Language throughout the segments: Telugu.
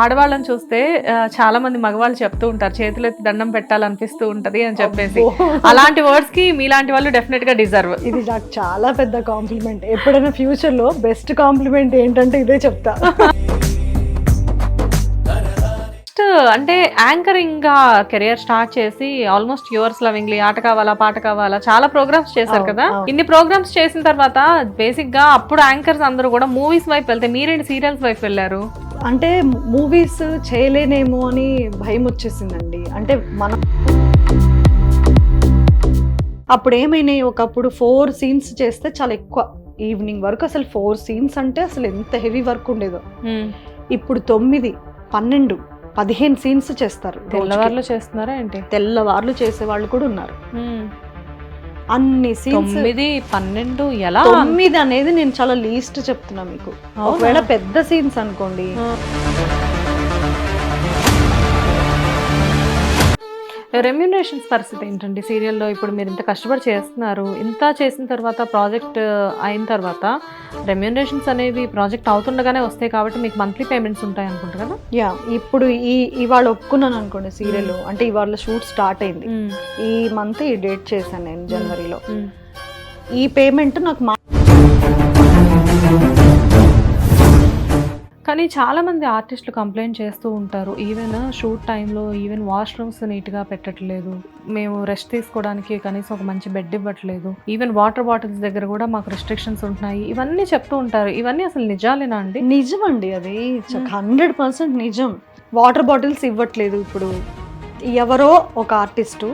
ఆడవాళ్ళని చూస్తే చాలా మంది మగవాళ్ళు చెప్తూ ఉంటారు చేతులెత్తి దండం పెట్టాలనిపిస్తూ ఉంటది అని చెప్పేసి. అలాంటి వర్డ్స్ కి మీలాంటి వాళ్ళు డెఫినెట్ గా డిజర్వ్. ఇది నాకు చాలా పెద్ద కాంప్లిమెంట్. ఎప్పుడైనా ఫ్యూచర్ లో బెస్ట్ కాంప్లిమెంట్ ఏంటంటే ఇదే చెప్తా. అంటే యాంకరింగ్ గా కెరియర్ స్టార్ట్ చేసి ఆల్మోస్ట్ యువర్స్ లవింగ్లీ, ఆట కావాలా పాట కావాలా చాలా ప్రోగ్రామ్స్ చేశారు కదా. ఇన్ని ప్రోగ్రామ్స్ చేసిన తర్వాత బేసిక్ గా అప్పుడు యాంకర్స్ అందరూ కూడా మూవీస్ వైపు వెళ్తే మీరేంటి సీరియల్స్ వైపు వెళ్ళారు? అంటే మూవీస్ చేయలేనేమో అని భయం వచ్చేసిందండి. అంటే మనం అప్పుడు ఏమైనాయి, ఒకప్పుడు 4 సీన్స్ చేస్తే చాలా ఎక్కువ, ఈవినింగ్ వరకు అసలు 4 సీన్స్ అంటే అసలు ఎంత హెవీ వర్క్ ఉండేదో. ఇప్పుడు 9, 12, 15 సీన్స్ చేస్తారు. తెల్లవారులు చేస్తున్నారా ఏంటి? తెల్లవారులు చేసే వాళ్ళు కూడా ఉన్నారు. అన్ని సీన్స్ 9, 12 ఎలా? 9 అనేది నేను చాలా లీస్ట్ చెప్తున్నా మీకు. ఒకవేళ పెద్ద సీన్స్ అనుకోండి. రెమ్యూనరేషన్స్ పరిస్థితి ఏంటండి సీరియల్లో? ఇప్పుడు మీరు ఇంత కష్టపడి చేస్తున్నారు, ఇంత చేసిన తర్వాత ప్రాజెక్ట్ అయిన తర్వాత రెమ్యూనరేషన్స్ అనేవి ప్రాజెక్ట్ అవుతుండగానే వస్తాయి కాబట్టి మీకు మంత్లీ పేమెంట్స్ ఉంటాయి అనుకుంటా కదా? యా, ఇప్పుడు ఇవాళ ఒప్పుకున్నాను అనుకోండి సీరియల్, అంటే ఇవాళ షూట్ స్టార్ట్ అయింది. ఈ మంత్ ఈ డేట్ చేశాను నేను జనవరిలో. ఈ పేమెంట్ నాకు కానీ చాలా మంది ఆర్టిస్టులు కంప్లైంట్ చేస్తూ ఉంటారు, ఈవెన్ షూట్ టైంలో ఈవెన్ వాష్రూమ్స్ నీట్గా పెట్టట్లేదు, మేము రెస్ట్ తీసుకోవడానికి కనీసం ఒక మంచి బెడ్ ఇవ్వట్లేదు, ఈవెన్ వాటర్ బాటిల్స్ దగ్గర కూడా మాకు రెస్ట్రిక్షన్స్ ఉంటున్నాయి, ఇవన్నీ చెప్తూ ఉంటారు. ఇవన్నీ అసలు నిజాలేనా అండి? నిజమండి, అది 100% నిజం. వాటర్ బాటిల్స్ ఇవ్వట్లేదు. ఇప్పుడు ఎవరో ఒక ఆర్టిస్టు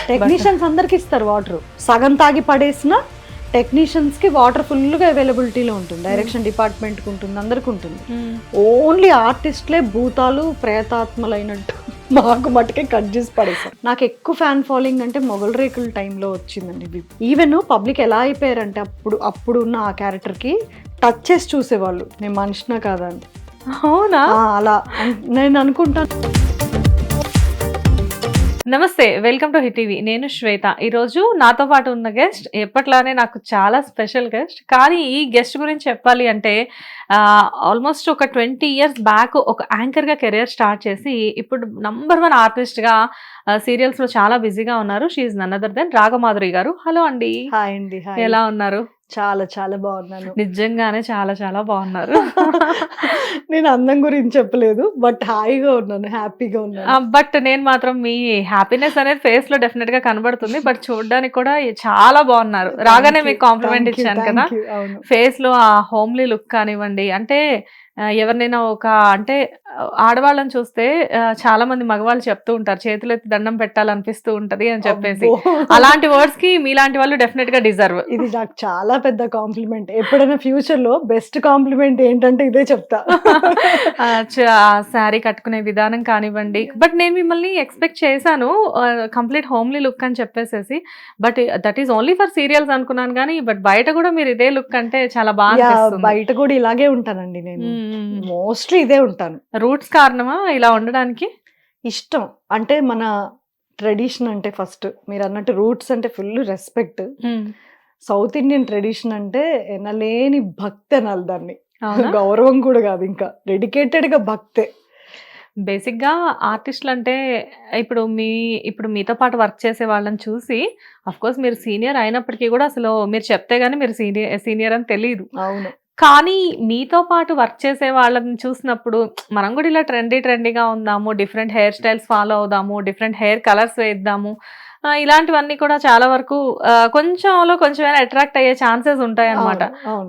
టెక్నీషియన్స్ అందరికి ఇస్తారు వాటర్, సగం తాగి పడేసిన టెక్నీషియన్స్ కి వాటర్ ఫుల్గా అవైలబిలిటీలో ఉంటుంది. డైరెక్షన్ డిపార్ట్మెంట్కి ఉంటుంది, అందరికి ఉంటుంది. ఓన్లీ ఆర్టిస్ట్లే భూతాలు ప్రేతాత్మలైనట్టు మాకు మటుకే కట్ చేసి పడేసారు. నాకు ఎక్కువ ఫ్యాన్ ఫాలోయింగ్ అంటే మొగల్ రేకుల టైంలో వచ్చిందండి. ఈవెన్ పబ్లిక్ ఎలా అయిపోయారంటే అప్పుడు ఉన్న ఆ క్యారెక్టర్కి టచ్ చేసి చూసేవాళ్ళు నేను మనిషినా కాదా అని. అవునా? అలా నేను అనుకుంటాను. నమస్తే, వెల్కమ్ టు హిట్ టీవీ. నేను శ్వేత. ఈరోజు నాతో పాటు ఉన్న గెస్ట్ ఎప్పట్లానే నాకు చాలా స్పెషల్ గెస్ట్. కానీ ఈ గెస్ట్ గురించి చెప్పాలి అంటే ఆల్మోస్ట్ ఒక 20 years బ్యాక్ ఒక యాంకర్గా కెరియర్ స్టార్ట్ చేసి ఇప్పుడు నంబర్ 1 ఆర్టిస్ట్గా సీరియల్స్లో చాలా బిజీగా ఉన్నారు. She is none other than Ragamadhuri గారు. హలో అండి. హాయ్ అండి. ఎలా ఉన్నారు? చాలా చాలా బాగున్నాను. నిజంగానే చాలా చాలా బాగున్నారు. నేను అందం గురించి చెప్పలేదు, బట్ హాయిగా ఉన్నాను, హ్యాపీగా ఉన్నాను. బట్ నేను మాత్రం మీ హ్యాపీనెస్ అనేది ఫేస్ లో డెఫినెట్ గా కనబడుతుంది. బట్ చూడడానికి కూడా చాలా బాగున్నారు. రాగానే మీకు కాంప్లిమెంట్ ఇచ్చాను కదా, ఫేస్ లో ఆ హోమ్లీ లుక్ కానివ్వండి. అంటే ఎవరినైనా అంటే ఆడవాళ్ళని చూస్తే చాలా మంది మగవాళ్ళు చెప్తూ ఉంటారు చేతులెత్తి దండం పెట్టాలనిపిస్తూ ఉంటది అని చెప్పేసి. అలాంటి వర్డ్స్ కి మీలాంటి వాళ్ళు డెఫినెట్ గా డిజర్వ్. ఇది నాకు చాలా పెద్ద కాంప్లిమెంట్. ఎప్పుడైనా ఫ్యూచర్ లో బెస్ట్ కాంప్లిమెంట్ ఏంటంటే ఇదే చెప్తా. శారీ కట్టుకునే విధానం కానివ్వండి. బట్ నేను మిమ్మల్ని ఎక్స్పెక్ట్ చేశాను కంప్లీట్ హోమ్లీ లుక్ అని చెప్పేసేసి. But that is only for serials అనుకున్నాను కానీ బట్ బయట కూడా మీరు ఇదే లుక్ అంటే చాలా బాగా. బయట కూడా ఇలాగే ఉంటానండి నేను, మోస్ట్లీ ఇదే ఉంటాను. రూట్స్ కారణమా ఇలా ఉండడానికి? ఇష్టం. అంటే మన ట్రెడిషన్ అంటే ఫస్ట్ మీరు అన్నట్టు రూట్స్ అంటే full respect. South Indian tradition అంటే ఎనలేని భక్తి అనాలి దాన్ని, గౌరవం కూడా కాదు, ఇంకా డెడికేటెడ్ గా భక్తే. బేసిక్గా ఆర్టిస్టులు అంటే ఇప్పుడు మీతో పాటు వర్క్ చేసే వాళ్ళని చూసి అఫ్ కోర్స్ మీరు సీనియర్ అయినప్పటికీ కూడా అసలు మీరు చెప్తే గానీ మీరు సీనియర్ అని తెలియదు. అవును. కానీ మీతో పాటు వర్క్ చేసే వాళ్ళని చూసినప్పుడు మనం కూడా ఇలా ట్రెండీగా ఉందాము, డిఫరెంట్ హెయిర్ స్టైల్స్ ఫాలో అవుదాము, డిఫరెంట్ హెయిర్ కలర్స్ వేద్దాము, ఇలాంటివన్నీ కూడా చాలా వరకు కొంచెమైనా అట్రాక్ట్ అయ్యే ఛాన్సెస్ ఉంటాయి అన్నమాట.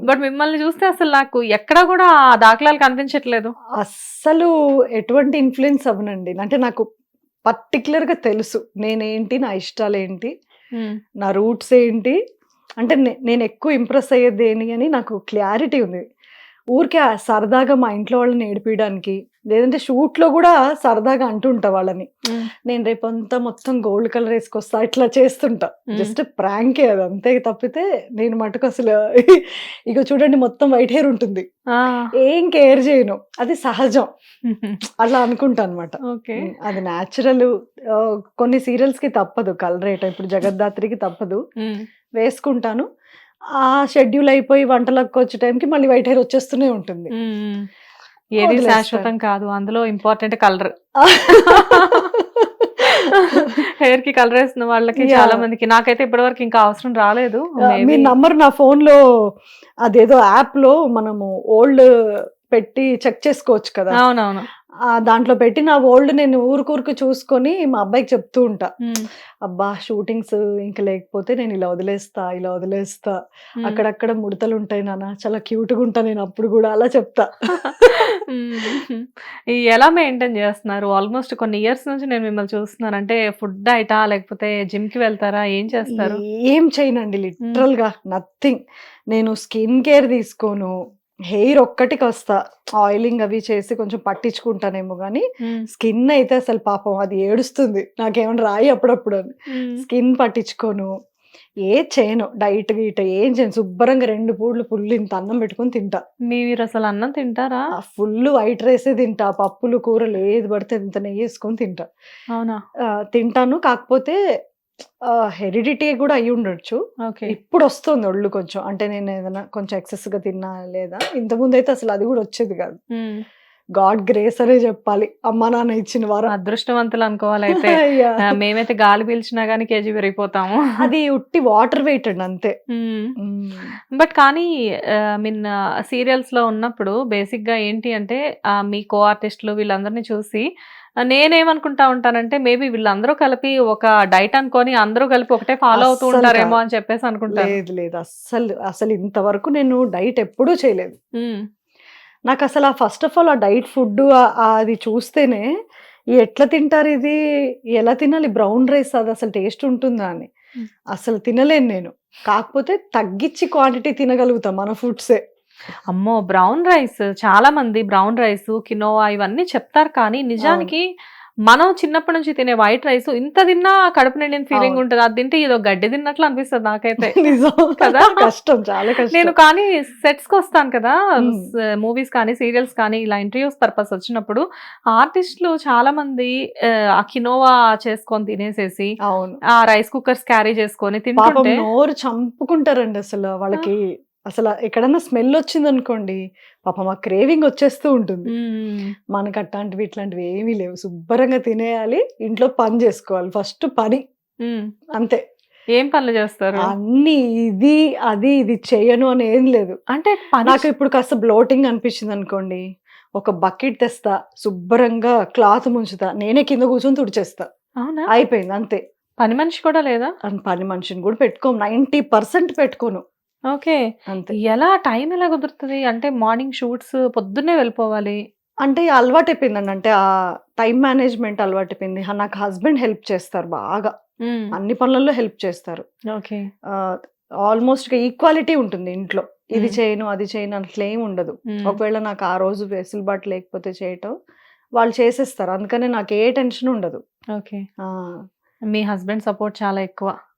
బట్ మిమ్మల్ని చూస్తే అసలు నాకు ఎక్కడా కూడా ఆ దాఖలాలు కనిపించట్లేదు. అస్సలు ఎటువంటి ఇన్ఫ్లుయెన్స్ అవ్వనండి. అంటే నాకు పర్టికులర్ గా తెలుసు నేనేంటి, నా ఇష్టాలు ఏంటి, నా రూట్స్ ఏంటి. అంటే నేను ఎక్కువ ఇంప్రెస్ అయ్యేది ఏంటి అని నాకు క్లారిటీ ఉంది. ఊరికే సరదాగా మా ఇంట్లో వాళ్ళని ఏడిపించడానికి, లేదంటే షూట్ లో కూడా సరదాగా అంటుంటా వాళ్ళని, నేను రేపంతా మొత్తం గోల్డ్ కలర్ వేసుకొస్తా, ఇట్లా చేస్తుంటా. జస్ట్ ప్రాంకే అది, అంతే తప్పితే నేను మటుకు అసలు ఇక చూడండి మొత్తం వైట్ హెయిర్ ఉంటుంది, ఏం కేర్ చేయను, అది సహజం, అట్లా అనుకుంటా అనమాట. అది న్యాచురల్. కొన్ని సీరియల్స్ కి తప్పదు కలర్ వేయటం, ఇప్పుడు జగద్ధాత్రికి తప్పదు, వేసుకుంటాను. ఆ షెడ్యూల్ అయిపోయి వంటలకు వచ్చే టైంకి మళ్ళీ వైట్ హెయిర్ వచ్చేస్తూనే ఉంటుంది. ఏది వదిలేస్తాను. శాశ్వతం కాదు, అందులో ఇంపార్టెంట్ కలర్. హెయిర్ కి కలర్ వేసిన వాళ్ళకి చాలా మందికి, నాకైతే ఇప్పటివరకు ఇంకా అవసరం రాలేదు. మీ నంబర్ నా ఫోన్ లో అదేదో యాప్ లో మనము ఓల్డ్ పెట్టి చెక్ చేసుకోవచ్చు కదా. అవునవును. దాంట్లో పెట్టి నా ఓల్డ్ నేను ఊరుకూరుకు చూసుకొని మా అబ్బాయికి చెప్తూ ఉంటా, అబ్బా షూటింగ్స్ ఇంకా లేకపోతే నేను ఇలా వదిలేస్తా, అక్కడక్కడ ముడతలు ఉంటాయి నాన్న, చాలా క్యూట్ గా ఉంటా నేను అప్పుడు కూడా, అలా చెప్తా. ఎలా మెయింటైన్ చేస్తున్నారు? ఆల్మోస్ట్ కొన్ని ఇయర్స్ నుంచి నేను మిమ్మల్ని చూస్తున్నాను. అంటే ఫుడ్ డైటా లేకపోతే జిమ్ కి వెళ్తారా, ఏం చేస్తారు? ఏం చేయనండి, లిటరల్ గా నథింగ్. నేను స్కిన్ కేర్ తీసుకోను, హెయిర్ ఒక్కటికి వస్తా, ఆయిలింగ్ అవి చేసి కొంచెం పట్టించుకుంటానేమో కానీ స్కిన్ అయితే అసలు పాపం అది ఏడుస్తుంది, నాకేమైనా రాయి అప్పుడప్పుడు అని. స్కిన్ పట్టించుకోను, చేయను, డైట్ గీట ఏం చేయను, శుభ్రంగా 2 పూటలు ఫుల్ ఇంత అన్నం పెట్టుకొని తింటా. మీరు అసలు అన్నం తింటారా? ఫుల్ వైట్ రైసే తింటా, పప్పులు కూరలు ఏది పడితే ఇంత నెయ్యి వేసుకొని తింటా. అవునా? తింటాను, కాకపోతే హెరిడిటీ కూడా అయి ఉండొచ్చు. ఇప్పుడు వస్తుంది ఒళ్ళు కొంచెం, అంటే నేను ఏదైనా కొంచెం ఎక్సెస్ గా తిన్నా లేదా, ఇంతకుముందు అయితే అసలు అది కూడా వచ్చేది కాదు. గాడ్ గ్రేస్ అనే చెప్పాలి, అమ్మా నాన్న ఇచ్చిన వారు. అదృష్టవంతులు అనుకోవాలైతే. మేమైతే గాలి పీల్చినా గానీ కేజీ పెరిగిపోతాము. అది ఉట్టి వాటర్ వెయిట్ అండి అంతే. బట్ కానీ మీన్ సీరియల్స్ లో ఉన్నప్పుడు బేసిక్ గా ఏంటి అంటే మీ కో ఆర్టిస్టులు వీళ్ళందరినీ చూసి నేనేమనుకుంటా ఉంటానంటే మేబీ వీళ్ళందరూ కలిపి ఒక డైట్ అనుకొని అందరూ కలిపి ఒకటే ఫాలో అవుతూ ఉంటారేమో అని చెప్పేసి అనుకుంటాను. లేదు, అసలు ఇంతవరకు నేను డైట్ ఎప్పుడూ చేయలేదు. నాకు అసలు ఫస్ట్ ఆఫ్ ఆల్ ఆ డైట్ ఫుడ్ అది చూస్తేనే ఎట్లా తింటారు, ఇది ఎలా తినాలి, బ్రౌన్ రైస్ అది అసలు టేస్ట్ ఉంటుందా అని అసలు తినలేను నేను. కాకపోతే తగ్గించి క్వాంటిటీ తినగలుగుతాం మన ఫుడ్సే. అమ్మో, బ్రౌన్ రైస్ చాలా మంది బ్రౌన్ రైస్, కినోవా ఇవన్నీ చెప్తారు, కానీ నిజానికి మనం చిన్నప్పటి నుంచి తినే వైట్ రైస్ ఇంత తిన్నా కడుపు నిండిన ఫీలింగ్ ఉంటుంది. అది తింటే ఏదో గడ్డి తిన్నట్లు అనిపిస్తుంది నాకైతే. కదా, కష్టం, చాలా కష్టం. నేను కానీ సెట్స్ కి వస్తాను కదా, మూవీస్ కానీ సీరియల్స్ కానీ ఇలా ఇంటర్వ్యూస్ పర్పస్ వచ్చినప్పుడు ఆర్టిస్టులు చాలా మంది ఆ కినోవా చేసుకొని తినేసేసి ఆ రైస్ కుక్కర్స్ క్యారీ చేసుకొని తింటుంటే నోరు చంపుకుంటారండి అసలు. వాళ్ళకి అసలు ఎక్కడన్నా స్మెల్ వచ్చింది అనుకోండి, పాపం మా క్రేవింగ్ వచ్చేస్తూ ఉంటుంది. మనకు అట్లాంటివి ఇట్లాంటివి ఏమీ లేవు, శుభ్రంగా తినేయాలి, ఇంట్లో పని చేసుకోవాలి, ఫస్ట్ పని అంతే. ఏం పనులు చేస్తారు? అన్ని ఇది చేయను అని ఏం లేదు. అంటే నాకు ఇప్పుడు కాస్త బ్లోటింగ్ అనిపించింది అనుకోండి, ఒక బకెట్ తెస్తా, శుభ్రంగా క్లాత్ ముంచుతా, నేనే కింద కూర్చొని తుడిచేస్తా, అయిపోయింది అంతే. పని మనిషి కూడా లేదా? పని మనిషిని కూడా పెట్టుకోము, 90% పెట్టుకోను. ఓకే, ఎలా టైం ఎలా కుదురుతుంది? అంటే మార్నింగ్ షూట్స్ పొద్దున్నే వెళ్ళిపోవాలి అంటే అలవాటు అయిపోయిందండి, అంటే ఆ టైం మేనేజ్మెంట్ అలవాటు అయిపోయింది. నాకు హస్బెండ్ హెల్ప్ చేస్తారు బాగా, అన్ని పనులలో హెల్ప్ చేస్తారు. ఓకే, ఆల్మోస్ట్ ఈక్వాలిటీ ఉంటుంది ఇంట్లో, ఇది చేయను అది చేయను అట్లా ఏమి ఉండదు. ఒకవేళ నాకు ఆ రోజు వెసులుబాటు లేకపోతే చేయటం వాళ్ళు చేసేస్తారు, అందుకని నాకు ఏ టెన్షన్ ఉండదు. ఓకే, మీ హస్బెండ్ సపోర్ట్ చాలా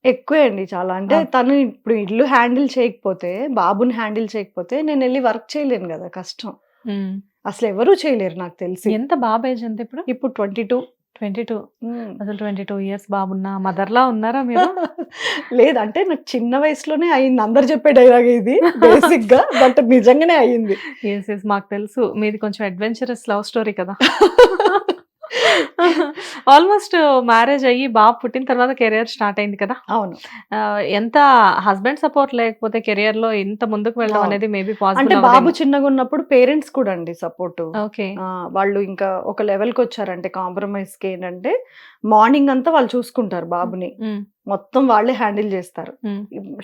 ఎక్కువే అండి, చాలా. అంటే తను ఇప్పుడు ఇల్లు హ్యాండిల్ చేయకపోతే, బాబుని హ్యాండిల్ చేయకపోతే నేను వెళ్ళి వర్క్ చేయలేను కదా, కష్టం. అసలు ఎవరూ చేయలేరు నాకు తెలిసి. ఎంత బాబు ఏజ్ ఎంత ఇప్పుడు? ఇప్పుడు 22. అసలు 22 ఇయర్స్ బాబున్నా మదర్లా ఉన్నారా మీరు? లేదు, అంటే నాకు చిన్న వయసులోనే అయింది, అందరు చెప్పే డైలాగ్ ఇది బేసిక్ గా, బట్ నిజంగానే అయ్యింది. మాకు తెలుసు, మీది కొంచెం అడ్వెంచరస్ లవ్ స్టోరీ కదా. ఆల్మోస్ట్ మ్యారేజ్ అయ్యి బాబు పుట్టిన తర్వాత కెరియర్ స్టార్ట్ అయింది కదా. అవును. ఎంత హస్బెండ్ సపోర్ట్ లేకపోతే కెరియర్ లో ఇంత ముందుకు వెళ్ళడం అనేది మేబీ పాసిబుల్. అంటే బాబు చిన్నగా ఉన్నప్పుడు పేరెంట్స్ కూడా అండి సపోర్ట్. ఓకే, వాళ్ళు ఇంకా ఒక లెవెల్ కి వచ్చారంటే కాంప్రమైజ్ కి ఏంటంటే మార్నింగ్ అంతా వాళ్ళు చూసుకుంటారు బాబుని, మొత్తం వాళ్ళే హ్యాండిల్ చేస్తారు.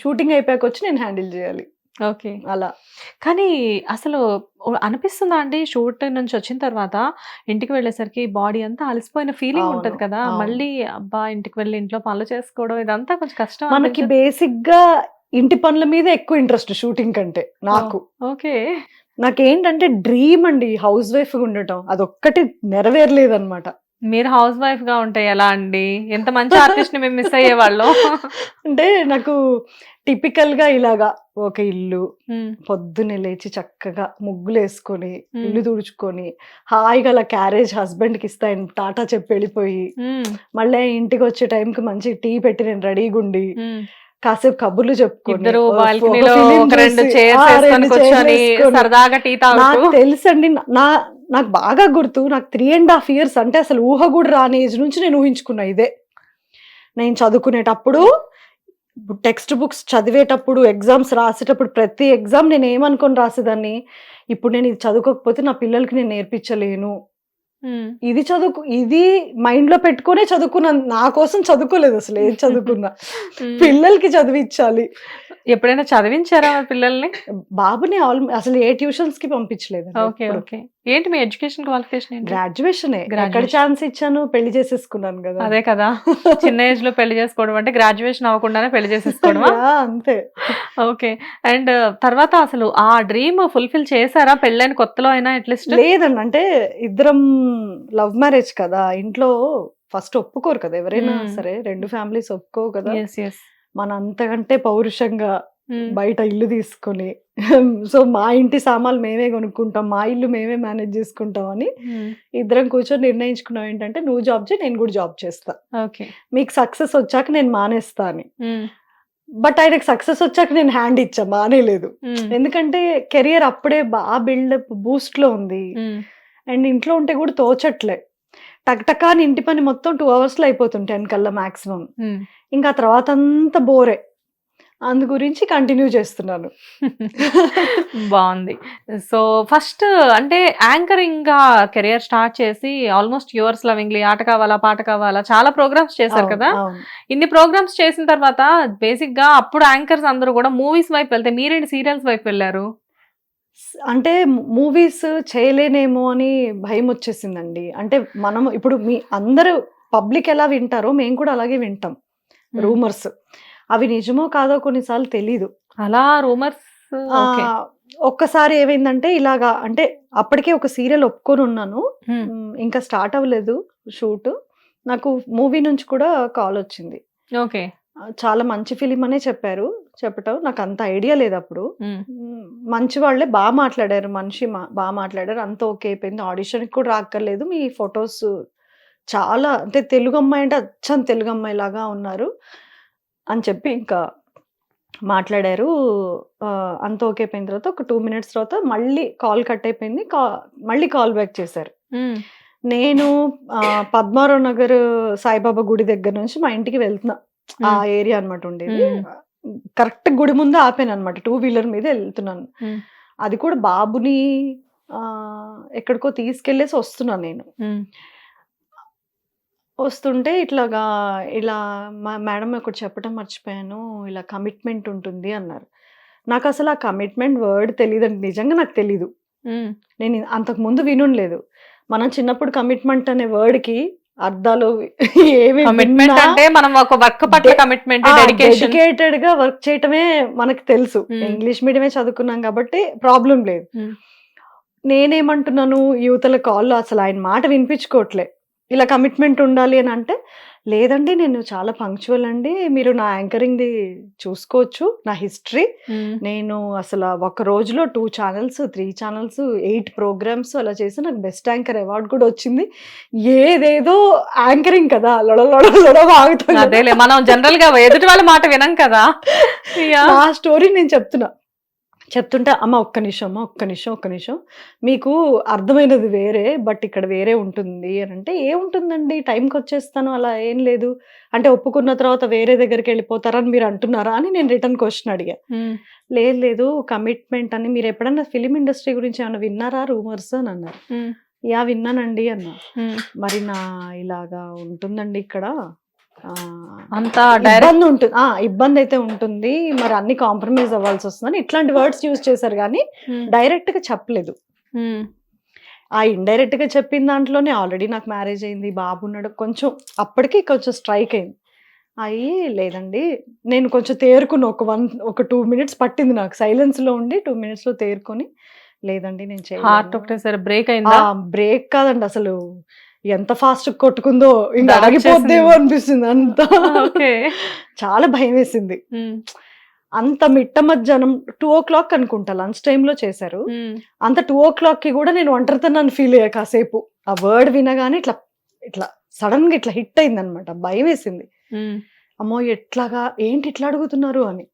షూటింగ్ అయిపోయాక వచ్చి నేను హ్యాండిల్ చేయాలి. ఓకే, అలా. కానీ అసలు అనిపిస్తుందా అండి, షూట్ నుంచి వచ్చిన తర్వాత ఇంటికి వెళ్ళేసరికి బాడీ అంతా అలసిపోయిన ఫీలింగ్ ఉంటది కదా, మళ్ళీ అబ్బా ఇంటికి వెళ్ళి ఇంట్లో పనులు చేసుకోవడం ఇదంతా కొంచెం కష్టం. మనకి బేసిక్ గా ఇంటి పనుల మీద ఎక్కువ ఇంట్రెస్ట్ షూటింగ్ కంటే నాకు. ఓకే, నాకేంటంటే డ్రీమ్ అండి హౌస్ వైఫ్ గా ఉండటం, అదొక్కటి నెరవేరలేదన్నమాట. మీరు హౌస్ వైఫ్ గా ఉంటే ఎలా అండి, ఎంత మంచి ఆర్టిస్ట్ ని మేము మిస్ అయ్యేవాళ్ళం. అంటే నాకు టిపికల్ గా ఇలాగా ఒక ఇల్లు, పొద్దున్నే లేచి చక్కగా ముగ్గులు వేసుకొని ఇల్లు తుడుచుకొని హాయిగా అలా క్యారేజ్ హస్బెండ్ కి ఇస్తా టాటా చెప్పి వెళ్ళిపోయి, మళ్ళీ ఇంటికి వచ్చే టైంకి మంచి టీ పెట్టి నేను రెడీగా ఉండి కాసేపు కబుర్లు చెప్పుకొని ఇద్దరు ఒక బాల్కనీలో film ఒక రెండు చూసి, చైర్స్ ఆ, వేసుకొని రెండు కూర్చొని చైర్లు వేసుకొని. సరదాగా టీ తాగుతూ. నాకు తెలుసండి, నాకు బాగా గుర్తు, నాకు 3.5 years అంటే అసలు ఊహ కూడా రాని ఏజ్ నుంచి నేను ఊహించుకున్నా ఇదే. నేను చదువుకునేటప్పుడు, టెక్స్ట్ బుక్స్ చదివేటప్పుడు, ఎగ్జామ్స్ రాసేటప్పుడు, ప్రతి ఎగ్జామ్ నేను ఏమనుకొని రాసేదాన్ని, ఇప్పుడు నేను ఇది చదువుకోకపోతే నా పిల్లలకి నేను నేర్పించలేను, ఇది మైండ్ లో పెట్టుకునే చదువుకున్నాను. నా కోసం చదువుకోలేదు అసలు, ఏం చదువుకున్నా పిల్లలకి చదివించాలి. ఎప్పుడైనా చదివించారా మరి పిల్లల్ని? బాబుని అసలు ఏ ట్యూషన్స్ కి పంపించలేదు. Okay okay. ఏంటి మీ ఎడ్యుకేషన్ క్వాలిఫికేషన్ ఏంటి? గ్రాడ్యుయేషన్. ఎక్కడ ఛాన్స్ ఇచ్చాను, పెళ్లి చేసేసుకున్నాను కదా. అదే కదా, చిన్న ఏజ్ లో పెళ్లి చేసుకోవడం అంటే గ్రాడ్యుయేషన్ అవ్వకుండానే పెళ్లి చేసేసుకోవడమా? అంతే. ఓకే. అండ్ తర్వాత అసలు ఆ డ్రీమ్ ఫుల్ఫిల్ చేశారా పెళ్ళైన కొత్తలో అయినా అట్లీస్ట్? లేదండి, అంటే ఇద్దరం లవ్ మ్యారేజ్ కదా, ఇంట్లో ఫస్ట్ ఒప్పుకోరు కదా ఎవరైనా సరే, రెండు ఫ్యామిలీస్ ఒప్పుకోవు కదా. మన అంతకంటే పౌరుషంగా బయట ఇల్లు తీసుకొని, సో మా ఇంటి సామాన్లు మేమే కొనుక్కుంటాం, మా ఇల్లు మేమే మేనేజ్ చేసుకుంటాం అని ఇద్దరం కూర్చొని నిర్ణయించుకున్నాం ఏంటంటే, నువ్వు జాబ్ చేయి, నేను కూడా జాబ్ చేస్తా, మీకు సక్సెస్ వచ్చాక నేను మానేస్తా అని. బట్ ఆయనకు సక్సెస్ వచ్చాక నేను హ్యాండ్ ఇచ్చా, మానేలేదు. ఎందుకంటే కెరియర్ అప్పుడే బాగా బిల్డప్ బూస్ట్ లో ఉంది, అండ్ ఇంట్లో ఉంటే కూడా తోచట్లే. టక్టకా అని ఇంటి పని మొత్తం 2 hours లో అయిపోతుంది, 10 కల్లా మాక్సిమం. ఇంకా తర్వాత అంతా బోరే, అందు గురించి కంటిన్యూ చేస్తున్నాను. బాగుంది. సో ఫస్ట్ అంటే యాంకరింగ్ గా కెరియర్ స్టార్ట్ చేసి ఆల్మోస్ట్ యువర్స్ లవింగ్లీ, ఆట కావాలా పాట కావాలా, చాలా ప్రోగ్రామ్స్ చేశారు కదా. ఇన్ని ప్రోగ్రామ్స్ చేసిన తర్వాత బేసిక్ గా అప్పుడు యాంకర్స్ అందరూ కూడా మూవీస్ వైపు వెళ్తే మీరేంటి సీరియల్స్ వైపు వెళ్ళారు? అంటే మూవీస్ చేయలేనేమో అని భయం వచ్చేసిందండి. అంటే మనం ఇప్పుడు మీ అందరూ పబ్లిక్ ఎలా వింటారో మేము కూడా అలాగే వింటాం రూమర్స్. అవి నిజమో కాదో కొన్నిసార్లు తెలీదు. అలా రూమర్స్ ఒక్కసారి ఏమైందంటే ఇలాగా, అంటే అప్పటికే ఒక సీరియల్ ఒప్పుకొని ఉన్నాను, ఇంకా స్టార్ట్ అవ్వలేదు షూట్. నాకు మూవీ నుంచి కూడా కాల్ వచ్చింది. ఓకే. చాలా మంచి ఫిలిం అనే చెప్పారు. చెప్పటం నాకు అంత ఐడియా లేదు అప్పుడు. మంచి వాళ్ళే, బాగా మాట్లాడారు, మనిషి బాగా మాట్లాడారు, అంత ఓకే అయిపోయింది. ఆడిషన్కి కూడా రాక్కర్లేదు, మీ ఫొటోస్ చాలా, అంటే తెలుగు అమ్మాయి అంటే అచ్చం తెలుగు అమ్మాయి లాగా ఉన్నారు అని చెప్పి ఇంకా మాట్లాడారు. అంత ఓకే అయిపోయిన తర్వాత ఒక 2 minutes తర్వాత మళ్ళీ కాల్ కట్ అయిపోయింది. మళ్ళీ కాల్ బ్యాక్ చేశారు. నేను పద్మారావు నగర్ సాయిబాబా గుడి దగ్గర నుంచి మా ఇంటికి వెళ్తున్నా, ఆ ఏరియా అనమాట ఉండేది. కరెక్ట్ గుడి ముందు ఆపాను అనమాట, 2-wheeler మీద వెళ్తున్నాను. అది కూడా బాబుని ఎక్కడికో తీసుకెళ్లేసి వస్తున్నాను నేను. వస్తుంటే ఇలా మేడం ఒకటి చెప్పడం మర్చిపోయాను, ఇలా కమిట్మెంట్ ఉంటుంది అన్నారు. నాకు అసలు ఆ కమిట్మెంట్ వర్డ్ తెలియదండి, నిజంగా నాకు తెలీదు. నేను అంతకు ముందు వినుండలేదు. మనం చిన్నప్పుడు కమిట్మెంట్ అనే వర్డ్ కి అర్థాలు ఏమి, కమిట్మెంట్ అంటే మనం ఒక వర్క్ పట్ల కమిట్మెంట్, డెడికేటెడ్ గా వర్క్ చేయటమే మనకు తెలుసు. ఇంగ్లీష్ మీడియమే చదువుకున్నాం కాబట్టి ప్రాబ్లం లేదు. నేనేమంటున్నాను, యువతల కాల్లో అసలు ఆయన మాట వినిపించుకోవట్లే, ఇలా కమిట్మెంట్ ఉండాలి అని అంటే, లేదండి నేను చాలా పంక్చువల్ అండి, మీరు నా యాంకరింగ్ది చూసుకోవచ్చు, నా హిస్టరీ, నేను అసలు ఒక రోజులో 2 channels 3 channels 8 programs అలా చేసి నాకు బెస్ట్ యాంకర్ అవార్డు కూడా వచ్చింది. ఏదేదో యాంకరింగ్ కదా, అదేలే, మనం జనరల్ గా ఎదుటి వాళ్ళ మాట వినం కదా. ఆ స్టోరీ నేను చెప్తుంటే అమ్మ ఒక్క నిమిషం మీకు అర్థమైనది వేరే, బట్ ఇక్కడ వేరే ఉంటుంది అని అంటే, ఏముంటుందండి టైంకి వచ్చేస్తాను, అలా ఏం లేదు అంటే, ఒప్పుకున్న తర్వాత వేరే దగ్గరికి వెళ్ళిపోతారని మీరు అంటున్నారా అని నేను రిటర్న్ క్వశ్చన్ అడిగా. లేదు కమిట్మెంట్ అని, మీరు ఎప్పుడన్నా ఫిలిం ఇండస్ట్రీ గురించి ఏమైనా విన్నారా రూమర్స్ అని అన్నారు. యా విన్నానండి అన్నా. మరి నా ఇలాగా ఉంటుందండి ఇక్కడ, అంత ఇబ్బంది ఉంటుంది, ఇబ్బంది అయితే ఉంటుంది, మరి అన్ని కాంప్రమైజ్ అవ్వాల్సి వస్తుందని ఇట్లాంటి వర్డ్స్ యూజ్ చేశారు కానీ డైరెక్ట్ గా చెప్పలేదు. ఆ ఇండైరెక్ట్ గా చెప్పిన దాంట్లోనే ఆల్రెడీ నాకు మ్యారేజ్ అయింది, బాబు ఉన్నాడు, కొంచెం అప్పటికి కొంచెం స్ట్రైక్ అయింది. అయ్యి లేదండి, నేను కొంచెం తేరుకుని ఒక 2 minutes పట్టింది నాకు, సైలెన్స్ లో ఉండి 2 minutes లో తేరుకొని, లేదండి నేను చేయలేదు. బ్రేక్ అయిందా? బ్రేక్ కాదండి, అసలు ఎంత ఫాస్ట్ కొట్టుకుందో, ఇంకా ఆగిపోద్దేమో అనిపిస్తుంది, అంత చాలా భయం వేసింది. అంత మిట్ట మధ్యాహ్నం 2 o'clock అనుకుంటా, లంచ్ టైంలో చేశారు. అంత 2 o'clock కి కూడా నేను ఒంటరితనాన్ని ఫీల్ అయ్యా కాసేపు. ఆ వర్డ్ వినగానే ఇట్లా సడన్ గా ఇట్లా హిట్ అయింది అనమాట, భయం వేసింది. అమ్మో ఎట్లాగా ఏంటి ఇట్లా అడుగుతున్నారు అని.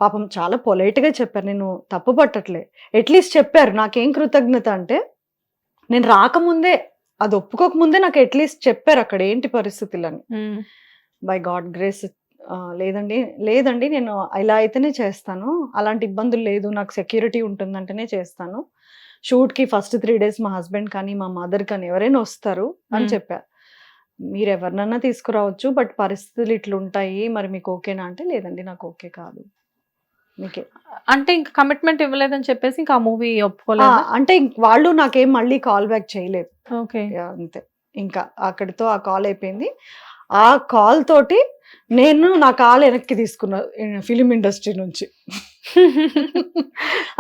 పాపం చాలా పొలైట్‌గా చెప్పారు. నేను తప్పు పట్టట్లే. అట్‌లీస్ట్ చెప్పారు. నాకేం కృతజ్ఞత అంటే, నేను రాకముందే అది ఒప్పుకోకముందే నాకు అట్‌లీస్ట్ చెప్పారు అక్కడ ఏంటి పరిస్థితులని. బై గాడ్ గ్రేస్ లేదండి, లేదండి నేను ఇలా అయితేనే చేస్తాను. అలాంటి ఇబ్బందులు లేదు. నాకు సెక్యూరిటీ ఉంటుందంటేనే చేస్తాను. షూట్‌కి ఫస్ట్ 3 డేస్ మా హస్బెండ్ కానీ, మా మదర్ కానీ ఎవరైనా వస్తారు అని చెప్పా. మీరెవరినన్నా తీసుకురావచ్చు. బట్ పరిస్థితులు ఇట్లుంటాయి. మరి మీకు ఓకేనా అంటే, లేదండి నాకు ఓకే కాదు. మీకే అంటే ఇంక కమిట్మెంట్ ఇవ్వలేదని చెప్పేసి ఇంకా ఆ మూవీ ఒప్పుకోలేదా? అంటే వాళ్ళు నాకేం మళ్ళీ కాల్ బ్యాక్ చేయలేదు. ఓకే. అంతే. ఇంకా అక్కడితో ఆ కాల్ అయిపోయింది. ఆ కాల్ తోటి నేను నా కాల్ వెనక్కి తీసుకున్నా ఫిలిం ఇండస్ట్రీ నుంచి.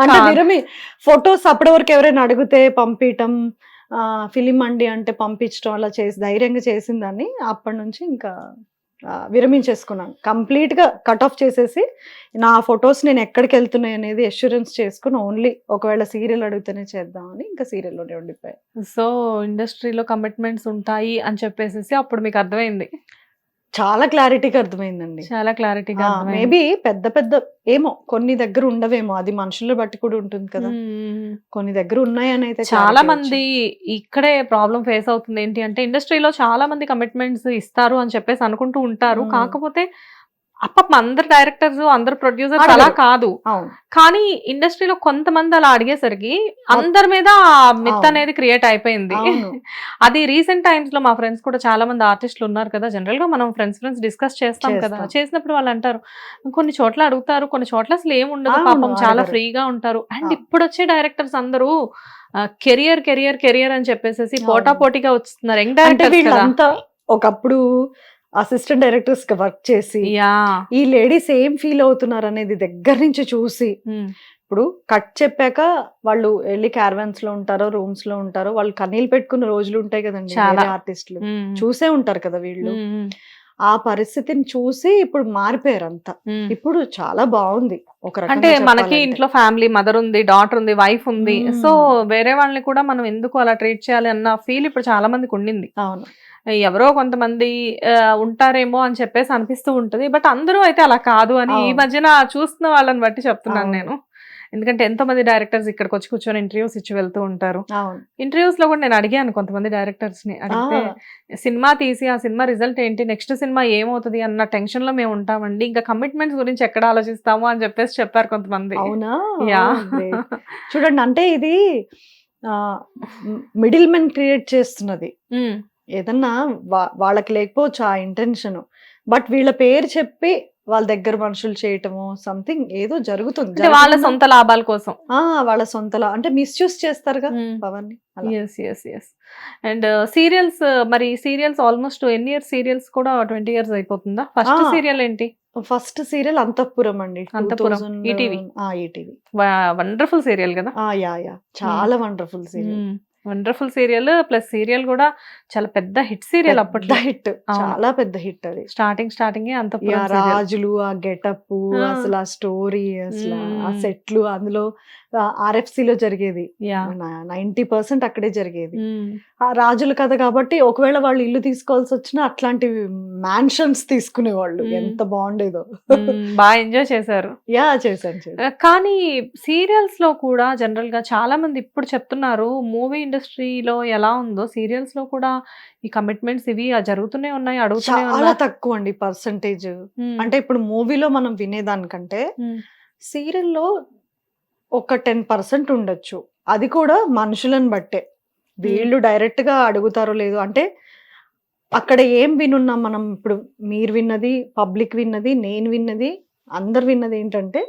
అంటే విరమి ఫొటోస్ అప్పటి వరకు ఎవరైనా అడిగితే పంపియటం, ఫిలిం అండి అంటే పంపించడం అలా చేసి ధైర్యంగా చేసిందాన్ని. అప్పటి నుంచి ఇంకా విరమించేసుకున్నాను. కంప్లీట్‌గా కట్ ఆఫ్ చేసేసి నా ఫొటోస్ నేను ఎక్కడికి వెళ్తున్నాయి అనేది అష్యూరెన్స్ చేసుకుని ఓన్లీ ఒకవేళ సీరియల్ అడిగితేనే చేద్దామని ఇంకా సీరియల్‌లోనే ఉండిపోయా. సో ఇండస్ట్రీలో కమిట్మెంట్స్ ఉంటాయి అని చెప్పేసేసి అప్పుడు మీకు అర్థమైంది. చాలా క్లారిటీగా అర్థమైందండి. చాలా క్లారిటీగా అర్థమైంది. మేబీ పెద్ద పెద్ద ఏమో కొన్ని దగ్గర ఉండవేమో. అది మనుషుల్ని బట్టి కూడా ఉంటుంది కదా. కొన్ని దగ్గర ఉన్నాయని అయితే చాలా మంది ఇక్కడే ప్రాబ్లం ఫేస్ అవుతుంది. ఏంటి అంటే ఇండస్ట్రీలో చాలా మంది కమిట్మెంట్స్ ఇస్తారు అని చెప్పేసి అనుకుంటూ ఉంటారు. కాకపోతే అందరు డైరెక్టర్స్ అందరు ప్రొడ్యూసర్స్ అలా కాదు. కానీ ఇండస్ట్రీలో కొంతమంది అలా అడిగేసరికి అందరి మీద మిత్ అనేది క్రియేట్ అయిపోయింది. అది రీసెంట్ టైమ్స్ లో మా ఫ్రెండ్స్ కూడా చాలా మంది ఆర్టిస్టులు ఉన్నారు కదా. జనరల్ గా మనం ఫ్రెండ్స్ డిస్కస్ చేస్తాం కదా. చేసినప్పుడు వాళ్ళు అంటారు కొన్ని చోట్ల అడుగుతారు, కొన్ని చోట్ల అసలు ఏం ఉండదు, పాపం చాలా ఫ్రీగా ఉంటారు. అండ్ ఇప్పుడు వచ్చే డైరెక్టర్స్ అందరూ కెరియర్ కెరియర్ కెరియర్ అని చెప్పేసి పోటాపోటీగా వస్తున్నారు. యంగ్ డైరెక్టర్స్ ఒకప్పుడు అసిస్టెంట్ డైరెక్టర్స్ గా వర్క్ చేసి ఈ లేడీస్ ఏం ఫీల్ అవుతున్నారు అనేది దగ్గర నుంచి చూసి, ఇప్పుడు కట్ చెప్పాక వాళ్ళు వెళ్ళి క్యారవాన్స్ లో ఉంటారో రూమ్స్ లో ఉంటారో వాళ్ళు కన్నీళ్ళు పెట్టుకున్న రోజులు ఉంటాయి కదండి. ఆర్టిస్టులు చూసే ఉంటారు కదా వీళ్ళు. ఆ పరిస్థితిని చూసి ఇప్పుడు మారిపోయారు అంతా. ఇప్పుడు చాలా బాగుంది. ఒక అంటే మనకి ఇంట్లో ఫ్యామిలీ, మదర్ ఉంది, డాటర్ ఉంది, వైఫ్ ఉంది. సో వేరే వాళ్ళని కూడా మనం ఎందుకు అలా ట్రీట్ చేయాలి అన్న ఫీల్ ఇప్పుడు చాలా మందికి ఉండింది. అవును. ఎవరో కొంతమంది ఉంటారేమో అని చెప్పేసి అనిపిస్తూ ఉంటది. బట్ అందరూ అయితే అలా కాదు అని ఈ మధ్యన చూస్తున్న వాళ్ళని బట్టి చెప్తున్నాను నేను. ఎందుకంటే ఎంతో మంది డైరెక్టర్స్ ఇక్కడికి వచ్చి కూర్చొని ఇంటర్వ్యూస్ ఇచ్చి వెళ్తూ ఉంటారు. ఇంటర్వ్యూస్ లో కూడా నేను అడిగాను కొంతమంది డైరెక్టర్స్ ని. అడిగితే సినిమా తీసి ఆ సినిమా రిజల్ట్ ఏంటి, నెక్స్ట్ సినిమా ఏమవుతుంది అన్న టెన్షన్ లో మేము ఉంటామండి, ఇంకా కమిట్మెంట్స్ గురించి ఎక్కడ ఆలోచిస్తాము అని చెప్పేసి చెప్పారు కొంతమంది. అవునా? చూడండి, అంటే ఇది మిడిల్ మెన్ క్రియేట్ చేస్తున్నది. ఏదన్నా వాళ్ళకి లేకపోవచ్చు ఆ ఇంటెన్షన్, బట్ వీళ్ళ పేరు చెప్పి వాళ్ళ దగ్గర మనుషులు చేయటము సంథింగ్ ఏదో జరుగుతుంది వాళ్ళ సొంత లాభాల కోసం. వాళ్ళ సొంత అంటే మిస్యూజ్ చేస్తారు కదా పవర్ ని. అండ్ సీరియల్స్, మరి సీరియల్స్ ఆల్మోస్ట్ ఎన్ని ఇయర్స్? సీరియల్స్ కూడా 20 years అయిపోతుందా? ఫస్ట్ సీరియల్ ఏంటి? ఫస్ట్ సీరియల్ అంతఃపురం అండి. అంతఃపురం ఈటీవీ. వండర్ఫుల్ సీరియల్ కదా. చాలా wonderful serial. Wonderful serial plus serial కూడా చాలా పెద్ద హిట్ సీరియల్. అప్పట్లో హిట్, చాలా పెద్ద హిట్. అది స్టార్టింగ్ అంతఃపురం. రాజులు, ఆ గెటప్, అసలు ఆ స్టోరీ, అసలు ఆ సెట్లు, అందులో RFC లో జరిగేది 90% అక్కడే జరిగేది. ఆ రాజుల కథ కాబట్టి ఒకవేళ వాళ్ళు ఇల్లు తీసుకోవాల్సి వచ్చినా అట్లాంటి మ్యాన్షన్స్ తీసుకునేవాళ్ళు. ఎంత బాగుండేదో. బాగా ఎంజాయ్ చేశారు. చేశాను. కానీ సీరియల్స్ లో కూడా జనరల్ గా చాలా మంది ఇప్పుడు చెప్తున్నారు, మూవీ ఇండస్ట్రీలో ఎలా ఉందో సీరియల్స్ లో కూడా ఈ కమిట్మెంట్స్ ఇవి జరుగుతూనే ఉన్నాయి, అడుగుతూనే చాలా తక్కువ అండి పర్సంటేజ్. అంటే ఇప్పుడు మూవీలో మనం వినేదానికంటే సీరియల్లో ఒక 10% ఉండొచ్చు. అది కూడా మనుషులను బట్టే. వీళ్ళు డైరెక్ట్ గా అడుగుతారో లేదో, అంటే అక్కడ ఏం వినున్నాం మనం. ఇప్పుడు మీరు విన్నది, పబ్లిక్ విన్నది, నేను విన్నది, అందరు విన్నది ఏంటంటే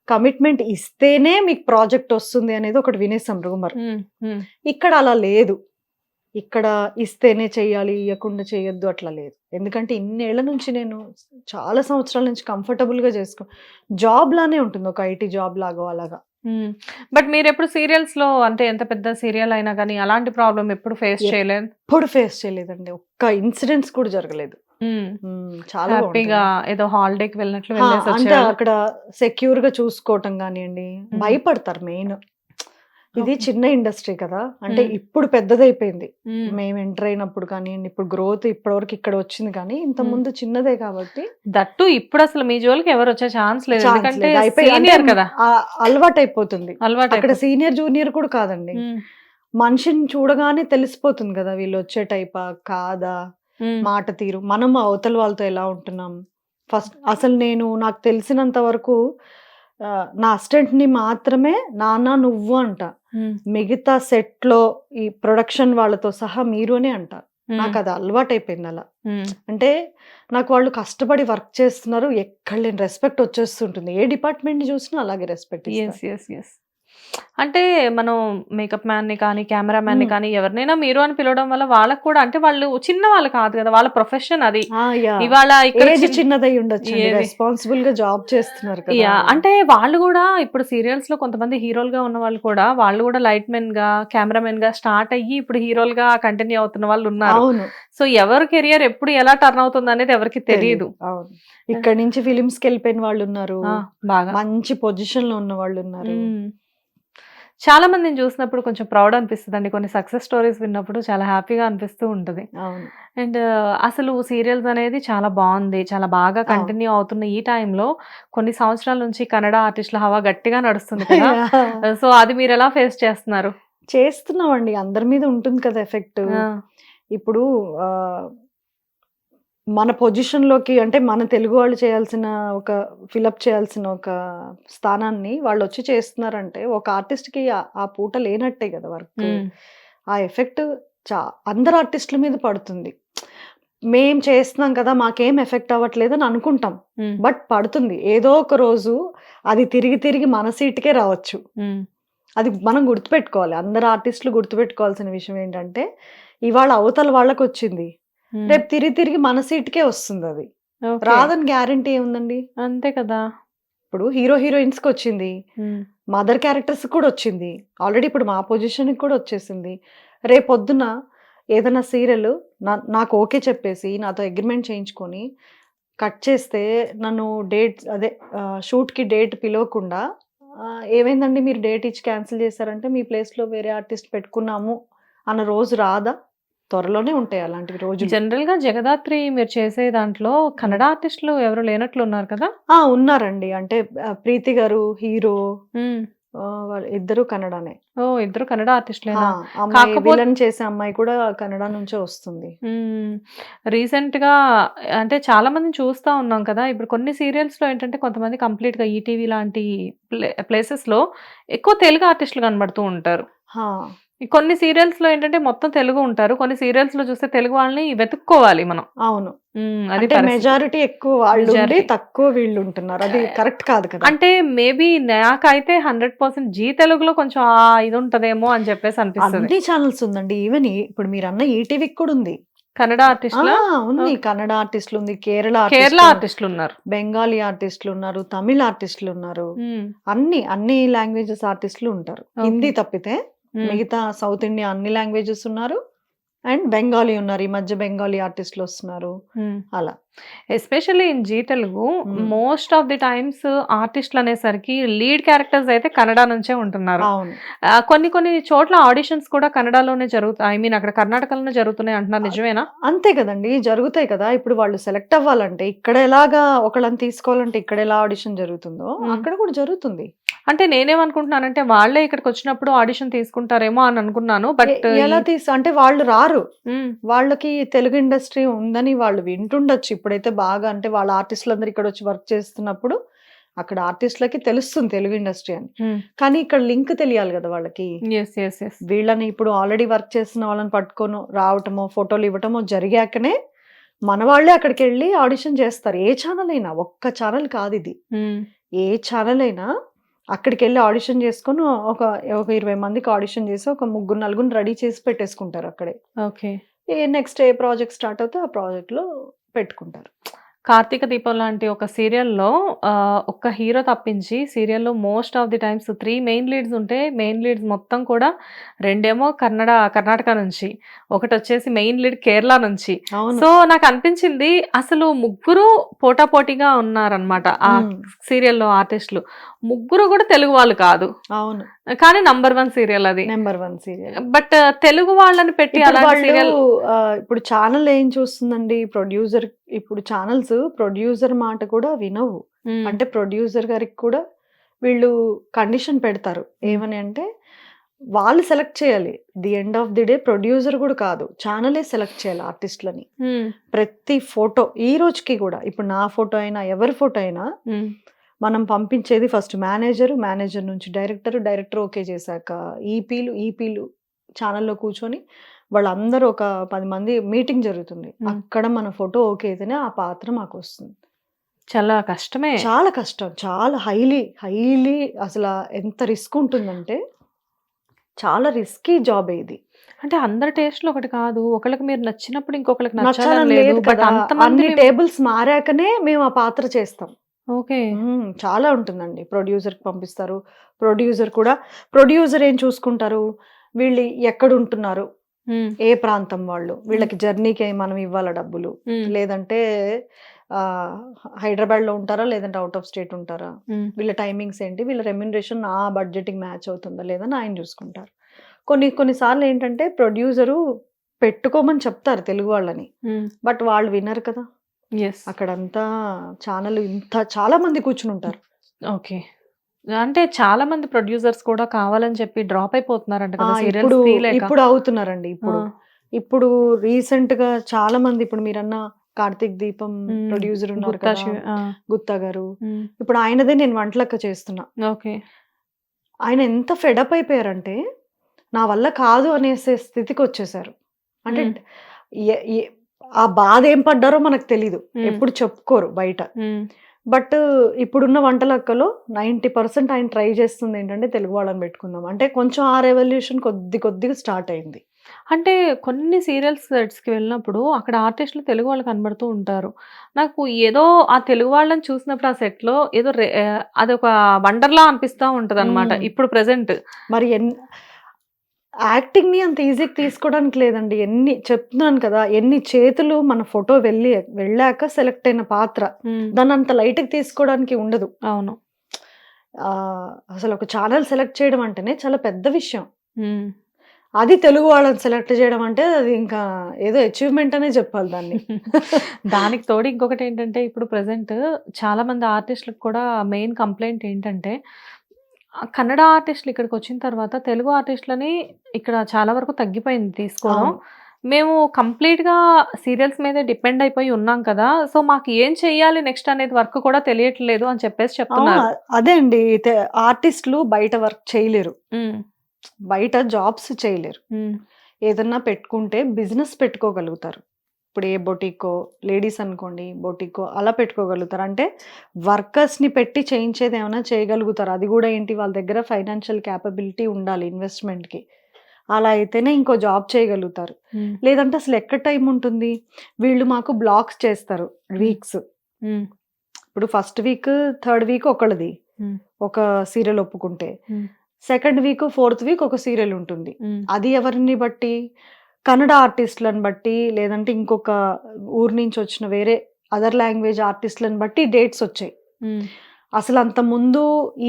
కమిట్మెంట్ ఇస్తేనే మీకు ప్రాజెక్ట్ వస్తుంది అనేది ఒకటి వినేసాం రూమర్. ఇక్కడ అలా లేదు. ఇక్కడ ఇస్తేనే చెయ్యాలి, ఇవ్వకుండా చేయొద్దు అట్లా లేదు. ఎందుకంటే ఇన్నేళ్ల నుంచి నేను చాలా సంవత్సరాల నుంచి కంఫర్టబుల్ గా జాబ్ లానే ఉంటుంది, ఒక IT జాబ్ లాగా అలాగా. బట్ మీరు ఎప్పుడు సీరియల్స్ లో, అంటే ఎంత పెద్ద సీరియల్ అయినా కానీ అలాంటి ప్రాబ్లం ఎప్పుడు ఫేస్ చేయలేదు? ఎప్పుడు ఫేస్ చేయలేదండి. ఒక్క ఇన్సిడెంట్స్ కూడా జరగలేదు. చాలా హ్యాపీగా ఏదో హాలిడేకి వెళ్ళినట్లు. అంటే అక్కడ సెక్యూర్ గా చూసుకోవటం కానివ్వండి. భయపడతారు మెయిన్. ఇది ఓకే. చిన్న ఇండస్ట్రీ కదా! అంటే హ్మ్. ఇప్పుడు పెద్దదైపోయింది. హ్మ్. మేము ఎంటర్ అయినప్పుడు కానియండి, ఇప్పుడు గ్రోత్ ఇప్పటివరకు ఇక్కడ వచ్చింది కానీ, హ్మ్. ఇంతకుముందు చిన్నదే కాబట్టి దట్టు ఇప్పుడసలు మీ జోలికి ఎవరొచ్చే ఛాన్స్ లేదు. ఛాన్స్ ఎందుకంటే లేదు. అంటే సీనియర్ కదా! అలవాటైపోతుంది. అక్కడ అలవాటయిపోతుంది. సీనియర్, జూనియర్ కూడా కాదండి. హ్మ్. మనిషిని చూడగానే తెలిసిపోతుంది కదా! వీళ్ళొచ్చే టైపా? కాదా? హ్మ్. మాట తీరు. మనం అవతల వాళ్ళతో ఎలా ఉంటున్నాం? ఫస్ట్ అసలు నాకు తెలిసినంత వరకు నా అసిస్టెంట్‌ని మాత్రమే నాన్న, నువ్వు అంటా. హ్మ్. మిగతా సెట్‌లో ఈ ప్రొడక్షన్ వాళ్ళతో సహా మీరు అనే అంటా. హ్మ్. నాకది అలవాటైపోయింది అలా. హ్మ్. అంటే నాకు వాళ్ళు కష్టపడి వర్క్ చేస్తున్నారు. ఎక్కడ లేని రెస్పెక్ట్ వచ్చేస్తుంటుంది. ఏ డిపార్ట్‌మెంట్‌ని చూసినా అలాగే రెస్పెక్ట్ ఇస్తా. యెస్. యెస్. యెస్. అంటే మనం మేకప్ మ్యాన్‌ని కానీ, కెమెరామ్యాన్‌ని హ్మ్. కానీ ఎవరినైనా మీరు అని పిలవడం వల్ల వాళ్ళకి కూడా అంటే వాళ్ళు చిన్నవాళ్ళు కాదు కదా! వాళ్ళ ప్రొఫెషన్ అది. యాహ్! ఇవాళ ఇక్కడ ఏజ్ చిన్నదై ఉండొచ్చండి. ఏది రెస్పాన్సిబుల్‌గా జాబ్ చేస్తున్నారు కదా! అంటే వాళ్ళు గూడా ఇప్పుడు సీరియల్స్‌లో కొంతమంది హీరోలుగా ఉన్నవాళ్ళు కూడా, వాళ్ళు గూడా లైట్ మెన్‌గా, కెమెరామెన్‌గా స్టార్ట్ అయ్యి ఇప్పుడు హీరోలుగా కంటిన్యూ అవుతున్న వాళ్ళున్నారు. అవును. సో, ఎవరి కెరియర్ ఎప్పుడు ఎలా టర్న్ అవుతుందనేది ఎవరికీ తెలీదు. తెలీదు. అవును. ఇక్కడి నుంచి ఫిల్మ్స్‌కెళ్ళిపోయిన వాళ్ళున్నారు. ఆ! బాగా. మంచి పొజిషన్‌లో ఉన్న వాళ్ళున్నారు. హ్మ్. చాలా మందిని చూసినప్పుడు కొంచెం ప్రౌడ్ అనిపిస్తదండి. కొన్ని సక్సెస్ స్టోరీస్ విన్నప్పుడు చాలా హ్యాపీగా అనిపిస్తూ ఉంటది. అవును. అండ్ అసలు సీరియల్స్ అనేది చాలా బావుంది. చాలా బాగా అవును. కంటిన్యూ అవుతున్న ఈ టైంలో కొన్ని సంవత్సరాల నుంచి కన్నడ ఆర్టిస్ట్‌ల హవా గట్టిగా నడుస్తుంది కదా! యాహ్! సో, అది మీరెలా ఫేస్ చేస్తున్నారు? చేస్తున్నామండి. అందరి మీద ఉంటుంది కదా ఎఫెక్టు. ఆ! ఇప్పుడు ఆహ్, మన పొజిషన్‌లోకి అంటే మన తెలుగు వాళ్ళు చేయాల్సిన ఒక ఫిలప్ చేయాల్సిన ఒక స్థానాన్ని వాళ్ళొచ్చి చేస్తున్నారంటే ఒక ఆర్టిస్ట్‌కి ఆ పూట లేనట్టే కదా వర్క్. హ్మ్. ఆ ఎఫెక్ట్ చా అందరు ఆర్టిస్ట్‌ల మీద పడుతుంది. మేం చేస్తున్నాం కదా! మాకేం ఎఫెక్ట్ అవ్వట్లేదని అనుకుంటాం. హ్మ్. బట్ పడుతుంది. ఏదో ఒక రోజు అది తిరిగి తిరిగి మన సీటుకే రావచ్చు. హ్మ్. అది మనం గుర్తుపెట్టుకోవాలి. అందరు ఆర్టిస్ట్‌లు గుర్తుపెట్టుకోవాల్సిన విషయం ఏంటంటే, ఇవాళ అవతల వాళ్ళకొచ్చింది. హ్మ్. రేపు తిరిగి తిరిగి మన సీటుకే వస్తుందది. ఓకే. రాదని గ్యారంటీ ఏముందండి? అంతే కదా! ఇప్పుడు హీరో, హీరోయిన్స్‌కొచ్చింది. హ్మ్. మదర్ క్యారెక్టర్స్‌కి కూడా వచ్చింది. ఆల్రెడీ ఇప్పుడు మా పొజిషన్‌కి కూడా వచ్చేసింది. రేపొద్దున ఏదైనా సీరియల్ నాకు ఓకే చెప్పేసి, నాతో అగ్రీమెంట్ చేయించుకొని, కట్ చేస్తే నన్ను షూట్‌కి డేట్ పిలవకుండా "ఏమైందండి మీరు డేట్ ఇచ్చి క్యాన్సిల్ చేశారంటే, మీ ప్లేస్‌లో వేరే ఆర్టిస్ట్ పెట్టుకున్నాము" అన్న రోజు రాదా? త్వరలోనే ఉంటాయి అలాంటి రోజులు. జనరల్‌గా 'జగదాత్రి' మీరు చేసే దాంట్లో హ్మ్. కన్నడ ఆర్టిస్ట్‌లు ఎవరు లేనట్లున్నారు కదా! ఉన్నారండి. అంటే 'ప్రీతి' గారు హీరో హ్మ్. వాళ్ళు ఇద్దరు కన్నడనే. ఓహ్! ఇద్దరు కన్నడ ఆ! ఆర్టిస్ట్‌లేనా? అమ్మాయి కాకపోతే విలన్ చేసే అమ్మాయి కూడా కన్నడ నుంచే వస్తుంది. హ్మ్. రీసెంట్‌గా అంటే చాలా మందిని చూస్తా ఉన్నాం కదా! ఇప్పుడు కొన్ని సీరియల్స్‌లో ఏంటంటే కొంతమంది కంప్లీట్‌గా ఈటీవీ లాంటి ప్లేసెస్‌లో ఎక్కువ తెలుగు ఆర్టిస్ట్‌లు కనబడుతూ ఉంటారు. ఆ! ఈ కొన్ని సీరియల్స్‌లో ఏంటంటే మొత్తం తెలుగు ఉంటారు. కొన్ని సీరియల్స్‌లో చూస్తే తెలుగు వాళ్ళని వెతుక్కోవాలి మనం. అవును. అది అంటే పరిస్థితి. మెజారిటీ ఎక్కువ వాళ్ళుండి, మెజారిటీ. తక్కువ వీళ్ళుంటున్నారు. అది ఆహ్, కరెక్ట్ కాదు కదా! అంటే మేబీ నాకైతే 100% జీ తెలుగులో కొంచెం ఇదుంటదేమో అని చెప్పేసి అనిపిస్తది. అన్ని ఛానెల్స్ ఉందండి. ఈవెన్ ఇప్పుడు మీరన్న ఈటీవీకి కూడా ఉంది. కన్నడ ఆ! ఆర్టిస్ట్‌లా? ఉంది. ఓహ్! కన్నడ ఆర్టిస్ట్‌లుంది, కేరళ కేరళ ఆర్టిస్ట్‌లున్నారు, ఆర్టిస్ట్‌లున్నారు. బెంగాలీ ఆర్టిస్ట్‌లున్నారు, తమిళ్ ఆర్టిస్ట్‌లున్నారు. హ్మ్. అన్ని లాంగ్వేజెస్ ఆర్టిస్ట్‌లు ఉంటారు. ఓకే. హిందీ తప్పితే హ్మ్. మిగతా సౌత్ ఇండియా అన్ని లాంగ్వేజెస్ ఉన్నారు. అండ్ బెంగాలీ ఉన్నారు. ఈ మధ్య బెంగాలీ ఆర్టిస్ట్‌లొస్తున్నారు. హ్మ్. అలా. Especially in Zee Telugu hmm. Most of the times ఆర్టిస్ట్‌లనేసరికి లీడ్ క్యారెక్టర్స్ అయితే కన్నడ నుంచే ఉంటున్నారు. అవును. కొన్ని కొన్ని చోట్ల ఆడిషన్స్ కూడా కన్నడలోనే జరుగుతాయి. ఐ మీన్ అక్కడ కర్ణాటకలోనే జరుగుతున్నాయి అంటున్నారు. అ నిజమేనా? అంతే కదండీ! జరుగుతాయి కదా! ఇప్పుడు వాళ్ళు సెలెక్ట్ అవ్వాలంటే ఇక్కడ ఎలాగా ఒకళ్ళని తీసుకోవాలంటే ఇక్కడ ఎలా ఆడిషన్ జరుగుతుందో హ్మ్. అక్కడ కూడా జరుగుతుంది. అంటే నేనేమనుకుంటున్నానంటే వాళ్ళే ఇక్కడికొచ్చినప్పుడు ఆడిషన్ తీసుకుంటారేమో అని అనుకున్నాను. ఎ బట్ ఈ ఎలా అంటే వాళ్ళు రారు. హ్మ్. వాళ్ళకి తెలుగు ఇండస్ట్రీ ఉందని వాళ్ళు వింటుండొచ్చు. ఇప్పుడైతే బాగా అంటే వాళ్ళ ఆర్టిస్ట్‌లందరూ ఇక్కడొచ్చి వర్క్ చేస్తున్నప్పుడు అక్కడ ఆర్టిస్ట్‌లకి తెలుస్తుంది తెలుగు ఇండస్ట్రీ అని. హ్మ్. కానీ ఇక్కడ లింక్ తెలియాలి గదా! వాళ్ళకి. యెస్. యెస్. యెస్. వీళ్ళని ఇప్పుడు ఆల్రెడీ వర్క్ చేస్తున్న వాళ్ళని పట్టుకొని రావటమో, ఫోటోలు ఇవ్వటమో జరిగాకనే మన వాళ్ళే అక్కడికెళ్ళి ఆడిషన్ చేస్తారు. ఏ ఛానెల్ అయినా. ఒక్క ఛానెల్ కాదిది. హ్మ్. ఏ ఛానెల్ అయినా అక్కడికెళ్ళి ఆడిషన్ చేసుకొని ఒక ఒక 20 మందికి ఆడిషన్ చేసి ఒక ముగ్గురు, నలుగురిని రెడీ చేసి పెట్టేసుకుంటారు అక్కడే. ఓకే. నెక్స్ట్ ఏ ప్రాజెక్ట్ స్టార్ట్ అవుతే ఆ ప్రాజెక్ట్‌లో పెట్టుకుంటారు. 'కార్తీక దీపం' లాంటి ఒక సీరియల్‌లో ఒక్క హీరో తప్పించి సీరియల్‌లో most of the times 3 main leads ఉంటే, మెయిన్ లీడ్స్ మొత్తం కూడా 2 కర్ణాటక నుంచి, ఒకటొచ్చేసి మెయిన్ లీడ్ కేరళ నుంచి. అవును. సో, నాకనిపించింది అసలు ముగ్గురు పోటాపోటీగా ఉన్నారనమాట. ఆ హ్మ్. సీరియల్‌లో ఆర్టిస్ట్‌లు. ముగ్గురు కూడా తెలుగు వాళ్ళు కాదు, అవును, కానీ నంబర్ 1 సీరియల్ అది. Number 1 serial. బట్ తెలుగు వాళ్ళని పెట్టి అలాంటి సీరియల్ ఇప్పుడు ఛానల్ ఏం చూస్తుందండి, ప్రొడ్యూసర్, ఇప్పుడు ఛానల్స్ ప్రొడ్యూసర్ మాట కూడా వినవు. అంటే ప్రొడ్యూసర్ గారికి కూడా వీళ్ళు కండిషన్ పెడతారు, ఏమని అంటే వాళ్ళు సెలెక్ట్ చేయాలి. The end of the day producer కూడా కాదు, ఛానలే సెలెక్ట్ చేయాలి ఆర్టిస్టులని. ప్రతి ఫోటో ఈ రోజుకి కూడా, ఇప్పుడు నా ఫోటో అయినా ఎవరి ఫోటో అయినా మనం పంపించేది ఫస్ట్ మేనేజర్ నుంచి డైరెక్టర్ ఓకే చేశాక ఈపీలు ఛానల్లో కూర్చొని వాళ్ళందరూ ఒక 10 మంది మీటింగ్ జరుగుతుంది. అక్కడ మన ఫోటో ఓకే అయితేనే ఆ పాత్ర మాకు వస్తుంది. చాలా కష్టమే, చాలా కష్టం, చాలా హైలీ అసలు ఎంత రిస్క్ ఉంటుందంటే చాలా రిస్కీ జాబ్ ఇది. అంటే అందరి టేస్ట్ లో ఒకటి కాదు, ఒకళ్ళకి మీరు నచ్చినప్పుడు ఇంకొకరికి నచ్చడం నచ్చడం లేదు లేదు. బట్ కదా, అంతమంది అన్ని టేబుల్స్ మారాకనే మేము ఆ పాత్ర చేస్తాం. ఓకే, చాలా ఉంటుందండి. ప్రొడ్యూసర్కి పంపిస్తారు, ప్రొడ్యూసర్ ఏం చూసుకుంటారు, వీళ్ళు ఎక్కడ ఉంటున్నారు, ఏ ప్రాంతం వాళ్ళు, వీళ్ళకి జర్నీకి మనం ఇవ్వాలా డబ్బులు, లేదంటే హైదరాబాద్ లో ఉంటారా లేదంటే అవుట్ ఆఫ్ స్టేట్ ఉంటారా, వీళ్ళ టైమింగ్స్ ఏంటి, వీళ్ళ రెమ్యునరేషన్ నా బడ్జెట్కి మ్యాచ్ అవుతుందా లేదా ఆయన చూసుకుంటారు. కొన్నిసార్లు ఏంటంటే ప్రొడ్యూసరు పెట్టుకోమని చెప్తారు తెలుగు వాళ్ళని, బట్ వాళ్ళు వినరు కదా. అక్కడంతా ఛానల్ చాలా మంది కూర్చుని ఉంటారు. ఓకే, అంటే చాలా మంది ప్రొడ్యూసర్స్ కూడా కావాలని చెప్పి డ్రాప్ అయిపోతున్నారంట కదా ఇప్పుడు serials ఇప్పుడు అవుతున్నారండి. ఇప్పుడు రీసెంట్ గా చాలా మంది, ఇప్పుడు మీరన్నా కార్తీక్ దీపం ప్రొడ్యూసర్ ఉన్నారు కదా, గుత్తా గారు, ఇప్పుడు ఆయనదే నేను వంటలక్క చేస్తున్నా. ఓకే, ఆయన ఎంత ఫెడప్ అయిపోయారంటే నా వల్ల కాదు అనేసే స్థితికి వచ్చేసారు. అంటే ఆ బాధ ఏం పడ్డారో మనకు తెలీదు, ఎప్పుడు చెప్పుకోరు బయట. బట్ ఇప్పుడున్న వంటలక్కలో 90% ఆయన ట్రై చేస్తుంది ఏంటంటే తెలుగు వాళ్ళని పెట్టుకుందాం అంటే, కొంచెం ఆ రెవల్యూషన్ కొద్దిగా స్టార్ట్ అయింది. అంటే కొన్ని సీరియల్స్ సెట్స్కి వెళ్ళినప్పుడు అక్కడ ఆర్టిస్టులు తెలుగు వాళ్ళు కనబడుతూ ఉంటారు. నాకు ఏదో ఆ తెలుగు వాళ్ళని చూసినప్పుడు ఆ సెట్లో ఏదో అదొక వండర్లా అనిపిస్తూ ఉంటుంది అనమాట. ఇప్పుడు ప్రెసెంట్ మరి యాక్టింగ్ ని అంత ఈజీగా తీసుకోవడానికి లేదండి. చెప్తున్నాను కదా, ఎన్ని చేతులు మన ఫోటో వెళ్ళాక సెలెక్ట్ అయిన పాత్ర, దాన్ని అంత లైట్ గా తీసుకోవడానికి ఉండదు. అవును, అసలు ఒక ఛానల్ సెలెక్ట్ చేయడం అంటేనే చాలా పెద్ద విషయం. అది తెలుగు వాళ్ళని సెలెక్ట్ చేయడం అంటే అది ఇంకా ఏదో అచీవ్మెంట్ అనే చెప్పాలి దాన్ని. దానికి తోడు ఇంకొకటి ఏంటంటే, ఇప్పుడు ప్రెసెంట్ చాలా మంది ఆర్టిస్టులకు కూడా మెయిన్ కంప్లైంట్ ఏంటంటే, కన్నడ ఆర్టిస్టులు ఇక్కడికి వచ్చిన తర్వాత తెలుగు ఆర్టిస్టులని ఇక్కడ చాలా వరకు తగ్గిపోయింది తీసుకోవడం. మేము కంప్లీట్గా సీరియల్స్ మీద డిపెండ్ అయిపోయి ఉన్నాం కదా, సో మాకు ఏం చెయ్యాలి నెక్స్ట్ అనేది వర్క్ కూడా తెలియట్లేదు అని చెప్పేసి చెప్తున్నారు. అదే అండి, ఆర్టిస్టులు బయట వర్క్ చేయలేరు, బయట జాబ్స్ చేయలేరు. ఏదన్నా పెట్టుకుంటే బిజినెస్ పెట్టుకోగలుగుతారు. ఇప్పుడు ఏ బొటికో, లేడీస్ అనుకోండి బొటికో అలా పెట్టుకోగలుగుతారు. అంటే వర్కర్స్ని పెట్టి చేయించేది ఏమైనా చేయగలుగుతారు. అది కూడా ఏంటి, వాళ్ళ దగ్గర ఫైనాన్షియల్ క్యాపబిలిటీ ఉండాలి ఇన్వెస్ట్మెంట్కి. అలా అయితేనే ఇంకో జాబ్ చేయగలుగుతారు. లేదంటే అసలు ఎక్కడ టైం ఉంటుంది. వీళ్ళు మాకు బ్లాక్స్ చేస్తారు వీక్స్. ఇప్పుడు ఫస్ట్ వీక్, థర్డ్ వీక్ ఒకళ్ళది ఒక సీరియల్ ఒప్పుకుంటే, సెకండ్ వీక్, ఫోర్త్ వీక్ ఒక సీరియల్ ఉంటుంది. అది ఎవరిని బట్టి, కన్నడ ఆర్టిస్టులను బట్టి, లేదంటే ఇంకొక ఊరు నుంచి వచ్చిన వేరే అదర్ లాంగ్వేజ్ ఆర్టిస్టులను బట్టి డేట్స్ వచ్చాయి. అసలు అంత ముందు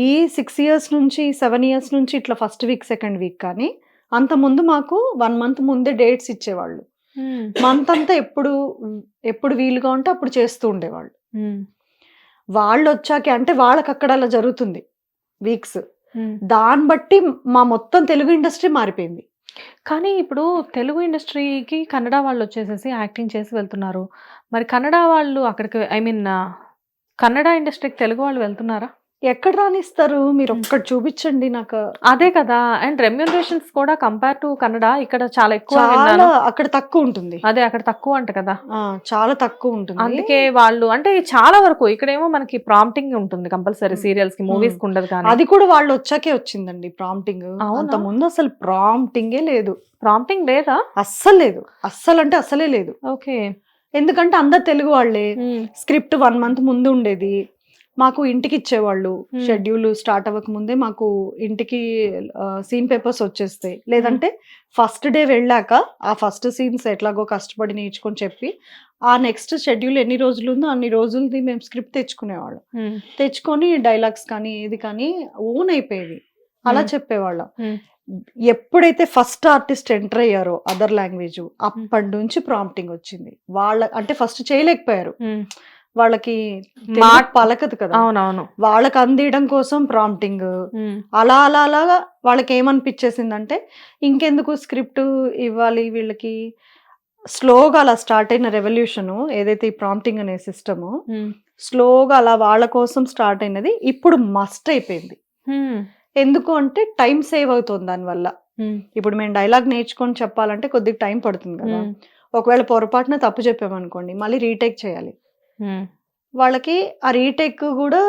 ఈ 6 years నుంచి 7 years నుంచి ఇట్లా ఫస్ట్ వీక్ సెకండ్ వీక్, కానీ అంత ముందు మాకు 1 month ముందే డేట్స్ ఇచ్చేవాళ్ళు. మంత్ అంతా ఎప్పుడు వీలుగా ఉంటే అప్పుడు చేస్తూ ఉండేవాళ్ళు. వాళ్ళు వచ్చాక అంటే వాళ్ళకి అక్కడ అలా జరుగుతుంది వీక్స్. దాన్ని బట్టి మా మొత్తం తెలుగు ఇండస్ట్రీ మారిపోయింది. కానీ ఇప్పుడు తెలుగు ఇండస్ట్రీకి కన్నడ వాళ్ళు వచ్చేసేసి యాక్టింగ్ చేసి వెళ్తున్నారు. మరి కన్నడ వాళ్ళు అక్కడికి, ఐ మీన్ కన్నడ ఇండస్ట్రీకి తెలుగు వాళ్ళు వెళ్తున్నారా? ఎక్కడ రానిస్తారు? మీరు ఒక్కటి చూపించండి నాకు. అదే కదా, అండ్ రెమ్యూనరేషన్స్ కూడా కంపేర్ టు కన్నడ ఇక్కడ చాలా ఎక్కువ, అక్కడ తక్కువ ఉంటుంది. అదే అక్కడ తక్కువ అంట కదా, చాలా తక్కువ ఉంటుంది. అందుకే వాళ్ళు అంటే చాలా వరకు ఇక్కడేమో మనకి ప్రాంప్టింగ్ ఉంటుంది కంపల్సరీ, సీరియల్స్ కి, మూవీస్ కి ఉండదు. కానీ అది కూడా వాళ్ళు వచ్చాకే వచ్చిందండి ప్రాంప్టింగ్. అంత ముందు అసలు ప్రాంప్టింగే లేదు. ప్రాంప్టింగ్ లేదా? అస్సలు లేదు, అస్సలు అంటే అసలే లేదు. ఓకే, ఎందుకంటే అందరు తెలుగు వాళ్ళే. స్క్రిప్ట్ 1 month ముందు ఉండేది. మాకు ఇంటికి ఇచ్చేవాళ్ళు. షెడ్యూల్ స్టార్ట్ అవ్వక ముందే మాకు ఇంటికి సీన్ పేపర్స్ వచ్చేస్తాయి. లేదంటే ఫస్ట్ డే వెళ్ళాక ఆ ఫస్ట్ సీన్స్ ఎట్లాగో కష్టపడి నేర్చుకొని చెప్పి ఆ నెక్స్ట్ షెడ్యూల్ ఎన్ని రోజులు ఉందో అన్ని రోజులది మేము స్క్రిప్ట్ తెచ్చుకునేవాళ్ళం. తెచ్చుకొని డైలాగ్స్ కానీ ఏది కానీ ఓన్ అయిపోయేవి. అలా చెప్పేవాళ్ళం. ఎప్పుడైతే ఫస్ట్ ఆర్టిస్ట్ ఎంటర్ అయ్యారో అదర్ లాంగ్వేజ్, అప్పటి నుంచి ప్రాంప్టింగ్ వచ్చింది. అంటే ఫస్ట్ చేయలేకపోయారు, వాళ్ళకి పలకదు కదా. అవునవును. వాళ్ళకి అందియడం కోసం ప్రాంప్టింగ్. అలా అలా అలాగా వాళ్ళకి ఏమనిపించేసిందంటే ఇంకెందుకు స్క్రిప్ట్ ఇవ్వాలి వీళ్ళకి. స్లోగా అలా స్టార్ట్ అయిన రెవల్యూషన్ ఏదైతే ఈ ప్రాంప్టింగ్ అనే సిస్టమ్ స్లోగా అలా వాళ్ళ కోసం స్టార్ట్ అయినది ఇప్పుడు మస్ట్ అయిపోయింది. ఎందుకు అంటే టైం సేవ్ అవుతుంది దానివల్ల. ఇప్పుడు మేము డైలాగ్ నేర్చుకొని చెప్పాలంటే కొద్దిగా టైం పడుతుంది కదా. ఒకవేళ పొరపాటున తప్పు చెప్పామనుకోండి మళ్ళీ రీటేక్ చేయాలి. వాళ్ళకి ఆ రీటేక్ కూడా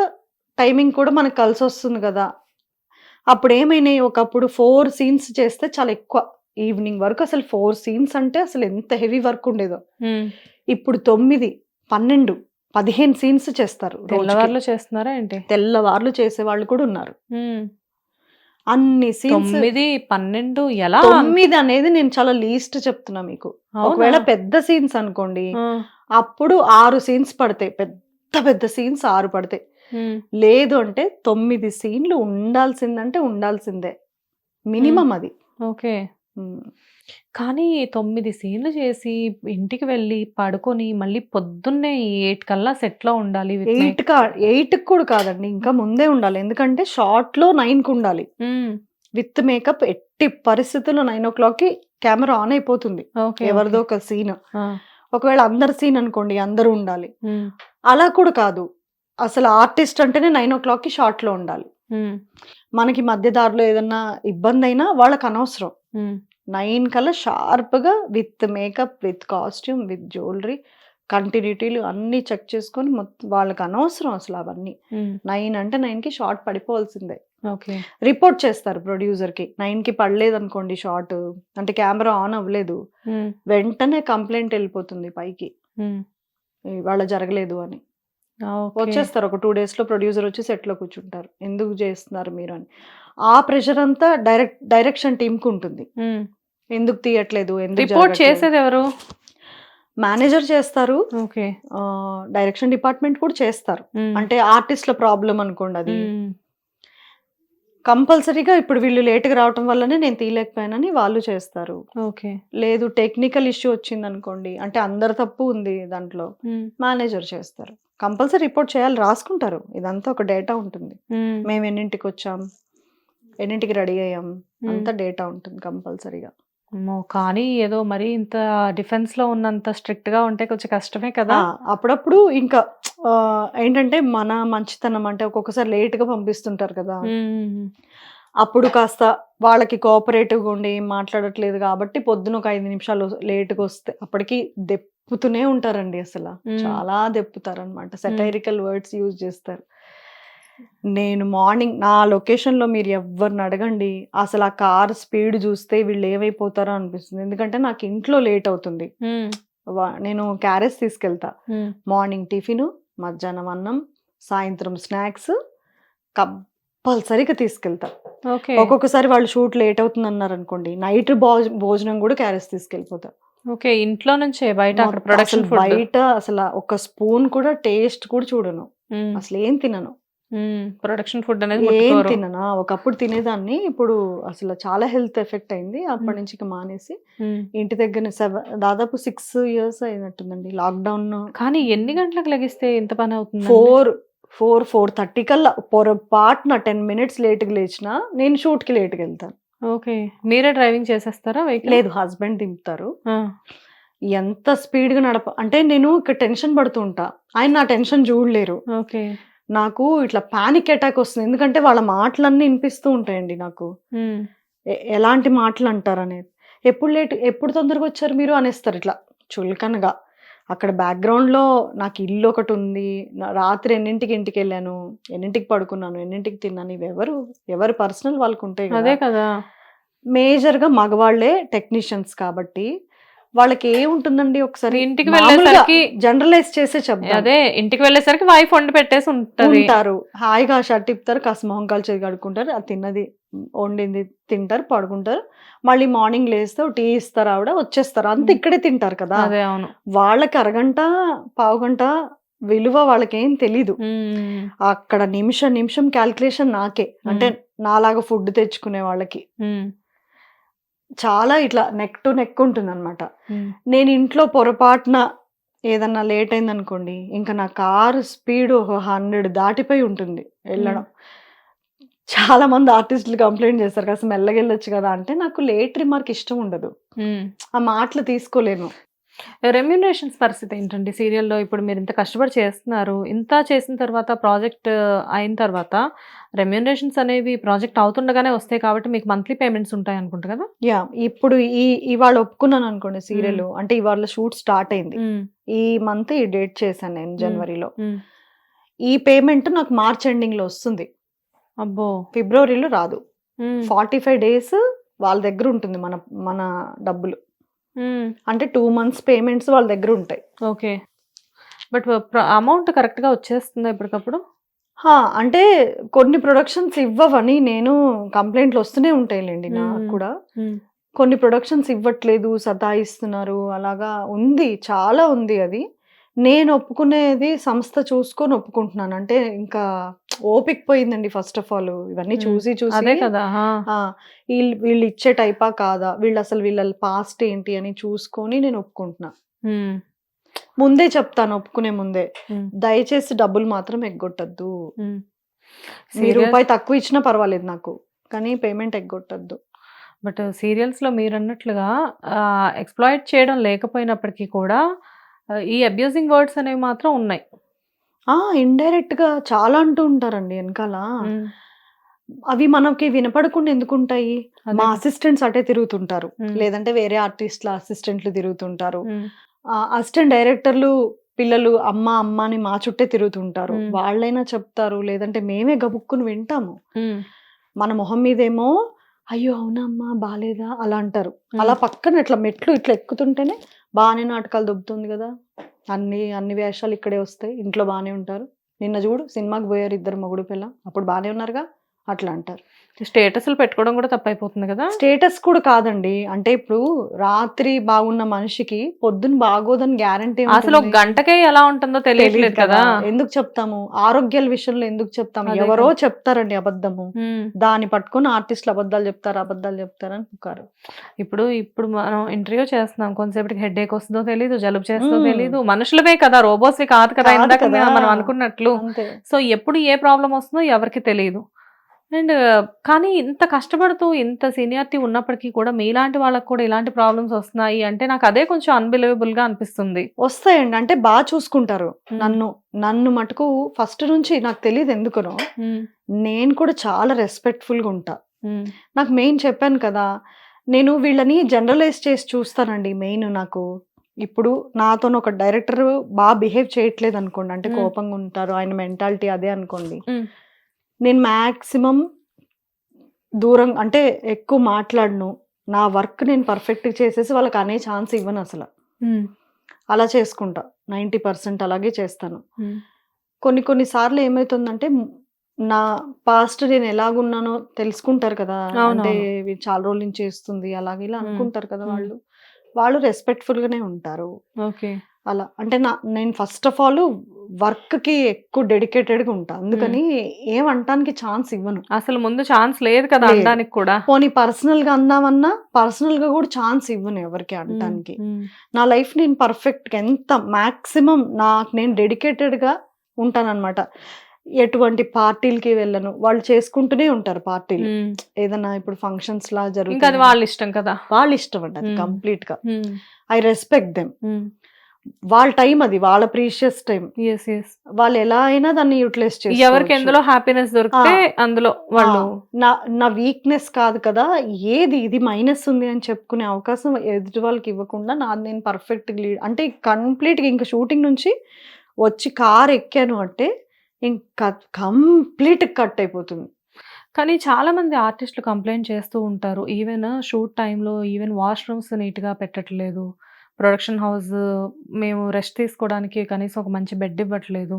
టైమింగ్ కూడా మనకు కలిసి వస్తుంది కదా. అప్పుడు ఏమైనాయి, ఒకప్పుడు 4 scenes చేస్తే చాలా ఎక్కువ, ఈవినింగ్ వరకు అసలు 4 scenes అంటే అసలు ఎంత హెవీ వర్క్ ఉండేదో. ఇప్పుడు 9, 12, 15 scenes చేస్తారు. తెల్లవారులు చేస్తున్నారా ఏంటి? తెల్లవారులు చేసే వాళ్ళు కూడా ఉన్నారు. అన్ని సీన్స్ 9, 12 ఎలా? 9 అనేది నేను చాలా లీస్ట్ చెప్తున్నా మీకు. ఒకవేళ పెద్ద సీన్స్ అనుకోండి అప్పుడు 6 scenes పడతాయి, పెద్ద పెద్ద సీన్స్ 6 పడతాయి. లేదు అంటే 9 సీన్లు ఉండాల్సిందంటే ఉండాల్సిందే మినిమం అది. ఓకే. కానీ 9 సీన్లు చేసి ఇంటికి వెళ్ళి పడుకొని మళ్ళీ పొద్దున్నే 8 కల్లా సెట్ లో ఉండాలి. 8 కూడా కాదండి, ఇంకా ముందే ఉండాలి. ఎందుకంటే షార్ట్ లో 9 ఉండాలి విత్ మేకప్. ఎట్టి పరిస్థితుల్లో 9 o'clock కెమెరా ఆన్ అయిపోతుంది ఎవరిదో ఒక సీన్. ఒకవేళ అందరు సీన్ అనుకోండి అందరూ ఉండాలి. అలా కూడా కాదు, అసలు ఆర్టిస్ట్ అంటేనే 9 o'clock షార్ట్ లో ఉండాలి. మనకి మధ్య దారిలో ఏదన్నా ఇబ్బంది అయినా వాళ్ళకి అనవసరం. 9 కల్లా షార్ప్ గా with makeup, with costume, with jewellery, కంటిన్యూటీలు అన్ని చెక్ చేసుకొని మొత్తం వాళ్ళకి అనవసరం అసలు అవన్నీ. 9 అంటే 9కి షార్ట్ పడిపోవాల్సిందే. రిపోర్ట్ చేస్తారు ప్రొడ్యూసర్ కి. 9కి పడలేదు అనుకోండి షార్ట్, అంటే కెమెరా ఆన్ అవ్వలేదు, వెంటనే కంప్లైంట్ వెళ్ళిపోతుంది పైకి, వాళ్ళ జరగలేదు అని. వచ్చేస్తారు ఒక 2 days లో ప్రొడ్యూసర్ వచ్చి సెట్ లో కూర్చుంటారు, ఎందుకు చేస్తున్నారు మీరు అని. ఆ ప్రెషర్ అంతా డైరెక్షన్ టీమ్ కు ఉంటుంది, ఎందుకు తీయట్లేదు, ఎందుకు. రిపోర్ట్ చేసేది ఎవరు? మేనేజర్ చేస్తారు, డైరెక్షన్ డిపార్ట్మెంట్ కూడా చేస్తారు. అంటే ఆర్టిస్ట్ల ప్రాబ్లం అనుకోండి అది కంపల్సరీగా. ఇప్పుడు వీళ్ళు లేట్గా రావటం వల్లనే నేను తీయలేకపోయానని వాళ్ళు చేస్తారు. లేదు టెక్నికల్ ఇష్యూ వచ్చింది అనుకోండి, అంటే అందరు తప్పు ఉంది దాంట్లో, మేనేజర్ చేస్తారు. కంపల్సరీ రిపోర్ట్ చేయాలి, రాసుకుంటారు. ఇదంతా ఒక డేటా ఉంటుంది, మేము ఎన్నింటికి వచ్చాం, ఎన్నింటికి రెడీ అయ్యాం, అంత డేటా ఉంటుంది కంపల్సరీగా. కానీ ఏదో మరి ఇంత డిఫెన్స్ లో ఉన్నంత స్ట్రిక్ట్ గా ఉంటే కొంచెం కష్టమే కదా. అప్పుడప్పుడు ఇంకా ఏంటంటే మన మంచితనం అంటే ఒక్కొక్కసారి లేట్ గా పంపిస్తుంటారు కదా, అప్పుడు కాస్త వాళ్ళకి కోఆపరేటివ్గా ఉండి ఏం మాట్లాడట్లేదు కాబట్టి పొద్దున ఒక 5 నిమిషాలు లేట్గా వస్తే అప్పటికి దెప్పుతూనే ఉంటారండి. అసలు చాలా దెప్పుతారనమాట, సెటైరికల్ వర్డ్స్ యూజ్ చేస్తారు. నేను మార్నింగ్ నా లొకేషన్లో మీరు ఎవరిని అడగండి, అసలు ఆ కార్ స్పీడ్ చూస్తే వీళ్ళు ఏమైపోతారో అనిపిస్తుంది. ఎందుకంటే నాకు ఇంట్లో లేట్ అవుతుంది, నేను క్యారేజ్ తీసుకెళ్తా. మార్నింగ్ టిఫిన్, మధ్యాహ్నం అన్నం, సాయంత్రం స్నాక్స్ కంపల్సరీగా తీసుకెళ్తా. ఒక్కొక్కసారి వాళ్ళు షూట్ లేట్ అవుతుంది అన్నారు అనుకోండి, నైట్ భోజనం కూడా క్యారేజ్ తీసుకెళ్ళిపోతా. ఇంట్లో నుంచే బయట ప్రొడక్షన్ బయట అసలు ఒక స్పూన్ కూడా టేస్ట్ కూడా చూడను, అసలు ఏం తినను. ప్రొడక్షన్ ఫుడ్ అనేది ఏం తిననా, ఒకప్పుడు తినేదాన్ని, ఇప్పుడు అసలు చాలా హెల్త్ ఎఫెక్ట్ అయింది. అప్పటి నుంచి మానేసి ఇంటి దగ్గర దాదాపు 6 years అయినట్టుందండి లాక్డౌన్. కానీ ఎన్ని గంటలకు లెగిస్తే ఎంత పని అవుతుంది? 4:30 కల్లా. పొరపాటున 10 minutes లేట్గా లేచినా నేను షూట్ కి లేట్గా వెళ్తాను. మీరే డ్రైవింగ్ చేసేస్తారా? లేదు, హస్బెండ్ దింపుతారు. ఎంత స్పీడ్ గా అంటే నేను ఇక్కడ టెన్షన్ పడుతూ ఉంటా, ఆయన నా టెన్షన్ చూడలేరు. నాకు ఇట్లా పానిక్ అటాక్ వస్తుంది, ఎందుకంటే వాళ్ళ మాటలన్నీ వినిపిస్తూ ఉంటాయండి నాకు. ఎలాంటి మాటలు అంటారు అనేది, ఎప్పుడు తొందరగా వచ్చారు మీరు అనేస్తారు ఇట్లా చులకనగా. అక్కడ బ్యాక్గ్రౌండ్ లో నాకు ఇల్లు ఒకటి ఉంది, రాత్రి ఎన్నింటికి ఇంటికి వెళ్ళాను, ఎన్నింటికి పడుకున్నాను, ఎన్నింటికి తిన్నాను, ఇవి ఎవరు పర్సనల్ వాళ్ళకు ఉంటాయి కదా. మేజర్ గా మగవాళ్లే టెక్నీషియన్స్ కాబట్టి వాళ్ళకి ఏముంటుందండి, ఒకసారి ఇంటికి వెళ్ళేసరికి జనరలైజ్ చేసే చెప్తాను. అదే ఇంటికి వెళ్ళేసరికి వైఫ్ వండి పెట్టేసి ఉంటారు, హాయిగా షర్ట్ ఇప్పుతారు, కాస్త మొహం కాలు చేసి కడుక్కుంటారు, అది తిన్నది వండింది తింటారు, పడుకుంటారు. మళ్ళీ మార్నింగ్ లేస్తే టీ ఇస్తారు ఆవిడ, వచ్చేస్తారు. అంత ఇక్కడే తింటారు కదా! అదే అవును. వాళ్ళకి అరగంట, పావుగంట విలువ వాళ్ళకేం తెలీదు. అక్కడ నిమిషం క్యాలిక్యులేషన్ నాకే. అంటే నాలాగా ఫుడ్ తెచ్చుకునే వాళ్ళకి. చాలా ఇట్లా నెక్ టు నెక్ ఉంటుందన్నమాట. నేను ఇంట్లో పొరపాటున ఏదన్నా లేట్ అయిందనుకోండి, ఇంకా నా కారు స్పీడ్ 100 దాటిపోయి ఉంటుంది వెళ్ళడం. చాలా మంది ఆర్టిస్టులు కంప్లైంట్ చేస్తారు, కాస్త మెల్లగా వెళ్ళొచ్చు కదా అంటే. నాకు లేట్ రిమార్క్ ఇష్టం ఉండదు, ఆ మాటలు తీసుకోలేను. రెమ్యూనరేషన్స్ పరిస్థితి ఏంటండి సీరియల్‌లో? ఇప్పుడు మీరు ఇంత కష్టపడి చేస్తున్నారు. ఇంత చేసిన తర్వాత ప్రాజెక్ట్ అయిన తర్వాత రెమ్యూనరేషన్స్ అనేవి ప్రాజెక్ట్ అవుతుండగానే వస్తాయి కాబట్టి మీకు మంత్లీ పేమెంట్స్ ఉంటాయి అనుకుంటా కదా? యాహ్! ఇప్పుడు ఇవాళ ఒప్పుకున్నాను అనుకోండి సీరియల్, అంటే ఇవాళ షూట్ స్టార్ట్ అయింది. ఈ మంత్ ఈ డేట్ చేశాను నేను జనవరిలో. ఈ పేమెంట్ నాకు మార్చ్ ఎండింగ్‌లో వస్తుంది. అబ్బో! ఫిబ్రవరిలో రాదు. 45 డేస్ వాళ్ళ దగ్గర ఉంటుంది మన డబ్బులు. అంటే 2 మంత్స్ పేమెంట్స్ వాళ్ళ దగ్గర ఉంటాయి. ఓకే. బట్ అమౌంట్ కరెక్ట్‌గా వచ్చేస్తుందా ఎప్పటికప్పుడు? అంటే కొన్ని ప్రొడక్షన్స్ ఇవ్వవని నేను కంప్లైంట్లు వస్తూనే ఉంటాయిలెండి నాకు కూడా. కొన్ని ప్రొడక్షన్స్ ఇవ్వట్లేదు, సతాయిస్తున్నారు, అలాగా ఉంది. చాలా ఉంది అది. నేను ఒప్పుకునేది సంస్థ చూసుకొని ఒప్పుకుంటున్నాను. అంటే ఇంకా ఓపిక పోయిందండి ఫస్ట్ ఆఫ్ ఆల్. ఇవన్నీ చూసి అదే కదా! వీళ్ళు ఇచ్చే టైపా కాదా? వీళ్ళ పాస్ట్ ఏంటి అని చూసుకొని నేను ఒప్పుకుంటున్నా. ముందే చెప్తాను ఒప్పుకునే ముందే. దయచేసి డబ్బులు మాత్రం ఎగ్గొట్టద్దు. మీరు రూపాయి తక్కువ ఇచ్చినా పర్వాలేదు నాకు, కానీ పేమెంట్ ఎగ్గొట్టద్దు. బట్ సీరియల్స్‌లో మీరన్నట్లుగా ఎక్స్‌ప్లాయిట్ చేయడం లేకపోయినప్పటికీ కూడా ఈ అబ్యూజింగ్ వర్డ్స్ అనేవి మాత్రం ఉన్నాయి. ఇండైరెక్ట్‌గా చాలా అంటూ ఉంటారండి వెనకాల. అవి మనకి వినపడకుండా ఎందుకుంటాయి? మా అసిస్టెంట్స్ అటే తిరుగుతుంటారు, లేదంటే వేరే ఆర్టిస్ట్ల అసిస్టెంట్లు తిరుగుతుంటారు. అసిస్టెంట్ డైరెక్టర్లు పిల్లలు అమ్మ అని మా చుట్టే తిరుగుతుంటారు. వాళ్ళైనా చెప్తారు, లేదంటే మేమే గబుక్కుని వింటాము. మన మొహం మీదేమో అయ్యో అవునా అమ్మా బాలేదా అలా అంటారు. అలా పక్కన ఇట్లా మెట్లు ఇట్లా ఎక్కుతుంటేనే బాగానే నాటకాలు దొబ్బుతుంది కదా, అన్ని వేషాలు ఇక్కడే వస్తాయి, ఇంట్లో బాగానే ఉంటారు, నిన్న చూడు సినిమాకి పోయారు ఇద్దరు మొగుడు పిల్ల, అప్పుడు బాగానే ఉన్నారుగా, అట్లా అంటారు. స్టేటస్‌లు పెట్టుకోవడం కూడా తప్పైపోతుంది కదా? స్టేటస్ కూడా కాదండి. అంటే ఇప్పుడు రాత్రి బాగున్న మనిషికి పొద్దున్న బాగోదని గ్యారంటీ అసలు ఒక గంటకే ఎలా ఉంటుందో తెలియట్లేదు కదా. ఎందుకు చెప్తాము? ఆరోగ్యాల విషయంలో ఎందుకు చెప్తాము? ఎవరో చెప్తారండి అబద్ధము, దాన్ని పట్టుకొని ఆర్టిస్టులు అబద్ధాలు చెప్తారని పుకారు. ఇప్పుడు మనం ఇంటర్వ్యూ చేస్తున్నాం, కొంతసేపటికి హెడేక్ వస్తుందో తెలియదు, జలుబు చేస్తుందో తెలియదు. మనుషులమే కదా, రోబోస్ కాదు కదా ఇందాక మనం అనుకున్నట్లు. సో ఎప్పుడు ఏ ప్రాబ్లం వస్తుందో ఎవరికి తెలియదు. అండ్ కానీ ఇంత కష్టపడుతూ ఇంత సీనియారిటీ ఉన్నప్పటికీ కూడా మీలాంటి వాళ్ళకి కూడా ఇలాంటి ప్రాబ్లమ్స్ వస్తున్నాయి అంటే నాకు అదే కొంచెం అన్బిలీవబుల్ గా అనిపిస్తుంది. వస్తాయండి, అంటే బాగా చూసుకుంటారు నన్ను మటుకు ఫస్ట్ నుంచి. నాకు తెలియదు ఎందుకనో, నేను కూడా చాలా రెస్పెక్ట్ఫుల్ గా ఉంటా. నాకు మెయిన్ చెప్పాను కదా, నేను వీళ్ళని జనరలైజ్ చేసి చూస్తానండి మెయిన్. నాకు ఇప్పుడు నాతో ఒక డైరెక్టర్ బాగా బిహేవ్ చేయట్లేదు అనుకోండి, అంటే కోపంగా ఉంటారు, ఆయన మెంటాలిటీ అదే అనుకోండి, నేను మ్యాక్సిమం దూరం, అంటే ఎక్కువ మాట్లాడను. నా వర్క్ నేను పర్ఫెక్ట్‌గా చేసేసి వాళ్ళకి అనే ఛాన్స్ ఇవ్వను అసలు. అలా చేసుకుంటా. 90% అలాగే చేస్తాను. కొన్ని సార్లు ఏమైతుందంటే నా పాస్ట్ నేను ఎలాగున్నానో తెలుసుకుంటారు కదా. అంటే చాలా రోజుల నుంచి చేస్తుంది అలాగే ఇలా అనుకుంటారు కదా వాళ్ళు రెస్పెక్ట్‌ఫుల్‌గానే ఉంటారు. ఓకే. అలా అంటే నేను ఫస్ట్ ఆఫ్ ఆల్ వర్క్‌కి ఎక్కువ డెడికేటెడ్‌గా ఉంటా. అందుకని ఏమంటానికి ఛాన్స్ ఇవ్వను. అసలు ముందు ఛాన్స్ లేదు కదా అనడానికి కూడా. పోనీ పర్సనల్‌గా అందామన్నా పర్సనల్‌గా కూడా ఛాన్స్ ఇవ్వను ఎవరికి అనటానికి. నా లైఫ్ నేను పర్ఫెక్ట్‌గా ఎంత మాక్సిమం నేను డెడికేటెడ్‌గా ఉంటానన్నమాట. ఎటువంటి పార్టీలకి వెళ్ళను. వాళ్ళు చేసుకుంటూనే ఉంటారు పార్టీలు. ఏదైనా ఇప్పుడు ఫంక్షన్స్ లా జరుగుతుంది, అది వాళ్ళ ఇష్టం కదా. వాళ్ళ ఇష్టం అండి అది కంప్లీట్‌గా. I respect them. వాళ్ళ టైం అది, వాళ్ళ ప్రీషియస్ టైం. వాళ్ళు ఎలా అయినా దాన్ని యూటిలైజ్ చేసుకోవచ్చు. ఎవరికి ఎందులో హ్యాపీనెస్ దొరికితే అందులో వాళ్ళు. నా వీక్నెస్ కాదు కదా, ఇది మైనస్ ఉంది అని చెప్పుకునే అవకాశం ఎదుటి వాళ్ళకి ఇవ్వకుండా నేను పర్ఫెక్ట్ అంటే కంప్లీట్గా ఇంకా షూటింగ్ నుంచి వచ్చి కార్ ఎక్కాను అంటే ఇంకా కంప్లీట్ కట్ అయిపోతుంది. కానీ చాలా మంది ఆర్టిస్టులు కంప్లైంట్ చేస్తూ ఉంటారు, ఈవెన్ షూట్ టైంలో ఈవెన్ వాష్రూమ్స్ నీట్గా పెట్టట్లేదు, ప్రొడక్షన్ హౌస్ మేము రెస్ట్ తీసుకోవడానికి కనీసం ఒక మంచి బెడ్ ఇవ్వట్లేదు.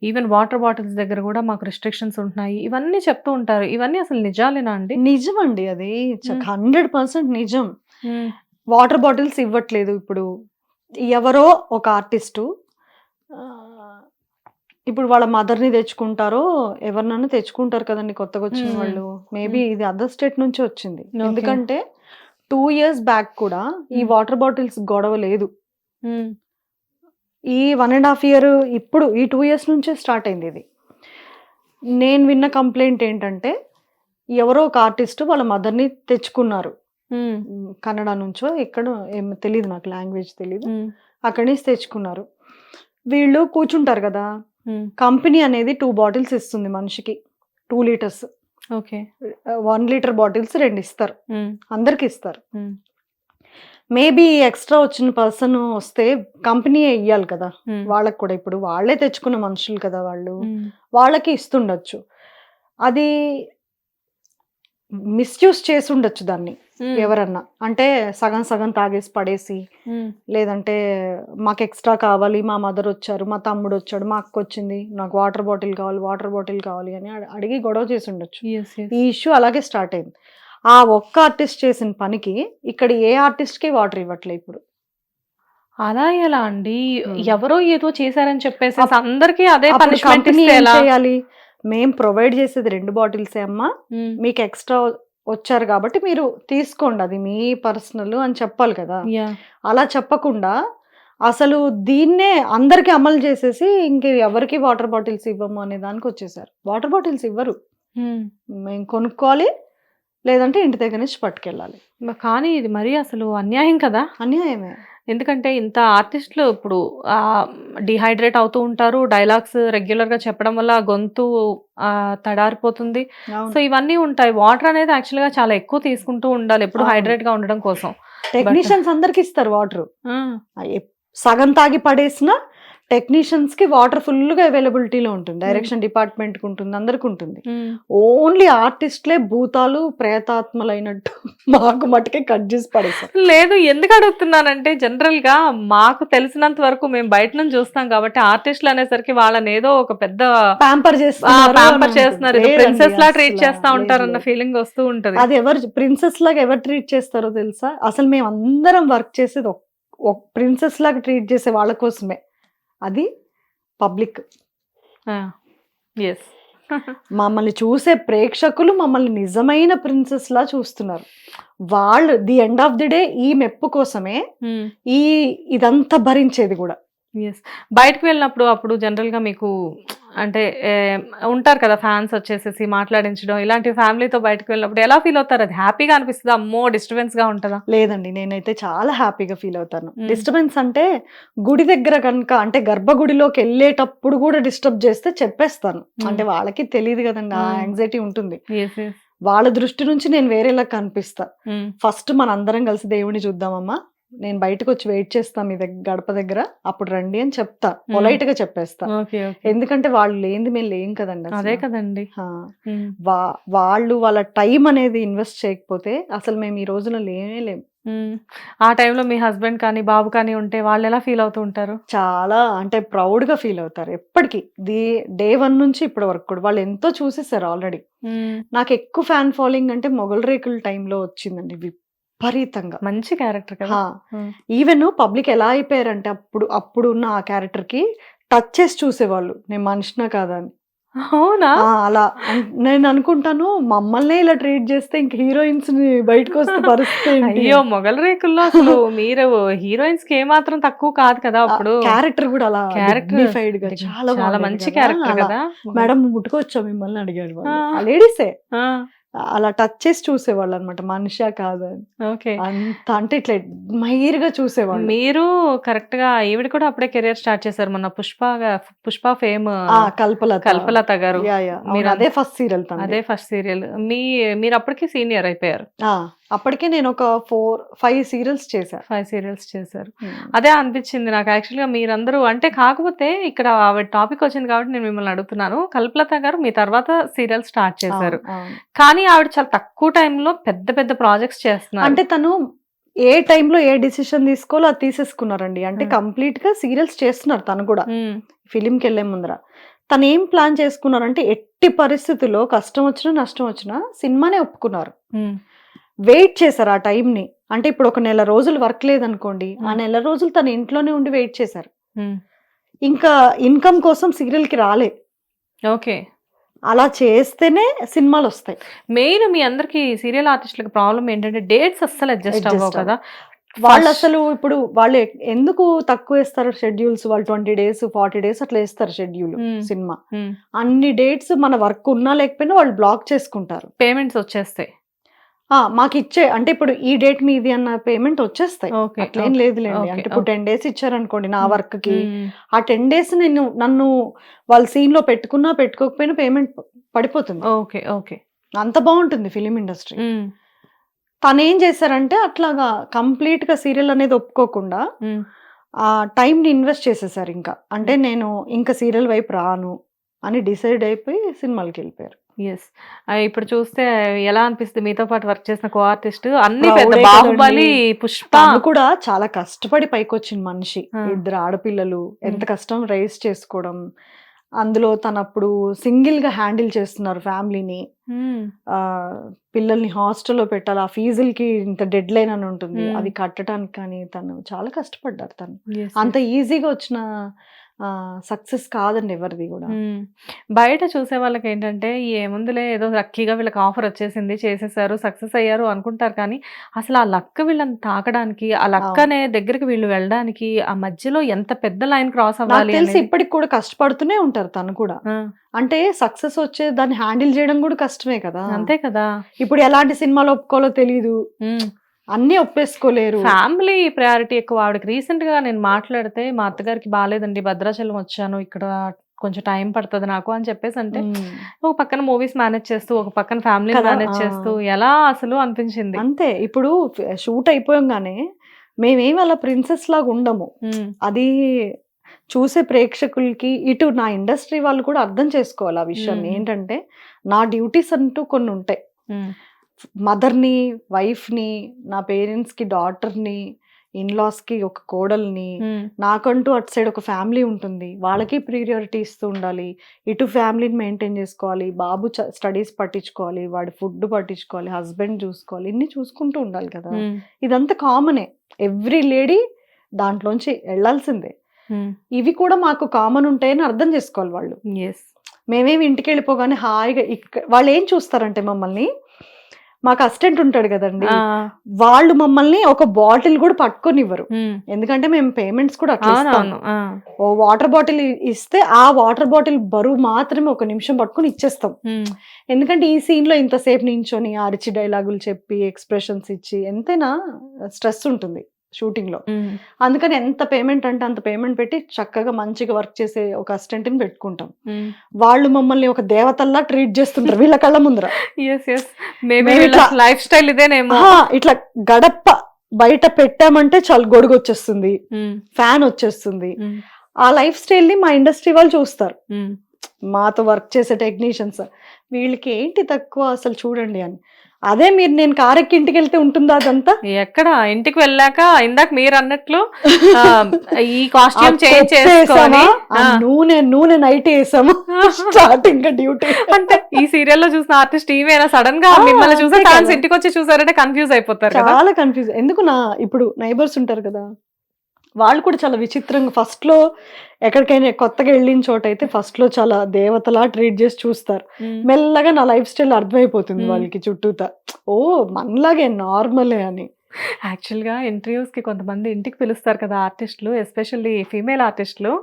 ఈవెన్ వాటర్ బాటిల్స్ దగ్గర కూడా మాకు రిస్ట్రిక్షన్స్ ఉంటున్నాయి. ఇవన్నీ చెప్తూ ఉంటారు. ఇవన్నీ అసలు నిజాలేనా అండి? నిజమండి అది. హ్మ్. 100% నిజం. హ్మ్. వాటర్ బాటిల్స్ ఇవ్వట్లేదు ఇప్పుడు. ఎవరో ఒక ఆర్టిస్టు ఇప్పుడు వాళ్ళ మదర్‌ని తెచ్చుకుంటారో, ఎవరినైనా తెచ్చుకుంటారు కదండీ కొత్తగొచ్చిన హ్మ్. వాళ్ళు. మేబీ హ్మ్. ఇది అదర్ స్టేట్ నుంచే వచ్చింది. ఓకే. ఎందుకంటే 2 ఇయర్స్ బ్యాక్ కూడా ఈ హ్మ్. వాటర్ బాటిల్స్ గొడవ లేదు. హ్మ్. ఈ 1 ½ ఇయర్ ఇప్పుడు ఈ 2 ఇయర్స్ నుంచే స్టార్ట్ అయింది ఇది. నేను విన్న కంప్లెయింట్ ఏంటంటే, ఎవరో ఒక ఆర్టిస్ట్ వాళ్ళ మదర్‌ని తెచ్చుకున్నారు. హ్మ్. కన్నడ నుంచో ఎక్కడో ఏమో తెలీదు నాకు లాంగ్వేజ్ తెలీదు. హ్మ్. అక్కడి నుంచి తెచ్చుకున్నారు. వీళ్ళు కూర్చుంటారు గదా! హ్మ్. కంపెనీ అనేది 2 బాటిల్స్ ఇస్తుంది మనిషికి. 2 లీటర్స్. ఓకే. 1 లీటర్ బాటిల్స్ 2 ఇస్తారు. హ్మ్. అందరికి ఇస్తారు. హ్మ్. మేబీ ఎక్స్‌ట్రా వచ్చిన పర్సన్ వస్తే కంపెనీయే ఇయ్యాలి కదా! హ్మ్. వాళ్ళకి కూడా ఇప్పుడు వాళ్ళే తెచ్చుకున్న మనుషులు కదా వాళ్ళు. హ్మ్. వాళ్ళకి ఇస్తుండొచ్చు. అది మిస్‌యూజ్ చేసుండొచ్చు దాన్ని హ్మ్. ఎవరన్నా. అంటే సగం సగం తాగేసి పడేసి, హ్మ్. లేదంటే మాకు ఎక్స్‌ట్రా కావాలి, మా మదర్ వచ్చారు, మా తమ్ముడొచ్చాడు, మా అక్కొచ్చింది, నాకు వాటర్ బాటిల్ కావాలి, వాటర్ బాటిల్ కావాలి అని అడిగి గొడవ చేసుండొచ్చు. యెస్. యెస్. ఈ ఇష్యూ అలాగే స్టార్ట్ అయింది. ఆ ఒక్క ఆర్టిస్ట్ చేసిన పనికి ఇక్కడ ఏ ఆర్టిస్ట్‌కి వాటర్ ఇవ్వట్లే ఇప్పుడు. అలా ఎలా అండి? హ్మ్. ఎవరో ఏదో చేశారని చెప్పేసేసి అప్ అందరికి అదే అప్పుడు పనిష్మెంట్ కంపెనీ ఇస్తే ఏం ఎలా? చేయాలి? మేము ప్రొవైడ్ చేసేది 2 బాటిల్సే అమ్మా. హ్మ్. మీకు ఎక్స్‌ట్రా వచ్చారు కాబట్టి మీరు తీసుకోండి. అది మీ పర్సనల్ అని చెప్పాలి కదా! యాహ్! అలా చెప్పకుండా అసలు దీన్నే అందరికి అమలు చేసేసి ఇంక ఎవరికీ వాటర్ బాటిల్స్ ఇవ్వము అనే దానికొచ్చేసారు. వాటర్ బాటిల్స్ ఇవ్వరు. హ్మ్. మేము కొనుక్కోవాలి. లేదంటే ఇంటి దగ్గర నుంచి పట్టుకెళ్ళాలి. కానీ ఇది మరీ అసలు అన్యాయం కదా! అన్యాయమే. ఎందుకంటే ఇంత ఆర్టిస్ట్‌లు ఇప్పుడు డీహైడ్రేట్ అవుతూ ఉంటారు. డైలాగ్స్ రెగ్యులర్‌గా చెప్పడం వల్ల గొంతు తడారిపోతుంది. సో, అవును. ఇవన్నీ ఉంటాయి. వాటర్ అనేది యాక్చువల్‌గా చాలా ఎక్కువ తీసుకుంటూ ఉండాలి. ఎప్పుడు అవును. హైడ్రేట్‌గా ఉండడం కోసం. బట్ టెక్నీషియన్స్ అందరికి ఇస్తారు వాటరు. ఆ! సగం తాగి పడేసినా టెక్నీషియన్స్‌కి వాటర్ ఫుల్‌గా అవైలబిలిటీలో ఉంటుంది. హ్మ్. డైరెక్షన్ డిపార్ట్‌మెంట్‌కి ఉంటుంది. అందరికి ఉంటుంది. హ్మ్. ఓన్లీ ఆర్టిస్ట్‌లే భూతాలు, ప్రేతాత్మలైనట్టు మాకు మట్టుకే కట్ చేసి పడేశారు. లేదు. ఎందుకు అడుగుతున్నానంటే జనరల్‌గా మాకు తెలిసినంత వరకు మేము బయట నుంచి చూస్తాం కాబట్టి ఆర్టిస్ట్‌లు అనేసరికి వాళ్ళనేదో ఒక పెద్ద ప్యాంపర్ చేస్తున్నారు అని ప్యాంపర్ అనుకుంటా. చేస్తున్నారు. ఏదో లేదండి ప్రిన్సెస్‌లా ట్రీట్ అస్సల. చేస్తా లేదు ఉంటారన్న లేదు. ఫీలింగ్ వస్తూ ఉంటది. అది ఎవరు ప్రిన్సెస్‌లాగా ఎవరు ట్రీట్ చేస్తారో తెలుసా? అసలు మేమందరం వర్క్ చేసేది ఒక ప్రిన్సెస్‌లాగా ట్రీట్ చేసే వాళ్ళ కోసమే. అది పబ్లిక్. ఆ! యెస్. మమ్మల్ని చూసే ప్రేక్షకులు మమ్మల్ని నిజమైన ప్రిన్సెస్‌లా చూస్తున్నారు. వాళ్ళు the end of the day ఈ మెప్పు కోసమే హ్మ్. ఈ ఇదంతా భరించేది గూడా. యెస్. బయటకి వెళ్ళినప్పుడు అప్పుడు జనరల్‌గా మీకు అంటే ఉంటారు కదా! ఫ్యాన్స్ వచ్చేసేసి మాట్లాడించడం ఇలాంటి ఫ్యామిలీతో బయటకి వెళ్ళినప్పుడు ఎలా ఫీల్ అవుతారు? అది హ్యాపీగా అనిపిస్తదా? అమ్మో! డిస్టర్బెన్స్‌గా ఉంటదా? లేదండి. నేనైతే చాలా హ్యాపీగా ఫీల్ అవుతాను. హ్మ్. డిస్టర్బెన్స్ అంటే గుడి దగ్గర గనుక అంటే గర్భగుడిలోకెళ్ళేటప్పుడు గూడా డిస్టర్బ్ చేస్తే చెప్పేస్తాను. హ్మ్. అంటే వాళ్ళకి తెలీదు గదండీ! ఆ హ్మ్. యాంగ్జైటీ ఉంటుంది. యెస్. యెస్. వాళ్ళ దృష్టి నుంచి నేను వేరేలా కనిపిస్తా. హ్మ్. ఫస్ట్ మనందరం కలిసి దేవుడిని చూద్దామమ్మా. నేను బయటకొచ్చి వెయిట్ చేస్తా మీ గడప దగ్గర. అప్పుడు రండి అని చెప్తా. హ్మ్. పొలైట్‌గా చెప్పేస్తా. ఓకే. ఓకే. ఎందుకంటే వాళ్ళు లేనిది మేము లేం కదండీ అదే అసల. కదండీ! ఆ! హ్మ్. వా వాళ్ళు వాళ్ళ టైం అనేది ఇన్వెస్ట్ చేయకపోతే అసలు మేము ఈ రోజున లేమే లేము. హ్మ్. ఆ టైంలో మీ హస్బెండ్ కానీ, బాబు కానీ ఉంటే వాళ్ళెలా ఫీల్ అవుతూ ఉంటారు? చాలా అంటే ప్రౌడ్‌గా ఫీల్ అవుతారు. ఎప్పటికి డే 1 నుంచి ఇప్పటి వరకు కూడా. వాళ్ళు ఎంతో చూసేసారు ఆల్రెడీ. హ్మ్. నాకెక్కువ ఫ్యాన్ ఫాలోయింగ్ అంటే మొగలి రేకుల టైంలో వచ్చిందండి విపరీతంగా. మంచి క్యారెక్టర్ కదా! ఆ! హ్మ్. ఈవెన్ పబ్లిక్ ఎలా అయిపోయారంటే అప్పుడున్న ఆ క్యారెక్టర్‌కి టచ్ చేసి చూసేవాళ్ళు. నేను మనిషినా కాదా అని. అవునా? అలా నేననుకుంటాను మమ్మల్నే ఇలా ట్రీట్ చేస్తే ఇంక హీరోయిన్స్‌ని బయటకొస్తే పరిస్థితి ఏంటి అయ్యో! అని. మొగలి రేకుల్లో అసలు మీరు హీరోయిన్స్‌కి ఏమాత్రం తక్కువ కాదు కదా! అప్పుడు. క్యారెక్టర్ గూడా అలా క్యారెక్టర్ డిగ్నిఫైడ్‌గా చాలా చాలా బాగుండేది మంచి కదా! క్యారెక్టర్ అలా కదా! మేడం ముట్టుకోవచ్చా మిమ్మల్ని అడిగారు ఆ! వాళ్ళు. ఆ లేడీసే. ఆ! అలా టచ్ చేసి చూసేవాళ్ళనమాట. మనిషా కాదా అని. ఓకే. అంత అంటే ఇట్లా అడ్మైర్‌గా చూసేవాళ్ళు. మీరు కరెక్ట్‌గా ఈవిడ కూడా అప్పుడే కెరియర్ స్టార్ట్ చేశారు. మొన్న 'పుష్ప' ఫేమ్ కల్పలత. కల్పలత గారు. యాహ్! అవును. మీరన్ అదే ఫస్ట్ సీరియల్ తనది. అదే ఫస్ట్ సీరియల్. మీరప్పటికి సీనియర్ అయిపోయారు. ఆ! అప్పటికే నేనొక 5 సీరియల్స్ చేశా. 5 సీరియల్స్ చేశారు. హ్మ్. అదే అనిపించింది నాకు యాక్చువల్‌గా మీరందరూ అంటే కాకపోతే ఇక్కడ ఆవిడ టాపిక్ వచ్చింది కాబట్టి నేను మిమ్మల్ని అడుగుతున్నాను. కల్పలత గారు మీ తర్వాత సీరియల్ స్టార్ట్ చేశారు. అవును. అవును. కానీ ఆవిడ చాలా తక్కువ టైంలో పెద్ద పెద్ద ప్రాజెక్ట్స్ చేస్తున్నారు. అంటే తను ఏ టైంలో ఏ డిసిషన్ తీసుకోవాలో అది తీసేసుకున్నారండి. అంటే కంప్లీట్ గా సీరియల్స్ చేస్తున్నారు తను కూడా ఫిలింకి వెళ్లే ముందర. తను ఏం ప్లాన్ చేసుకున్నారంటే ఎట్టి పరిస్థితుల్లో కష్టం వచ్చినా నష్టం వచ్చినా సినిమానే ఒప్పుకున్నారు. వెయిట్ చేశారు ఆ టైంని. అంటే ఇప్పుడు ఒక నెల రోజులు వర్క్ లేదనుకోండి, ఆ నెల రోజులు తన ఇంట్లోనే ఉండి వెయిట్ చేశారు. ఇంకా ఇన్కమ్ కోసం సీరియల్ కి రాలే. ఓకే, అలా చేస్తేనే సినిమాలు వస్తాయి. మెయిన్ మీ అందరికి సీరియల్ ఆర్టిస్టులకు ప్రాబ్లం ఏంటంటే డేట్స్ అస్సలు అడ్జస్ట్ అవ్వవు కదా. వాళ్ళు అసలు ఇప్పుడు వాళ్ళు ఎందుకు తక్కువ వేస్తారు షెడ్యూల్స్, వాళ్ళు 20 days 40 days అట్లా వేస్తారు షెడ్యూల్ సినిమా. అన్ని డేట్స్ మన వర్క్ ఉన్నా లేకపోయినా వాళ్ళు బ్లాక్ చేసుకుంటారు. పేమెంట్స్ వచ్చేస్తాయి మాకు ఇచ్చే, అంటే ఇప్పుడు ఈ డేట్ మీది అన్న పేమెంట్ వచ్చేస్తాయి. అట్లేం లేదులేండి. అంటే ఇప్పుడు 10 days ఇచ్చారనుకోండి నా వర్క్ కి, ఆ 10 days నన్ను వాళ్ళ సీన్ లో పెట్టుకున్నా పెట్టుకోకపోయినా పేమెంట్ పడిపోతుంది. ఓకే ఓకే, అంత బాగుంటుంది ఫిలిం ఇండస్ట్రీ. తను ఏం చేశారంటే అట్లాగా కంప్లీట్ గా సీరియల్ అనేది ఒప్పుకోకుండా ఆ టైం ని ఇన్వెస్ట్ చేసేసారు. ఇంకా అంటే నేను ఇంకా సీరియల్ వైపు రాను అని డిసైడ్ అయిపోయి సినిమాలకి వెళ్ళిపోయారు. ఎస్, ఇప్పుడు చూస్తే ఎలా అనిపిస్తుంది మీతో పాటు వర్క్ చేసిన కో ఆర్టిస్ట్ అన్ని పెద్ద బాహుబలి, పుష్ప కూడా చాలా కష్టపడి పైకి వచ్చిన మనిషి. 2 ఆడపిల్లలు, ఎంత కష్టం రైస్ చేసుకోవడం. అందులో తను అప్పుడు సింగిల్ గా హ్యాండిల్ చేస్తున్నారు ఫ్యామిలీని. పిల్లల్ని హాస్టల్లో పెట్టాలి, ఆ ఫీజులకి ఇంత డెడ్ లైన్ అని ఉంటుంది, అవి కట్టడానికి కానీ తను చాలా కష్టపడ్డారు. తను అంత ఈజీగా వచ్చిన సక్సెస్ కాదండి ఎవరిది కూడా. బయట చూసే వాళ్ళకి ఏంటంటే ఏముందులే ఏదో లక్కీగా వీళ్ళకి ఆఫర్ వచ్చేసింది, చేసేసారు, సక్సెస్ అయ్యారు అనుకుంటారు. కానీ అసలు ఆ లక్ వీళ్ళని తాకడానికి, ఆ లక్ అనే దగ్గరికి వీళ్ళు వెళ్ళడానికి ఆ మధ్యలో ఎంత పెద్ద లైన్ క్రాస్ అవ్వాలి తెలిసి ఇప్పటికి కూడా కష్టపడుతూనే ఉంటారు తను కూడా. అంటే సక్సెస్ వచ్చే దాన్ని హ్యాండిల్ చేయడం కూడా కష్టమే కదా. అంతే కదా. ఇప్పుడు ఎలాంటి సినిమాలు ఒప్పుకోవాలో తెలీదు, అన్నీ ఒప్పేసుకోలేరు. ఫ్యామిలీ ప్రయారిటీ ఎక్కువ. ఆవిడకి రీసెంట్ గా నేను మాట్లాడితే మా అత్తగారికి బాగాలేదండి, భద్రాచలం వచ్చాను, ఇక్కడ కొంచెం టైం పడుతుంది నాకు అని చెప్పేసి అంటే, ఒక పక్కన మూవీస్ మేనేజ్ చేస్తూ ఒక పక్కన ఫ్యామిలీ మేనేజ్ చేస్తూ ఎలా అసలు అనిపించింది. అంతే, ఇప్పుడు షూట్ అయిపోయంగానే మేమేమి అలా ప్రిన్సెస్ లాగా ఉండము. అది చూసే ప్రేక్షకులకి, ఇటు నా ఇండస్ట్రీ వాళ్ళు కూడా అర్థం చేసుకోవాలి ఆ విషయాన్ని. ఏంటంటే నా డ్యూటీస్ అంటూ కొన్ని ఉంటాయి. మదర్ని, వైఫ్ని, నా పేరెంట్స్కి డాటర్ని, ఇన్లాస్కి ఒక కోడల్ని, నాకంటూ అటు సైడ్ ఒక ఫ్యామిలీ ఉంటుంది, వాళ్ళకి ప్రియారిటీ ఇస్తూ ఉండాలి. ఇటు ఫ్యామిలీని మెయింటైన్ చేసుకోవాలి, బాబు స్టడీస్ పట్టించుకోవాలి, వాడి ఫుడ్ పట్టించుకోవాలి, హస్బెండ్ చూసుకోవాలి, ఇన్ని చూసుకుంటూ ఉండాలి కదా. ఇదంతా కామనే, ఎవ్రీ లేడీ దాంట్లోంచి వెళ్ళాల్సిందే. ఇవి కూడా మాకు కామన్ ఉంటాయని అర్థం చేసుకోవాలి వాళ్ళు. మేమేమి ఇంటికి వెళ్ళిపోగానే హాయిగా వాళ్ళు ఏం చూస్తారంటే మమ్మల్ని, మాకు అసిస్టెంట్ ఉంటాడు కదండి, వాళ్ళు మమ్మల్ని ఒక బాటిల్ కూడా పట్టుకొని ఇవ్వరు. ఎందుకంటే మేము పేమెంట్స్ కూడా అట్లా ఇస్తాము. ఓ వాటర్ బాటిల్ ఇస్తే ఆ వాటర్ బాటిల్ బరువు మాత్రమే 1 నిమిషం పట్టుకొని ఇచ్చేస్తాం. ఎందుకంటే ఈ సీన్ లో ఇంతసేపు నించొని అరిచి డైలాగులు చెప్పి ఎక్స్ప్రెషన్స్ ఇచ్చి ఎంతైనా స్ట్రెస్ ఉంటుంది షూటింగ్ లో. అందుకని ఎంత పేమెంట్ అంటే అంత పేమెంట్ పెట్టి చక్కగా మంచిగా వర్క్ చేసే ఒక అసిస్టెంట్ ని పెట్టుకుంటాం. వాళ్ళు మమ్మల్ని ఒక దేవతల్లా ట్రీట్ చేస్తుంటారు వీళ్ళ కళ్ళ ముందర. లైఫ్ స్టైల్ ఇదేనేమో. ఇట్లా గడప బయట పెట్టామంటే చాలా గొడుగు వచ్చేస్తుంది, ఫ్యాన్ వచ్చేస్తుంది. ఆ లైఫ్ స్టైల్ ని మా ఇండస్ట్రీ వాళ్ళు చూస్తారు. మాతో వర్క్ చేసే టెక్నీషియన్స్ వీళ్ళకి ఏంటి తక్కువ అసలు చూడండి అని. అదే మీరు నేను కారెక్కి ఇంటికి వెళ్తే ఉంటుందా అదంతా? ఎక్కడ ఇంటికి వెళ్ళాక ఇందాక మీరు అన్నట్లు ఈ కాస్ట్యూమ్ చేంజ్ చేసుకొని నూనె నైట్ వేసాము స్టార్టింగ్ డ్యూటీ. అంటే ఈ సీరియల్ లో చూసిన ఆర్టిస్ట్ ఈమెనా సడన్ గా మిమ్మల్ని చూసే ఫ్యాన్స్ ఇంటికి వచ్చి చూసారంటే కన్ఫ్యూజ్ అయిపోతారు. చాలా కన్ఫ్యూజ్. ఎందుకు ఇప్పుడు నైబర్స్ ఉంటారు కదా, వాళ్ళు కూడా చాలా విచిత్రంగా ఫస్ట్ లో ఎక్కడికైనా కొత్తగా వెళ్ళిన చోట అయితే ఫస్ట్ లో చాలా దేవతలా ట్రీట్ చేసి చూస్తారు. మెల్లగా నా లైఫ్ స్టైల్ అర్థమైపోతుంది వాళ్ళకి చుట్టూతా, ఓ మనలాగే నార్మలే అని. యాక్చువల్ గా ఇంటర్వ్యూస్ కి కొంతమంది ఇంటికి పిలుస్తారు కదా ఆర్టిస్టులు, ఎస్పెషల్లీ ఫీమేల్ ఆర్టిస్టులు,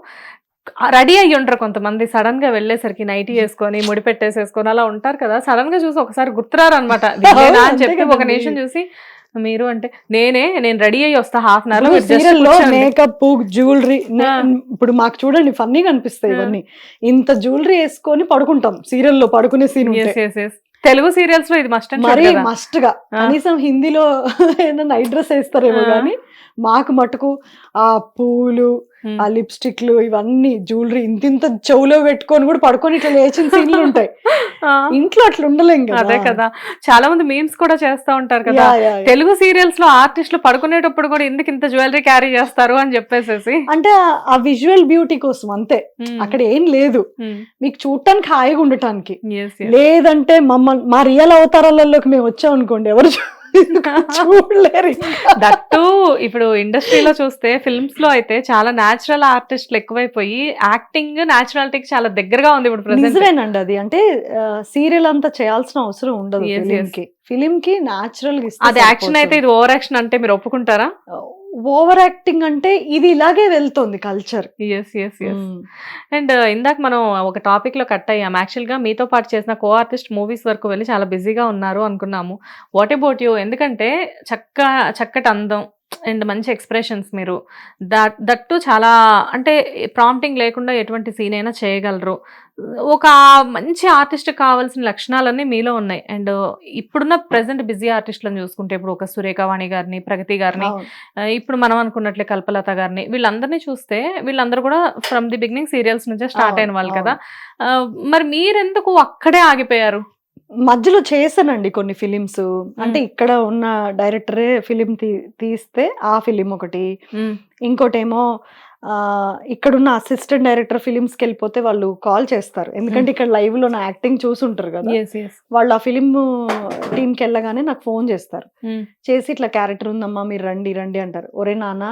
రెడీ అయ్యి ఉంటారు కొంతమంది. సడన్ గా వెళ్ళేసరికి నైటీ వేసుకొని ముడి పెట్టేసేసుకొని అలా ఉంటారు కదా. సడన్ గా చూసి ఒకసారి గుర్తురారు అనమాట అని చెప్పి ఒక నిమిషం చూసి మీరు అంటే నేను రెడీ అయ్యి వస్తా half an hour. Makeup, jewellery, ఇప్పుడు మాకు చూడండి ఫన్నీగా అనిపిస్తాయి ఇవన్నీ. ఇంత జ్యువెలరీ వేసుకొని పడుకుంటాం సీరియల్లో, పడుకునే సీన్. తెలుగు సీరియల్స్ లో ఇది మస్ట్, మరీ మస్ట్ గా. కనీసం హిందీలో ఏదైనా నైట్ డ్రెస్ వేస్తారేమో కానీ మాకు మటుకు ఆ పూలు ఆ లిప్స్టిక్లు ఇవన్నీ జ్యువెలరీ ఇంత చెవులో పెట్టుకొని కూడా పడుకొని ఇట్లా లేచిన సీన్లు ఉంటాయి. ఇంట్లో అట్లా ఉండలేం కదా. అదే కదా, చాలా మంది మీమ్స్ కూడా చేస్తా ఉంటారు కదా, తెలుగు సీరియల్స్ లో ఆర్టిస్టులు పడుకునేటప్పుడు కూడా ఎందుకు ఇంత జ్యువెలరీ క్యారీ చేస్తారు అని చెప్పేసి. అంటే ఆ విజువల్ బ్యూటీ కోసం అంతే, అక్కడ ఏం లేదు, మీకు చూడటానికి హాయిగా ఉండటానికి. లేదంటే మా రియల్ అవతారాలలోకి మేము వచ్చాం అనుకోండి, ఎవరు చూడలేరు. దట్టు ఇప్పుడు ఇండస్ట్రీలో చూస్తే ఫిల్మ్స్ లో అయితే చాలా నేచురల్ ఆర్టిస్టులు ఎక్కువైపోయి యాక్టింగ్ నేచురాలిటీకి చాలా దగ్గరగా ఉంది ఇప్పుడు ప్రెసెంట్. నిజమేనండి అది. అంటే సీరియల్ అంతా చేయాల్సిన అవసరం ఉండదు ఫిలిం కి న్యాచురల్ గా. అది యాక్షన్ అయితే ఇది ఓవర్ యాక్షన్ అంటే మీరు ఒప్పుకుంటారా? ఓవర్ యాక్టింగ్ అంటే ఇది ఇలాగే వెళ్తుంది కల్చర్. అండ్ ఇందాక మనం ఒక టాపిక్ లో కట్ అయ్యాం. యాక్చువల్ గా మీతో పాటు చేసిన కో ఆర్టిస్ట్ మూవీస్ వరకు వెళ్ళి చాలా బిజీగా ఉన్నారు అనుకున్నాము. What about you? ఎందుకంటే చక్కటి అందం అండ్ మంచి ఎక్స్ప్రెషన్స్, మీరు దట్టు చాలా అంటే ప్రాంప్టింగ్ లేకుండా ఎటువంటి సీన్ అయినా చేయగలరు. ఒక మంచి ఆర్టిస్ట్ కావాల్సిన లక్షణాలన్నీ మీలో ఉన్నాయి. అండ్ ఇప్పుడున్న ప్రెసెంట్ బిజీ ఆర్టిస్టులను చూసుకుంటే, ఇప్పుడు ఒక సురేఖవాణి గారిని, ప్రగతి గారిని, ఇప్పుడు మనం అనుకున్నట్లే కల్పలత గారిని, వీళ్ళందరినీ చూస్తే వీళ్ళందరూ కూడా ఫ్రమ్ ది బిగినింగ్ సీరియల్స్ నుంచే స్టార్ట్ అయిన వాళ్ళు కదా. మరి మీరెందుకు అక్కడే ఆగిపోయారు? మధ్యలో చేశానండి కొన్ని ఫిలిమ్స్. అంటే ఇక్కడ ఉన్న డైరెక్టరే ఫిలిం తీస్తే ఆ ఫిలిం ఒకటి, ఇంకోటేమో ఇక్కడున్న అసిస్టెంట్ డైరెక్టర్ ఫిలిమ్స్ కి వెళ్ళిపోతే వాళ్ళు కాల్ చేస్తారు, ఎందుకంటే ఇక్కడ లైవ్ లో నా యాక్టింగ్ చూసుంటారు కదా. వాళ్ళు ఆ ఫిలిం టీమ్ కి వెళ్ళగానే నాకు ఫోన్ చేస్తారు, చేసి ఇట్లా క్యారెక్టర్ ఉందమ్మా మీరు రండి రండి అంటారు. ఒరే నాన్న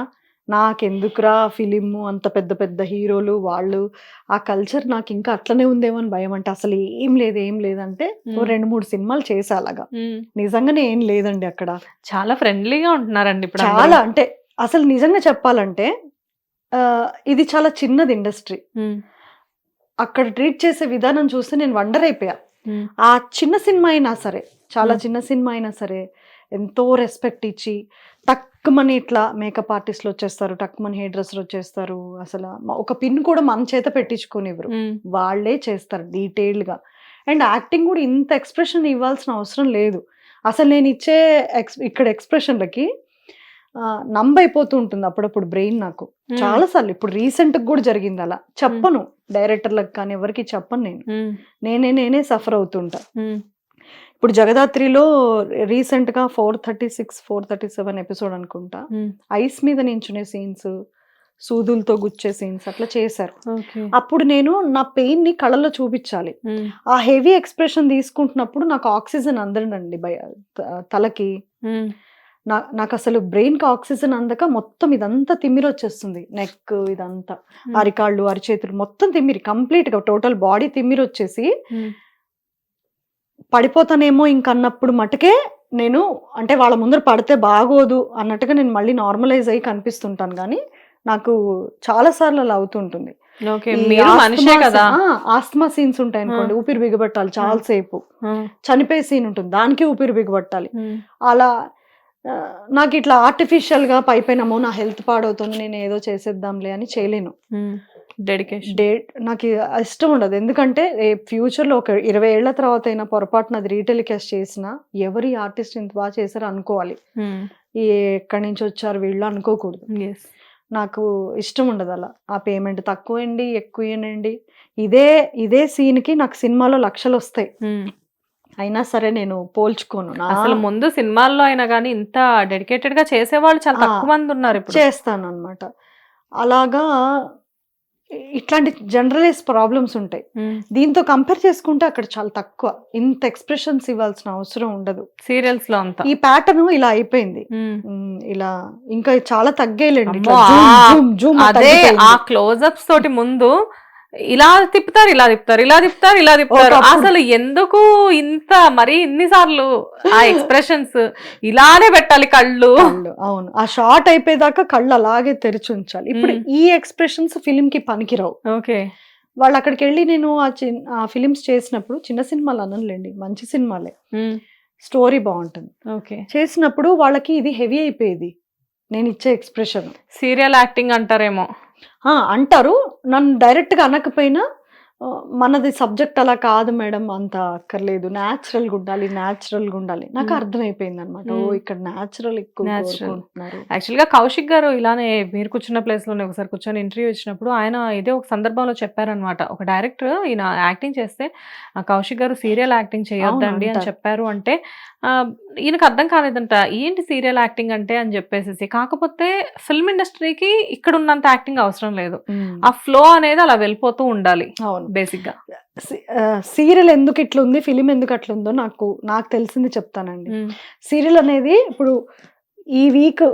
నాకెందుకురా ఫిలిం, అంత పెద్ద పెద్ద హీరోలు వాళ్ళు, ఆ కల్చర్ నాకు ఇంకా అట్లనే ఉందేమో అని భయం. అంటే అసలు ఏం లేదంటే 2-3 సినిమాలు చేసా అలాగా. నిజంగానే ఏం లేదండి అక్కడ. చాలా ఫ్రెండ్లీగా ఉంటున్నారండి ఇప్పుడు. చాలా అంటే అసలు నిజంగా చెప్పాలంటే ఇది చాలా చిన్నది ఇండస్ట్రీ. అక్కడ ట్రీట్ చేసే విధానం చూస్తే నేను వండర్ అయిపోయా. ఆ చిన్న సినిమా అయినా సరే, చాలా చిన్న సినిమా అయినా సరే ఎంతో రెస్పెక్ట్ ఇచ్చి, టక్మని ఇట్లా మేకప్ ఆర్టిస్టులు వచ్చేస్తారు, టక్మని హెయిర్ డ్రెస్సర్ వచ్చేస్తారు, అసలు ఒక పిన్ కూడా మన చేత పెట్టించుకోనివ్వరు, వాళ్ళే చేస్తారు డీటెయిల్డ్ గా. అండ్ యాక్టింగ్ కూడా ఇంత ఎక్స్ప్రెషన్ ఇవ్వాల్సిన అవసరం లేదు. అసలు నేను ఇచ్చే ఇక్కడ ఎక్స్ప్రెషన్లకి నంబైపోతూ ఉంటుంది అప్పుడప్పుడు బ్రెయిన్ నాకు చాలా సార్లు. ఇప్పుడు రీసెంట్ కూడా జరిగింది అలా. చెప్పను డైరెక్టర్లకు కానీ ఎవరికి చెప్పను, నేనే సఫర్ అవుతుంటా. ఇప్పుడు జగదాత్రిలో రీసెంట్ గా 436-437 ఎపిసోడ్ అనుకుంటా, ఐస్ మీద నించునే సీన్స్, సూదులతో గుచ్చే సీన్స్ అట్లా చేశారు. అప్పుడు నేను నా పెయిన్ ని కళ్ళల్లో చూపించాలి. ఆ హెవీ ఎక్స్ప్రెషన్ తీసుకుంటున్నప్పుడు నాకు ఆక్సిజన్ అందనండి తలకి. నాకు అసలు బ్రెయిన్ కి ఆక్సిజన్ అందక మొత్తం ఇదంతా తిమ్మిరి వచ్చేస్తుంది, నెక్ ఇదంతా, అరికాళ్ళు అరిచేతులు మొత్తం తిమ్మిరి, కంప్లీట్ గా టోటల్ బాడీ తిమ్మిరి వచ్చేసి పడిపోతానేమో ఇంకన్నప్పుడు మటుకే నేను, అంటే వాళ్ళ ముందర పడితే బాగోదు అన్నట్టుగా నేను మళ్ళీ నార్మలైజ్ అయ్యి కనిపిస్తుంటాను. కానీ నాకు చాలా సార్లు అలా అవుతుంటుంది. ఆస్తమా సీన్స్ ఉంటాయి అనుకోండి, ఊపిరి బిగబట్టాలి చాలాసేపు, చనిపోయే సీన్ ఉంటుంది దానికి ఊపిరి బిగబట్టాలి. అలా నాకు ఇట్లా ఆర్టిఫిషియల్ గా పైపోయినామో నా హెల్త్ పాడవుతుంది, నేను ఏదో చేసేద్దాంలే అని చేయలేను. నాకు ఇష్టం ఉండదు. ఎందుకంటే ఫ్యూచర్ లో ఒక 20 ఏళ్ల తర్వాత అయినా పొరపాటున అది రీటెలికాస్ట్ చేసినా ఎవరి ఆర్టిస్ట్ ఇంత బాగా చేశారు అనుకోవాలి, ఎక్కడి నుంచి వచ్చారు వీళ్ళు అనుకోకూడదు. నాకు ఇష్టం ఉండదు అలా. ఆ పేమెంట్ తక్కువండి ఎక్కువేనండి, ఇదే సీన్ కి నాకు సినిమాలో లక్షలు వస్తాయి, అయినా సరే నేను పోల్చుకోను. అసలు ముందు సినిమాల్లో అయినా కానీ ఇంత డెడికేటెడ్ గా చేసేవాళ్ళు చాలా తక్కువ మంది ఉన్నారు. చేస్తాను అనమాట. అలాగా ఇట్లాంటి జనరలైజ్ ప్రాబ్లమ్స్ ఉంటాయి. దీంతో కంపేర్ చేసుకుంటే అక్కడ చాలా తక్కువ, ఇంత ఎక్స్ప్రెషన్స్ ఇవ్వాల్సిన అవసరం ఉండదు సీరియల్స్ లో అంతా. ఈ ప్యాటర్న్ ఇలా అయిపోయింది, ఇలా ఇంకా చాలా తగ్గేలేండి. అదే ఆ క్లోజప్స్ తోటి ముందు ఇలా తిప్పుతారు ఇలా తిప్పుతారు ఇలా తిప్పుతారు ఇలా తిప్పుతారు, అసలు ఎందుకు ఇంత మరి ఇన్నిసార్లు ఆ ఎక్స్ప్రెషన్స్ ఇలానే పెట్టాలి కళ్ళు. అవును, ఆ షార్ట్ అయిపోయేదాకా కళ్ళు అలాగే తెరిచి ఉంచాలి. ఇప్పుడు ఈ ఎక్స్ప్రెషన్స్ ఫిలిం కి పనికిరావు. ఓకే, వాళ్ళు అక్కడికి వెళ్ళి నేను ఆ ఫిలిమ్స్ చేసినప్పుడు, చిన్న సినిమాలు అనలేండి మంచి సినిమాలే, స్టోరీ బాగుంటుంది, ఓకే చేసినప్పుడు వాళ్ళకి ఇది హెవీ అయిపోయేది నేను ఇచ్చే ఎక్స్ప్రెషన్. సీరియల్ యాక్టింగ్ అంటారేమో. అంటారు, నన్ను డైరెక్ట్ గా అనకపోయినా మనది సబ్జెక్ట్ అలా కాదు మేడం, అంత అక్కర్లేదు, న్యాచురల్గా ఉండాలి. నాకు అర్థమైపోయింది అనమాట. ఓ ఇక్కడ న్యాచురల్ ఎక్కువ కోరుకుంటున్నారు. యాక్చువల్గా కౌశిక్ గారు ఇలానే మీరు కూర్చున్న ప్లేస్ లోనే ఒకసారి కూర్చొని ఇంటర్వ్యూ ఇచ్చినప్పుడు ఆయన ఇదే ఒక సందర్భంలో చెప్పారనమాట. ఒక డైరెక్టర్ ఈయన యాక్టింగ్ చేస్తే కౌశిక్ గారు సీరియల్ యాక్టింగ్ చేయొద్దండి అని చెప్పారు. అంటే ఈయనకు అర్థం కాలేదంట ఏంటి సీరియల్ యాక్టింగ్ అంటే అని చెప్పేసి. కాకపోతే ఫిల్మ్ ఇండస్ట్రీకి ఇక్కడ ఉన్నంత యాక్టింగ్ అవసరం లేదు, ఆ ఫ్లో అనేది అలా వెళ్ళిపోతూ ఉండాలి. అవును, బేసిక్ గా సీరియల్ ఎందుకు ఇట్లా ఉంది, ఫిలిం ఎందుకు అట్లా ఉందో నాకు తెలిసింది చెప్తానండి. సీరియల్ అనేది ఇప్పుడు ఈ వీక్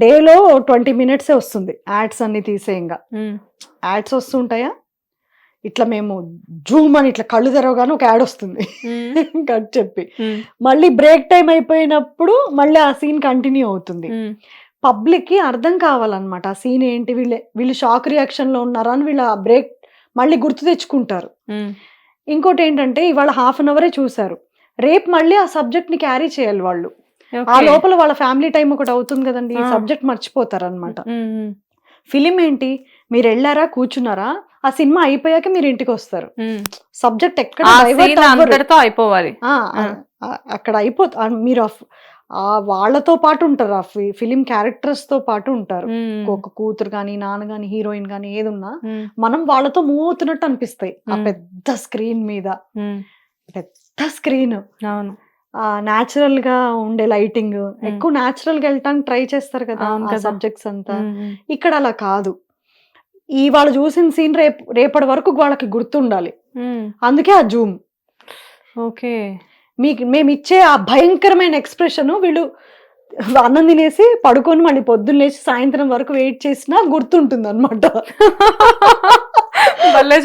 డేలో 20 minutes వస్తుంది, యాడ్స్ అన్ని తీసేయంగా యాడ్స్ వస్తుంటాయా, ఇట్లా మేము జూమ్ అని ఇట్లా కళ్ళు తెరవగానే ఒక యాడ్ వస్తుంది కట్ చెప్పి, మళ్ళీ బ్రేక్ టైం అయిపోయినప్పుడు మళ్ళీ ఆ సీన్ కంటిన్యూ అవుతుంది. పబ్లిక్ కి అర్థం కావాలన్నమాట ఆ సీన్ ఏంటి, వీళ్ళు షాక్ రియాక్షన్ లో ఉన్నారా అని వీళ్ళ బ్రేక్ మళ్ళీ గుర్తు తెచ్చుకుంటారు. ఇంకోటి ఏంటంటే ఇవాళ 1/2 hour చూసారు, రేపు మళ్ళీ ఆ సబ్జెక్ట్ ని క్యారీ చేయాలి వాళ్ళు. ఆ లోపల వాళ్ళ ఫ్యామిలీ టైం ఒకటి అవుతుంది కదండి, ఈ సబ్జెక్ట్ మర్చిపోతారు అనమాట. ఫిలిం ఏంటి, మీరు వెళ్ళారా కూర్చున్నారా, ఆ సినిమా అయిపోయాక మీరు ఇంటికి వస్తారు, సబ్జెక్ట్ ఎక్కడ అయిపోవాలి, అక్కడ అయిపోతుంది. మీరు వాళ్ళతో పాటు ఉంటారు, ఆ ఫిలిం క్యారెక్టర్స్ తో పాటు ఉంటారు. ఒక కూతురు గాని నాన్న గాని హీరోయిన్ గాని ఏదున్నా మనం వాళ్ళతో మూవ్ అవుతున్నట్టు అనిపిస్తాయి. ఆ పెద్ద స్క్రీన్ మీద, పెద్ద స్క్రీన్, న్యాచురల్ గా ఉండే లైటింగ్, ఎక్కువ న్యాచురల్ గా వెళ్ళటానికి ట్రై చేస్తారు కదా సబ్జెక్ట్స్ అంతా. ఇక్కడ అలా కాదు, వాళ్ళు చూసిన సీన్ రేపటి వరకు వాళ్ళకి గుర్తుండాలి, అందుకే ఆ జూమ్. ఓకే, మేము ఇచ్చే ఆ భయంకరమైన ఎక్స్ప్రెషన్ వీళ్ళు అన్నం తినేసి పడుకొని మళ్ళీ పొద్దున్న లేచి సాయంత్రం వరకు వెయిట్ చేసినా గుర్తుంటుంది అనమాట.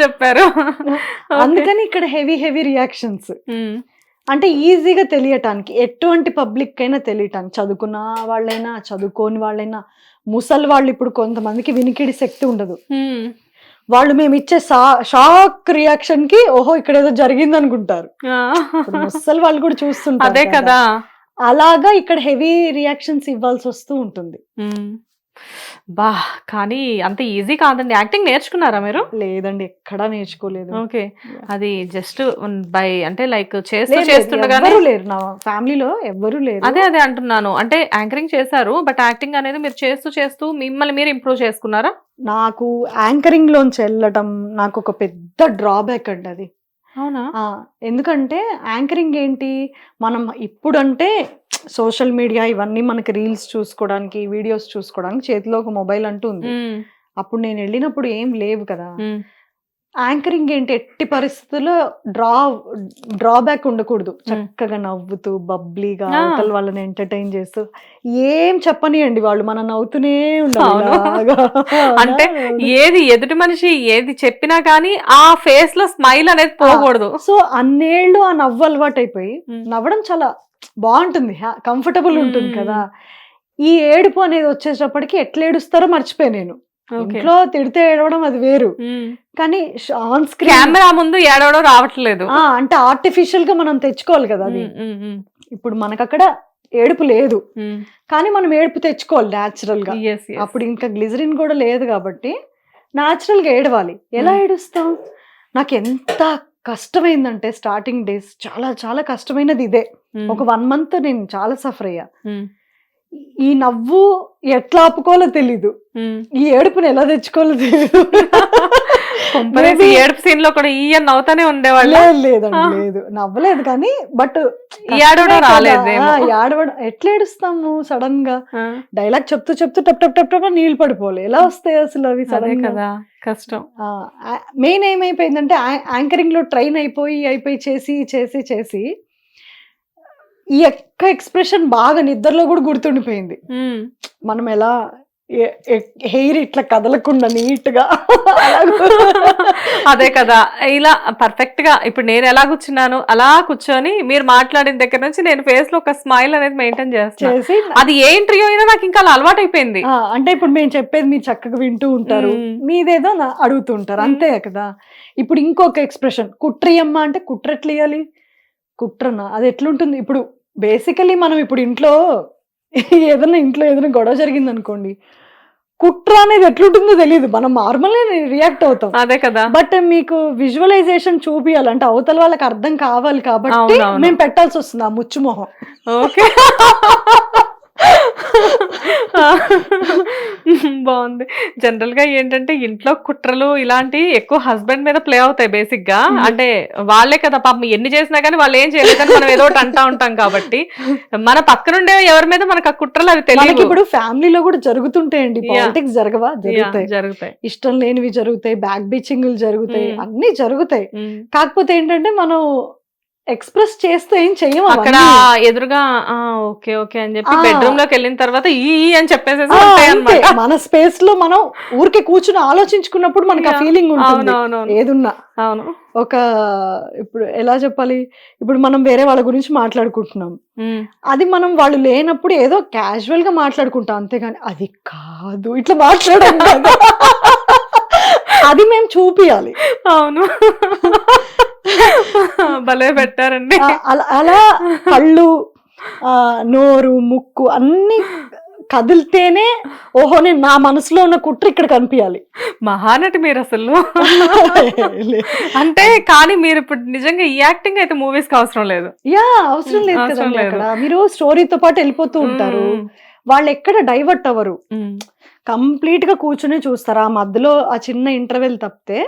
చెప్పారు. అందుకని ఇక్కడ హెవీ రియాక్షన్స్, అంటే ఈజీగా తెలియటానికి, ఎటువంటి పబ్లిక్ అయినా తెలియటానికి, చదువుకున్న వాళ్ళైనా చదువుకోని వాళ్ళైనా, ముసలి వాళ్ళు ఇప్పుడు కొంతమందికి వినికిడి శక్తి ఉండదు, వాళ్ళు మేము ఇచ్చే షాక్ రియాక్షన్ కి ఓహో ఇక్కడ ఏదో జరిగింది అనుకుంటారు. ముసలి వాళ్ళు కూడా చూస్తుంటారు, అదే కదా. అలాగా ఇక్కడ హెవీ రియాక్షన్స్ ఇవ్వాల్సి వస్తూ ఉంటుంది. బా, కానీ అంత ఈజీ కాదండి. యాక్టింగ్ నేర్చుకున్నారా మీరు? లేదండి, ఎక్కడా నేర్చుకోలేదు. ఓకే, అది జస్ట్ బై అంటే లైక్ చేస్తుండగానే లేరు నా ఫ్యామిలీలో, ఎవ్వరూ లేరు. అదే అంటున్నాను, అంటే యాంకరింగ్ చేశారు, బట్ యాక్టింగ్ అనేది మీరు చేస్తూ మిమ్మల్ని మీరు ఇంప్రూవ్ చేసుకున్నారా? నాకు యాంకరింగ్ లోంచి వెళ్ళటం నాకు ఒక పెద్ద డ్రాబ్యాక్ అండి అది. అవునా? ఎందుకంటే యాంకరింగ్ ఏంటి, మనం ఇప్పుడంటే సోషల్ మీడియా ఇవన్నీ మనకి రీల్స్ చూసుకోవడానికి, వీడియోస్ చూసుకోవడానికి చేతిలో ఒక మొబైల్ అంటూ ఉంది. అప్పుడు నేను వెళ్ళినప్పుడు ఏం లేవు కదా. యాంకరింగ్ ఏంటి, ఎట్టి పరిస్థితుల్లో డ్రాబ్యాక్ ఉండకూడదు, చక్కగా నవ్వుతూ బబ్లీగా అవతల వాళ్ళని ఎంటర్టైన్ చేస్తూ, ఏం చెప్పనియండి వాళ్ళు మనం నవ్వుతూనే ఉండాలి. అంటే ఏది ఎదుటి మనిషి ఏది చెప్పినా కానీ ఆ ఫేస్ లో స్మైల్ అనేది పోకూడదు. సో అన్నేళ్ళు ఆ నవ్వు అలవాటు అయిపోయి నవ్వడం చాలా బాగుంటుంది, కంఫర్టబుల్ ఉంటుంది కదా. ఈ ఏడుపు అనేది వచ్చేటప్పటికి ఎట్లా ఏడుస్తారో మర్చిపోయా నేను. ఇంట్లో తిడితే ఏడవడం అది వేరు, కానీ ఆన్ స్క్రీన్ కెమెరా ముందు ఏడవడం రావట్లేదు. అంటే ఆర్టిఫిషియల్ గా మనం తెచ్చుకోవాలి కదా అది. ఇప్పుడు మనకు అక్కడ ఏడుపు లేదు, కానీ మనం ఏడుపు తెచ్చుకోవాలి న్యాచురల్ గా. అప్పుడు ఇంకా గ్లిజరిన్ కూడా లేదు కాబట్టి న్యాచురల్ గా ఏడవాలి. ఎలా ఏడుస్తాం, నాకు ఎంత కష్టమైందంటే స్టార్టింగ్ డేస్ చాలా చాలా కష్టమైనది ఇదే. ఒక 1 month నేను చాలా సఫర్ అయ్యా. ఈ నవ్వు ఎట్లా ఆపుకోవాలో తెలీదు, ఈ ఏడుపుని ఎలా తెచ్చుకోవాలో తెలీదు. ఏడుపు సీన్ లో కూడా ఈయన నవ్వుతానే ఉండేవాళ్ళు. లేదండి, లేదు, నవ్వలేదు, కానీ బట్ ఏడవడం ఎట్లా ఏడుస్తాము సడన్ గా, డైలాగ్ చెప్తూ టప్ టప్ టప్ టప్ నీళ్ళు పడిపోలే, ఎలా వస్తాయి అసలు అవి సడన్ గా, కష్టం. మెయిన్ ఏమైపోయిందంటే యాంకరింగ్ లో ట్రైన్ అయిపోయి చేసి ఈ యొక్క ఎక్స్ప్రెషన్ బాగా నిద్రలో కూడా గుర్తుండిపోయింది. మనం ఎలా హెయిర్ ఇట్లా కదలకుండా నీట్ గా అదే కదా, ఇలా పర్ఫెక్ట్ గా ఇప్పుడు నేను ఎలా కూర్చున్నాను అలా కూర్చొని మీరు మాట్లాడిన దగ్గర నుంచి నేను ఫేస్ లో ఒక స్మైల్ అనేది మెయింటైన్ చేసి, అది ఏ ఇంటర్వ్యూ అయినా నాకు ఇంకా అలా అలవాటు అయిపోయింది. అంటే ఇప్పుడు మేము చెప్పేది మీరు చక్కగా వింటూ ఉంటారు, మీదేదో అడుగుతూ ఉంటారు, అంతే కదా. ఇప్పుడు ఇంకొక ఎక్స్ప్రెషన్, కుట్రియమ్మ అంటే కుట్ర ఎట్లా ఇయ్యాలి, కుట్రనా అది ఎట్లుంటుంది. ఇప్పుడు బేసికలీ మనం ఇప్పుడు ఇంట్లో ఏదైనా గొడవ జరిగింది అనుకోండి, కుట్ర అనేది ఎట్లుంటుందో తెలియదు, మనం నార్మల్ రియాక్ట్ అవుతాం. అదే కదా. బట్ మీకు విజువలైజేషన్ చూపియాలంటే అవతల వాళ్ళకి అర్థం కావాలి కాబట్టి అవునవును. మేము పెట్టాల్సి వస్తుంది ఆ ముచ్చుమొహం. ఓకే. బాగుంది. జనరల్ గా ఏంటంటే ఇంట్లో కుట్రలు ఇలాంటివి ఎక్కువ హస్బెండ్ మీద ప్లే అవుతాయి బేసిక్ గా. అంటే వాళ్ళే కదా పాపం ఎన్ని చేసినా కానీ వాళ్ళు ఏం చేయలేదని మనం ఏదో ఒకటి అంటా ఉంటాం కాబట్టి మన పక్కనుండే ఎవరి మీద మనకు ఆ కుట్రలు అవి మనకి తెలియదు. ఇప్పుడు ఫ్యామిలీలో కూడా జరుగుతుంటాయండి, పాలిటిక్స్ జరగవా? జరుగుతాయి. జరుగుతాయి. ఇష్టం లేనివి జరుగుతాయి, బ్యాక్ బీచింగ్లు జరుగుతాయి, అన్ని జరుగుతాయి. ఉమ్. కాకపోతే ఏంటంటే మనం ఎక్స్ప్రెస్ చేస్తే ఏం చెయ్యం అక్కడ అవన్నీ. ఎదురుగా ఓకే ఓకే అని చెప్పి ఆ. బెడ్రూమ్ లోకి వెళ్ళిన తర్వాత ఈ అని చెప్పేసి ఆ, ఉంటాయి అంతే. అన్నమాట. మన స్పేస్ లో మనం ఊరికే కూర్చుని ఆలోచించుకున్నప్పుడు మనకు ఆ Yeah. ఫీలింగ్ ఉంటుంది అవునవునవును. ఏదున్నా. అవును. ఒక ఇప్పుడు ఎలా చెప్పాలి, ఇప్పుడు మనం వేరే వాళ్ళ గురించి మాట్లాడుకుంటున్నాం, ఉమ్. అది మనం వాళ్ళు లేనప్పుడు ఏదో క్యాజువల్ గా మాట్లాడుకుంటాం, అంతేగాని అది కాదు ఇట్లా మాట్లాడడం కాదు. అది మేము చూపియాలి. అవును. భలే పెట్టారండి. అలా కళ్ళు, నోరు, ముక్కు అన్ని కదిలితేనే ఓహో నేను నా మనసులో ఉన్న కుట్ర ఇక్కడ కనిపించాలి. మహానటి మీరు అసలు. అంటే కానీ మీరు ఇప్పుడు నిజంగా ఈ యాక్టింగ్ అయితే మూవీస్ కి అవసరం లేదు. యా, అవసరం లేదు అవసరం కదండి. లేదు. అక్కడ మీరు స్టోరీతో పాటు వెళ్ళిపోతూ ఉంటారు, వాళ్ళు ఎక్కడ డైవర్ట్ అవ్వరు, కంప్లీట్ గా కూర్చుని చూస్తారు. ఆ మధ్యలో ఆ చిన్న ఇంటర్వెల్ తప్పితే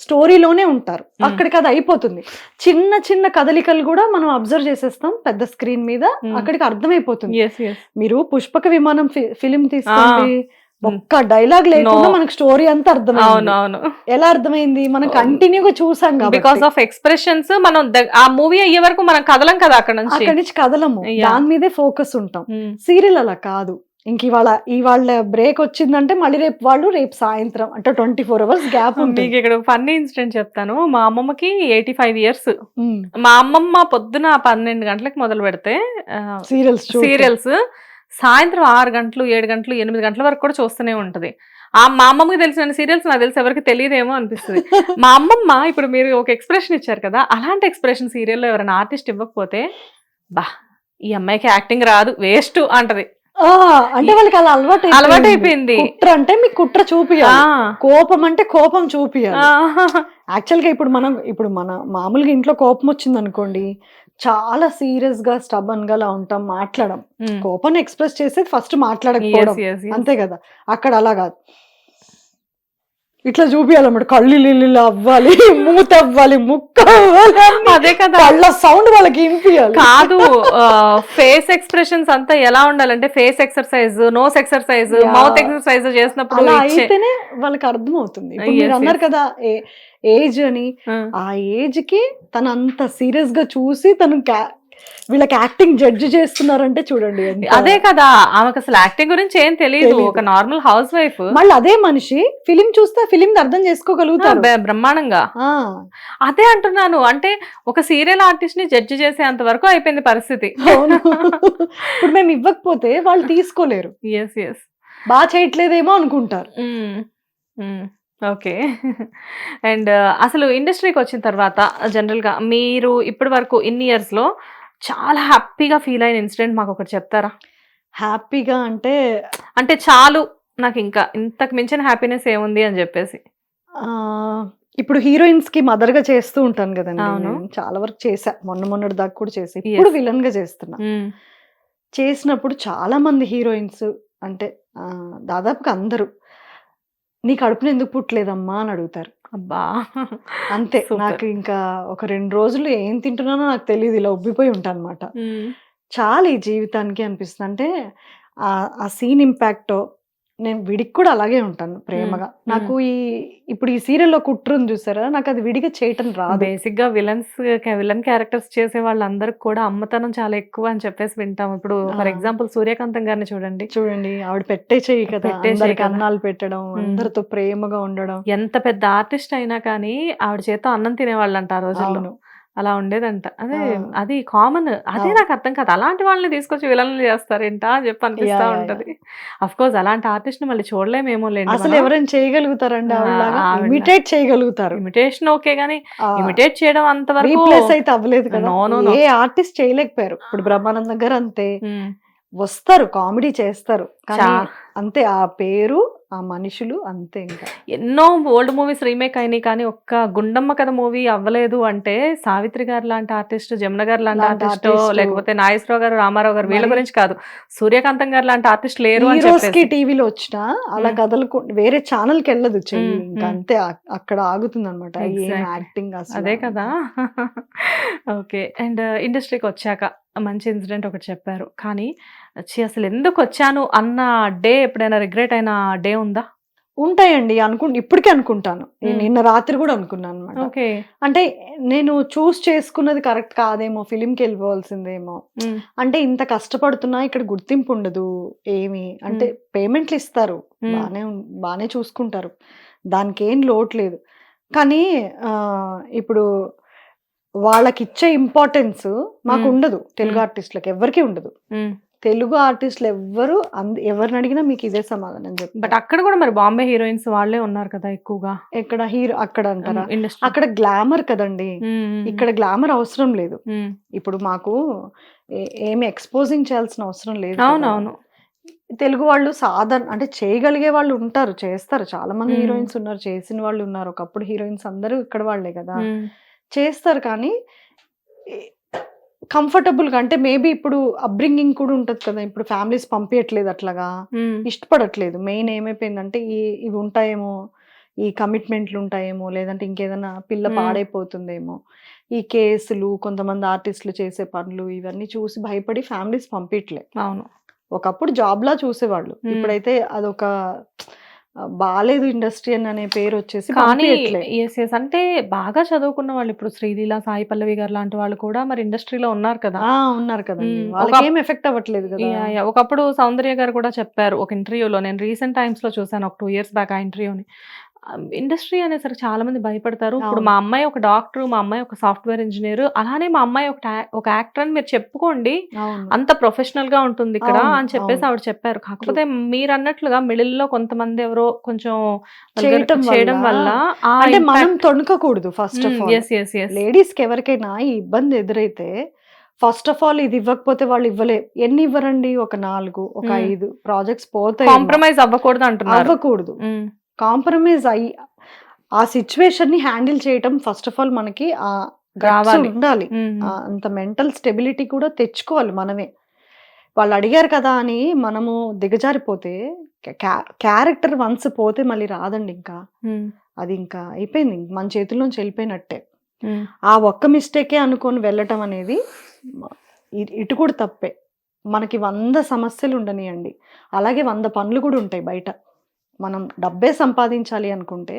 స్టోరీలోనే ఉంటారు. అక్కడికి అది అయిపోతుంది. చిన్న చిన్న కదలికలు కూడా మనం అబ్జర్వ్ చేసేస్తాం పెద్ద స్క్రీన్ మీద, అక్కడికి అర్థమైపోతుంది. మీరు పుష్పక విమానం ఫిలిం తీసుకోండి, ఒక్క డైలాగ్ లేకుండా మనకు స్టోరీ అంతా అర్థమైంది. అవును. ఎలా అర్థమైంది? మనం కంటిన్యూగా చూసాం బికాస్ ఆఫ్ ఎక్స్ప్రెషన్స్. మనం ఆ మూవీ అయ్యే వరకు మనం కదలం కదా అక్కడ నుంచి కదలము, దాని మీదే ఫోకస్ ఉంటాం. సీరియల్ అలా కాదు. ఇంక ఇవాళ బ్రేక్ వచ్చిందంటే మళ్ళీ రేపు సాయంత్రం అంటే 24 hours గ్యాప్ ఉంటుంది. మీకు ఇక్కడ ఫన్నీ ఇన్సిడెంట్ చెప్తాను. మా అమ్మమ్మకి 85 years. మా అమ్మమ్మ పొద్దున 12 గంటలకు మొదలు పెడితే సీరియల్స్ సాయంత్రం 6 గంటలు 7 గంటలు 8 గంటల వరకు కూడా చూస్తూనే ఉంటది. మా అమ్మమ్మకి తెలిసిన సీరియల్స్ నాకు తెలిసి ఎవరికి తెలియదేమో అనిపిస్తుంది. మా అమ్మమ్మ ఇప్పుడు మీరు ఒక ఎక్స్ప్రెషన్ ఇచ్చారు కదా, అలాంటి ఎక్స్ప్రెషన్ సీరియల్లో ఎవరైనా ఆర్టిస్ట్ ఇవ్వకపోతే బా ఈ అమ్మాయికి యాక్టింగ్ రాదు వేస్ట్ అంటది. అంటే వాళ్ళకి అలా అలవాటు అయిపోయింది. కుట్ర అంటే మీకు కుట్ర చూపియాలి, కోపం అంటే కోపం చూపియాలి. యాక్చువల్ గా ఇప్పుడు మన మామూలుగా ఇంట్లో కోపం వచ్చింది అనుకోండి, చాలా సీరియస్ గా స్టబన్ గా అలా ఉంటాం, మాట్లాడడం. కోపాన్ని ఎక్స్ప్రెస్ చేసేది ఫస్ట్ మాట్లాడకపోవడం, అంతే కదా. అక్కడ అలా కాదు, ఇట్లా చూపియాలన్నమాట. కళ్ళు నీళ్ళు అవ్వాలి, మూత అవ్వాలి, ముక్క అవ్వాలి, అదే కదా. కళ్ళ సౌండ్ వాళ్ళకి వినిపించాలి. కాదు, ఫేస్ ఎక్స్ప్రెషన్స్ అంతా ఎలా ఉండాలంటే face exercise, nose exercise, mouth exercise చేసినప్పుడు అలా అయితేనే వాళ్ళకి అర్థం అవుతుంది. ఇప్పుడు మీరు అన్నారు కదా ఏజ్ అని, ఆ ఏజ్ కి తను అంత సీరియస్ గా చూసి తను వీళ్ళకి యాక్టింగ్ జడ్జి చేస్తున్నారంటే చూడండి. అదే కదా, ఆమెకు అసలు యాక్టింగ్ గురించి ఏం తెలియదు, ఒక నార్మల్ హౌస్ వైఫ్. మళ్ళీ అదే మనిషి ఫిలిం చూస్తే ఫిలిం అర్థం చేసుకోగలుగుతారు బ్రహ్మాండంగా. అదే అంటున్నాను, అంటే ఒక సీరియల్ ఆర్టిస్ట్ ని జడ్జి చేసేంత వరకు అయిపోయింది పరిస్థితి. ఇప్పుడు మేము ఇవ్వకపోతే వాళ్ళు తీసుకోలేరు, బాగా చేయట్లేదేమో అనుకుంటారు. ఓకే. అండ్ అసలు ఇండస్ట్రీకి వచ్చిన తర్వాత జనరల్ గా మీరు ఇప్పటి వరకు ఇన్ని ఇయర్స్ లో చాలా హ్యాపీగా ఫీల్ అయిన ఇన్సిడెంట్ మాకు ఒకటి చెప్తారా? హ్యాపీగా అంటే చాలు నాకు ఇంకా ఇంతకు మించిన హ్యాపీనెస్ ఏముంది అని చెప్పేసి. ఇప్పుడు హీరోయిన్స్ కి మదర్ గా చేస్తూ ఉంటాను కదండి, చాలా వరకు చేసా, మొన్నటి దాకా కూడా చేసి, ఇప్పుడు విలన్ గా చేస్తున్నా. చేసినప్పుడు చాలా మంది హీరోయిన్స్ అంటే దాదాపుగా అందరూ నీ కడుపుని ఎందుకు పుట్టలేదమ్మా అని అడుగుతారు. అబ్బా అంతే. నాకు ఇంకా ఒక 2 రోజులు ఏం తింటున్నానో నాకు తెలియదు, ఇలా ఉబ్బిపోయి ఉంటాను అనమాట. చాలా ఈ జీవితానికి అనిపిస్తుంది. అంటే ఆ సీన్ ఇంపాక్ట్, నేను విడికి కూడా అలాగే ఉంటాను ప్రేమగా. నాకు ఇప్పుడు ఈ సీరియల్లో కుట్రను చూసారా, నాకు అది విడిగా చేయటం రాదు. బేసిక్ గా విలన్ క్యారెక్టర్స్ చేసే వాళ్ళందరికి కూడా అమ్మతనం చాలా ఎక్కువ అని చెప్పేసి వింటాం. ఇప్పుడు ఫర్ ఎగ్జాంపుల్ సూర్యకాంతం గారిని చూడండి, ఆవిడ పెట్టే చెయ్యి కదా, అన్నాలు పెట్టడం, అందరితో ప్రేమగా ఉండడం. ఎంత పెద్ద ఆర్టిస్ట్ అయినా కానీ ఆవిడ చేత అన్నం తినేవాళ్ళంట ఆ రోజుల్లో, అలా ఉండేదంట. అది కామన్. అదే నాకు అర్థం కాదు, అలాంటి వాళ్ళని తీసుకొచ్చి విలన్లు చేస్తారేంటా అని చెప్పి అనిపిస్తా ఉంటది. అఫ్ కోర్స్ అలాంటి ఆర్టిస్ట్ ని మళ్ళీ చూడలేమేమో లేండి. అసలు ఎవరైనా చేయగలుగుతారండి? ఇమిటేట్ చేయగలుగుతారు, ఇమిటేషన్ ఓకే, గానీ ఇమిటేట్ చేయడం అంతవరకు రీప్లేస్ అయితే అవ్వలేదు కదా. ఏ ఆర్టిస్ట్ చేయలేకపోయారు. ఇప్పుడు బ్రహ్మానందం గారు అంతే, వస్తారు కామెడీ చేస్తారు కానీ అంతే ఆ పేరు, ఆ మనుషులు అంతే ఇంకా. ఎన్నో ఓల్డ్ మూవీస్ రీమేక్ అయినాయి కానీ ఒక్క గుండమ్మ కథ మూవీ అవ్వలేదు అంటే సావిత్రి గారు లాంటి ఆర్టిస్ట్, జమున గారు లాంటి ఆర్టిస్ట్, లేకపోతే నాగేశ్వరరావు గారు, రామారావు గారు వీళ్ళ గురించి కాదు, సూర్యకాంతం గారు లాంటి ఆర్టిస్ట్ లేరు అని హీరోస్ కి చెప్పేసి. టీవీలో వచ్చినా అలా కథలకు వేరే ఛానల్ కి వెళ్ళదు చెయ్యి, ఇంకా అంతే అక్కడ ఆగుతుంది అనమాట. ఏం యాక్టింగ్ అదే కదా. ఓకే. అండ్ ఇండస్ట్రీకి వచ్చాక మంచి ఇన్సిడెంట్ ఒకటి చెప్పారు. కానీ అసలు ఎందుకు వచ్చాను అన్న డే ఎప్పుడైనా రిగ్రెట్ అయిన డే ఉందా? ఉంటాయండి, ఇప్పటికే అనుకుంటాను. నిన్న రాత్రి కూడా అనుకున్నాను అనమాట. ఓకే. అంటే నేను చూస్ చేసుకున్నది కరెక్ట్ కాదేమో, ఫిలింకి వెళ్ళిపోవాల్సిందేమో, అంటే ఇంత కష్టపడుతున్నా ఇక్కడ గుర్తింపు ఉండదు ఏమి, అంటే పేమెంట్లు ఇస్తారు, బానే చూసుకుంటారు, దానికి ఏం లోటు లేదు. కానీ ఇప్పుడు వాళ్ళకి ఇచ్చే ఇంపార్టెన్స్ మాకు ఉండదు. తెలుగు ఆర్టిస్టులకు ఎవరికి ఉండదు. తెలుగు ఆర్టిస్టులు ఎవరిని అడిగినా మీకు ఇదే సమాధానం చెప్పి. బట్ అక్కడ కూడా మరి బాంబే హీరోయిన్స్ వాళ్ళే ఉన్నారు కదా ఎక్కువగా. ఎక్కడ హీరో అక్కడ అంటారా? అక్కడ గ్లామర్ కదండి, ఇక్కడ గ్లామర్ అవసరం లేదు. ఇప్పుడు మాకు ఏమి ఎక్స్పోజింగ్ చేయాల్సిన అవసరం లేదు. అవునవును. తెలుగు వాళ్ళు సాధారణ అంటే చేయగలిగే వాళ్ళు ఉంటారు, చేస్తారు, చాలా మంది హీరోయిన్స్ ఉన్నారు, చేసిన వాళ్ళు ఉన్నారు. ఒకప్పుడు హీరోయిన్స్ అందరూ ఇక్కడ వాళ్ళే కదా, చేస్తారు. కానీ కంఫర్టబుల్ గా, అంటే మేబీ ఇప్పుడు అప్బ్రింగింగ్ కూడా ఉంటది కదా, ఇప్పుడు ఫ్యామిలీస్ పంపించట్లేదు, అట్లాగా ఇష్టపడట్లేదు. మెయిన్ ఏమైపోయిందంటే ఇవి ఉంటాయేమో, ఈ కమిట్మెంట్లు ఉంటాయేమో, లేదంటే ఇంకేదైనా పిల్ల పాడైపోతుందేమో, ఈ కేసులు, కొంతమంది ఆర్టిస్టులు చేసే పనులు, ఇవన్నీ చూసి భయపడి ఫ్యామిలీస్ పంపించలే. అవును. ఒకప్పుడు జాబ్ లా చూసేవాళ్ళు, ఇప్పుడైతే అదొక బాలేదు ఇండస్ట్రీ అనే పేరు వచ్చేసి. కానీ అంటే బాగా చదువుకున్న వాళ్ళు ఇప్పుడు శ్రీలీల, సాయి పల్లవి గారు లాంటి వాళ్ళు కూడా మరి ఇండస్ట్రీలో ఉన్నారు కదా. ఉన్నారు కదండి, వాళ్ళకి ఏం ఎఫెక్ట్ అవ్వట్లేదు కదా. ఒకప్పుడు సౌందర్య గారు కూడా చెప్పారు ఒక ఇంటర్వ్యూలో, నేను రీసెంట్ టైమ్స్ లో చూసాను, ఒక 2 years బ్యాక్ ఆ ఇంటర్వ్యూని. ఇండస్ట్రీ అనేసరికి చాలా మంది భయపడతారు. ఇప్పుడు మా అమ్మాయి ఒక డాక్టర్, మా అమ్మాయి ఒక సాఫ్ట్వేర్ ఇంజనీర్, అలానే మా అమ్మాయి ఒక యాక్టర్ అని మీరు చెప్పుకోండి, అంత ప్రొఫెషనల్ గా ఉంటుంది ఇక్కడ అని చెప్పేసి ఆవిడ చెప్పారు. కాకపోతే మీరు అన్నట్లుగా మిడిల్ లో కొంతమంది ఎవరో కొంచెం చేయడం వల్ల అంటే మనం తొణకకూడదు. ఫస్ట్ ఆఫ్ ఆల్ లేడీస్ కి ఎవరికైనా ఈ ఇబ్బంది ఎదురైతే ఫస్ట్ ఆఫ్ ఆల్ ఇది ఇవ్వకపోతే వాళ్ళు ఇవ్వలేరు. ఎన్ని ఇవ్వరండి, ఒక 4, ఒక 5 ప్రాజెక్ట్స్ పోతే కాంప్రమైజ్ అవ్వకూడదు అంటున్నారు. అవ్వకూడదు, కాంప్రమైజ్ అయ్యి ఆ సిచ్యువేషన్ ని హ్యాండిల్ చేయటం ఫస్ట్ ఆఫ్ ఆల్ మనకి ఉండాలి. అంత మెంటల్ స్టెబిలిటీ కూడా తెచ్చుకోవాలి మనమే. వాళ్ళు అడిగారు కదా అని మనము దిగజారిపోతే క్యారెక్టర్ వన్స్ పోతే మళ్ళీ రాదండి. ఇంకా అది ఇంకా అయిపోయింది, మన చేతుల్లోంచి వెళ్ళిపోయినట్టే. ఆ ఒక్క మిస్టేకే అనుకొని వెళ్ళటం అనేది ఇటు కూడా తప్పే. మనకి 100 సమస్యలు ఉండనియండి, అలాగే 100 పనులు కూడా ఉంటాయి బయట. మనం డబ్బే సంపాదించాలి అనుకుంటే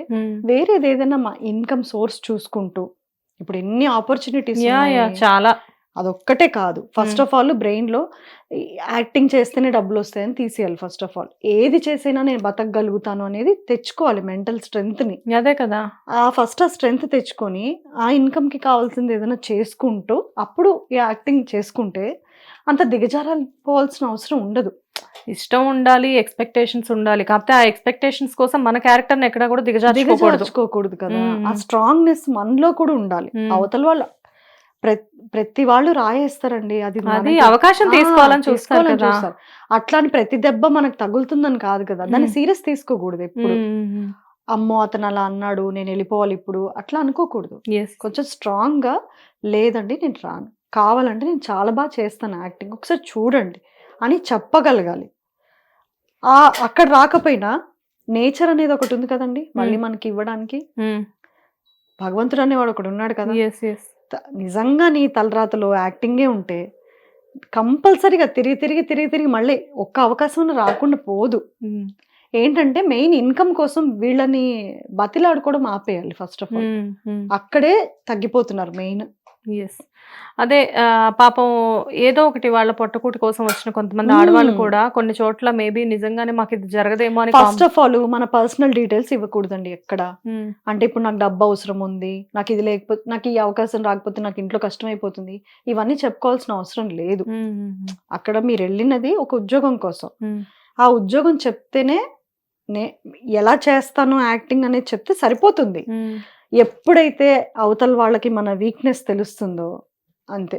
వేరేది ఏదైనా ఇన్కమ్ సోర్స్ చూసుకుంటూ, ఇప్పుడు ఎన్ని ఆపర్చునిటీస్ చాలా, అదొక్కటే కాదు. ఫస్ట్ ఆఫ్ ఆల్ బ్రెయిన్ లో యాక్టింగ్ చేస్తేనే డబ్బులు వస్తాయని తీసేయాలి. ఫస్ట్ ఆఫ్ ఆల్ ఏది చేసినా నేను బతకగలుగుతాను అనేది తెచ్చుకోవాలి, మెంటల్ స్ట్రెంగ్త్ ని. అదే కదా, ఫస్ట్ ఆ స్ట్రెంగ్త్ తెచ్చుకొని ఆ ఇన్కమ్ కి కావాల్సింది ఏదైనా చేసుకుంటూ అప్పుడు యాక్టింగ్ చేసుకుంటే అంత దిగజారిపోవాల్సిన అవసరం ఉండదు. ఇష్టం ఉండాలి, ఎక్స్పెక్టేషన్స్ ఉండాలి, కాకపోతే ఆ ఎక్స్పెక్టేషన్స్ కోసం మన క్యారెక్టర్ ని ఎక్కడ కూడా దిగజార్చుకోకూడదు కదా. ఆ స్ట్రాంగ్నెస్ మనలో కూడా ఉండాలి. అవతల వాళ్ళు ప్రతి వాళ్ళు రాయేస్తారండి, అది అవకాశం తీసుకోవాలని చూస్తారు. అట్లా అని ప్రతి దెబ్బ మనకు తగులుతుందని కాదు కదా, దాన్ని సీరియస్ తీసుకోకూడదు ఎప్పుడు. అమ్మో అతను అలా అన్నాడు, నేను వెళ్ళిపోవాలి ఇప్పుడు, అట్లా అనుకోకూడదు. కొంచెం స్ట్రాంగ్ గా, లేదండి నేను రాను, కావాలంటే నేను చాలా బాగా చేస్తాను యాక్టింగ్, ఒకసారి చూడండి అని చెప్పగలగాలి. అక్కడ రాకపోయినా నేచర్ అనేది ఒకటి ఉంది కదండి మళ్ళీ మనకి ఇవ్వడానికి. భగవంతుడు అనేవాడు ఒకడు ఉన్నాడు కదా. నిజంగా నీ తలరాతలో యాక్టింగే ఉంటే కంపల్సరీగా తిరిగి మళ్ళీ ఒక్క అవకాశం రాకుండా పోదు. ఏంటంటే మెయిన్ ఇన్కమ్ కోసం వీళ్ళని బతిలాడుకోవడం ఆపేయాలి ఫస్ట్ ఆఫ్ ఆల్. అక్కడే తగ్గిపోతున్నారు మెయిన్. అదే పాపం ఏదో ఒకటి వాళ్ళ పొట్టకూటి కోసం వచ్చిన కొంతమంది ఆడవాళ్ళు కూడా కొన్ని చోట్ల మేబీ నిజంగానే మాకు ఇది జరగదేమో అని. ఫస్ట్ ఆఫ్ ఆల్ మన పర్సనల్ డీటెయిల్స్ ఇవ్వకూడదండి ఎక్కడ. అంటే ఇప్పుడు నాకు డబ్బు అవసరం ఉంది, నాకు ఇది లేకపోతే, నాకు ఈ అవకాశం రాకపోతే నాకు ఇంట్లో కష్టం అయిపోతుంది, ఇవన్నీ చెప్పుకోవాల్సిన అవసరం లేదు. అక్కడ మీరు వెళ్ళినది ఒక ఉద్యోగం కోసం. ఆ ఉద్యోగం చెప్తేనే ఎలా చేస్తాను యాక్టింగ్ అనేది చెప్తే సరిపోతుంది. ఎప్పుడైతే అవతల వాళ్ళకి మన వీక్నెస్ తెలుస్తుందో అంతే,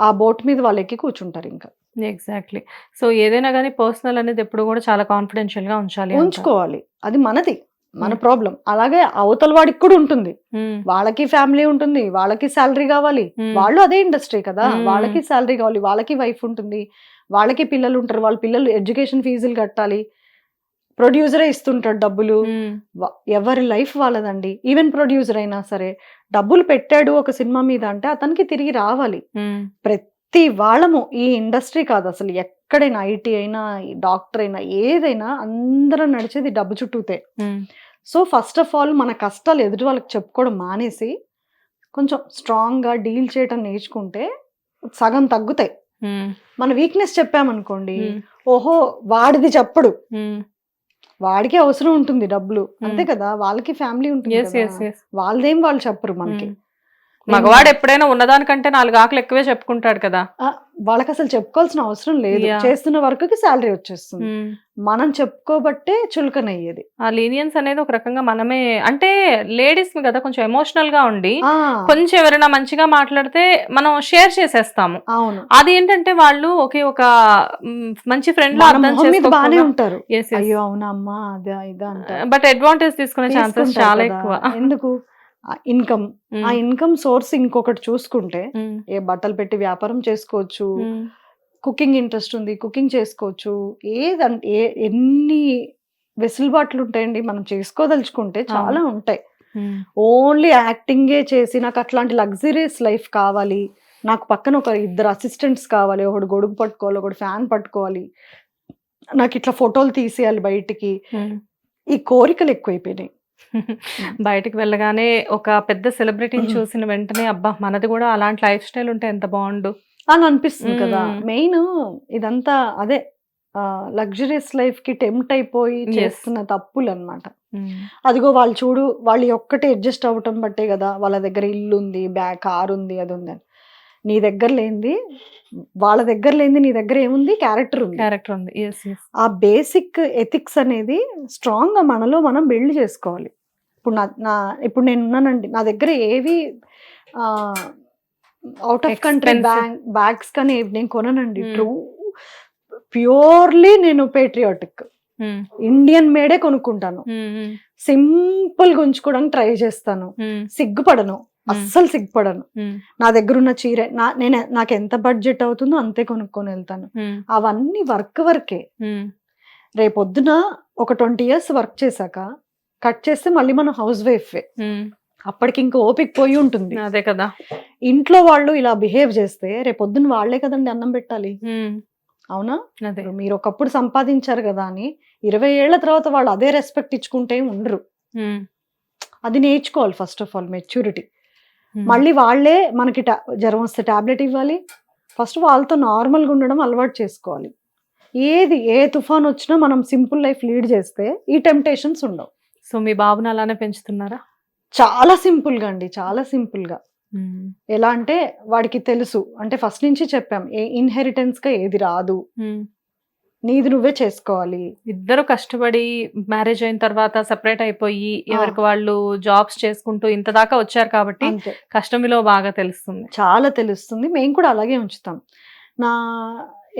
ఆ బోట్ మీద వాళ్ళు ఎక్కి కూర్చుంటారు ఇంకా. ఎగ్జాక్ట్లీ. సో ఏదైనా గానీ పర్సనల్ అనేది ఎప్పుడు గూడా చాలా కాన్ఫిడెన్షియల్‌గా ఉంచాలి అంటారు. ఉంచుకోవాలి. అది మనది. మన హ్మ్. ప్రాబ్లమ్. అలాగే అవతల వాడికి కూడా ఉంటుంది. హ్మ్. వాళ్ళకి ఫ్యామిలీ ఉంటుంది. వాళ్ళకి సాలరీ కావాలి. హ్మ్. వాళ్ళు అదే ఇండస్ట్రీ కదా! హ్మ్. వాళ్ళకి సాలరీ కావాలి. వాళ్ళకి వైఫ్ ఉంటుంది. వాళ్ళకి పిల్లలు ఉంటారు. వాళ్ళ పిల్లలు ఎడ్యుకేషన్ ఫీజులు కట్టాలి. ప్రొడ్యూసరే ఇస్తుంటాడు డబ్బులు. హ్మ్. ఎవరి లైఫ్ వాళ్ళదండి. ఈవెన్ ప్రొడ్యూసర్ అయినా సరే డబ్బులు పెట్టాడు ఒక సినిమా మీద అంటే అతనికి తిరిగి రావాలి. హ్మ్. ప్రతి వాళ్ళము ఈ ఇండస్ట్రీ కాదు అసలు ఎక్కడైనా ఐటీ అయినా, డాక్టర్ అయినా ఏదైనా అందరం నడిచేది డబ్బు చుట్టూతే. హ్మ్. సో ఫస్ట్ ఆఫ్ ఆల్ మన కష్టాలు ఎదుటి వాళ్ళకి చెప్పుకోవడం మానేసి కొంచెం స్ట్రాంగ్‌గా డీల్ చేయటం నేర్చుకుంటే సగం తగ్గుతాయి. హ్మ్. మన వీక్‌నెస్ చెప్పామనుకోండి, హ్మ్. ఓహో! వాడిది చెప్పడు. హ్మ్. వాడికే అవసరం ఉంటుంది డబ్బులు. అంతే హ్మ్. కదా! వాళ్ళకి ఫ్యామిలీ ఉంటుంది యెస్. కదా! యెస్. యెస్. వాళ్ళదేం వాళ్ళు చెప్పరు మనకి. హ్మ్. నేను మగవాడు ఎప్పుడైనా ఉన్నదానికంటే 4 ఆకులు ఎక్కువే చెప్పుకుంటాడు కదా! వాళ్ళకసలు చెప్పుకోవాల్సిన అవసరం లేదు. యాహ్! చేస్తున్న వర్క్‌కి సాలరీ వచ్చేస్తుంది. హ్మ్. మనం చెప్పుకోబట్టే చులకనయ్యేది. ఆ లీనియన్స్ అనేది ఒక రకంగా మనమే అంటే లేడీస్‌ని కదా కొంచెం ఎమోషనల్‌గా ఉండి ఆ! కొంచెం ఎవరైనా మంచిగా మాట్లాడితే మనం షేర్ చేసేస్తాము. అవును. అదేంటంటే వాళ్ళు ఒకే ఒక మంచి ఫ్రెండ్‌లా మన అర్థం మొహం మీద బానే చేసుకోకపోగా ఉంటారు. యెస్. యెస్. అయ్యో! అవునా అమ్మా! అదా ఇదా అంటారు. బట్ అడ్వాంటేజ్ తీసుకునే ఛాన్సెస్ తీసుకుంటారు చాలా కదా! ఎక్కువ. ఎందుకు? ఇన్‌కమ్. ఆ హ్మ్. ఇన్‌కమ్ సోర్స్ ఇంకొకటి చూసుకుంటే హ్మ్. ఏ బట్టలు పెట్టి వ్యాపారం చేసుకోవచ్చు. హ్మ్. కుకింగ్ ఇంట్రెస్ట్ ఉంది. కుకింగ్ చేసుకోవచ్చు. ఎన్ని వెసులుబాట్లు ఉంటాయండి. మనం చేసుకోదలుచుకుంటే అవును. చాలా ఉంటాయి. హ్మ్. ఓన్లీ యాక్టింగే చేసి నాకు అట్లాంటి లగ్జరీస్ లైఫ్ కావాలి. నాకు పక్కన ఒక ఇద్దరు అసిస్టెంట్స్ కావాలి. ఒకడు గొడుగు పట్టుకోవాలి. ఒకడు ఫ్యాన్ పట్టుకోవాలి. నాకిట్లా ఫోటోలు తీసేయాలి బయటికి. హ్మ్. ఈ కోరికలు ఎక్కువైపోయినాయి. హ్మ్. బయటికి వెళ్ళగానే ఒక పెద్ద సెలబ్రిటీని చూసిన వెంటనే అబ్బా! మనది గూడా అలాంటి లైఫ్ స్టైల్ ఉంటే ఎంత బావుండు. అని అనిపిస్తుంది కదా! హ్మ్. మెయిన్ ఇదంతా అదే లగ్జరీస్ లైఫ్‌కి టెంప్ట్ అయిపోయి యెస్. చేస్తున్న తప్పులన్నమాట. హ్మ్. అదిగో వాళ్ళు చూడు వాళ్ళు ఒక్కటే అడ్జస్ట్ అవ్వటం బట్టే కదా! వాళ్ళ దగ్గర ఇల్లుంది, కారుంది, అదుందని. నీ దగ్గర లేనిది వాళ్ళ దగ్గర లేనిది నీ దగ్గర ఏముంది? క్యారెక్టర్ ఉంది. క్యారెక్టర్ ఉంది. యెస్. యెస్. ఆ బేసిక్ ఎథిక్స్ అనేది స్ట్రాంగ్‌గా మనలో మనం బిల్డ్ చేసుకోవాలి. ఇప్పుడు నా నా ఇప్పుడు నేనున్నానండి. నా దగ్గర ఏవి ఆహ్, out of country expensive. Bags కానీ నేను కొననండి. హ్మ్. ప్యూర్‌లీ నేను పేట్రియాటిక్. హ్మ్. ఇండియన్ మేడే కొనుక్కుంటాను. హ్మ్. హ్మ్. సింపుల్‌గా ఉంచుకోవడానికి ట్రై చేస్తాను. హ్మ్. సిగ్గుపడను. హ్మ్. అస్సలు సిగ్గుపడను. హ్మ్. నా దగ్గరున్న చీర నాకెంత బడ్జెట్ అవుతుందో అంతే కొనుక్కొనెళ్తాను. హ్మ్. అవన్నీ వర్కే. హ్మ్. రేపొద్దున ఒక 20 ఇయర్స్ వర్క్ చేశాక కట్ చేస్తే మళ్ళీ మనం హౌస్ వైఫే. హ్మ్. అప్పటికి ఇంక ఓపిక పోయి ఉంటుంది. అదే కదా! ఇంట్లో వాళ్ళు ఇలా బిహేవ్ చేస్తే రేపొద్దున వాళ్ళే కదండీ అన్నం పెట్టాలి. హ్మ్. అవునా? అదే. ఇప్పుడు మీరొకప్పుడు సంపాదించారు గదా! అని 20 ఏళ్ల తర్వాత వాళ్ళు అదే రెస్పెక్ట్ ఇచ్చుకుంటే ఉండరు. హ్మ్. అది నేర్చుకోవాలి ఫస్ట్ ఆఫ్ ఆల్ మెచ్యూరిటీ. హ్మ్. మళ్ళీ వాళ్ళే మనకి జ్వరం వస్తే టాబ్లెట్ ఇవ్వాలి. ఫస్ట్ వాళ్ళతో నార్మల్‌గా ఉండడం అలవాటు చేసుకోవాలి. ఏ తుఫానొచ్చినా మనం సింపుల్ లైఫ్ లీడ్ చేస్తే ఈ టెంప్టేషన్స్ ఉండవు. సో, మీ బాబుని అలానే పెంచుతున్నారా? చాలా సింపుల్‌గా అండి. చాలా సింపుల్‌గా. హ్మ్. ఎలా అంటే వాడికి తెలుసు. అంటే ఫస్ట్ నుంచి చెప్పాం. ఇన్‌హెరిటెన్స్‌గా ఏది రాదు. హ్మ్. నీది నువ్వే చేసుకోవాలి. ఇద్దరు కష్టపడి మ్యారేజ్ అయిన తర్వాత సెపరేట్ అయిపోయి ఆ! ఎవరికి వాళ్ళు జాబ్స్ చేసుకుంటూ ఇంత దాకా వచ్చారు కాబట్టి అంతే. కష్టం విలువ బాగా తెలుస్తుంది. చాలా తెలుస్తుంది. మేము కూడా అలాగే ఉంచుతాం. నా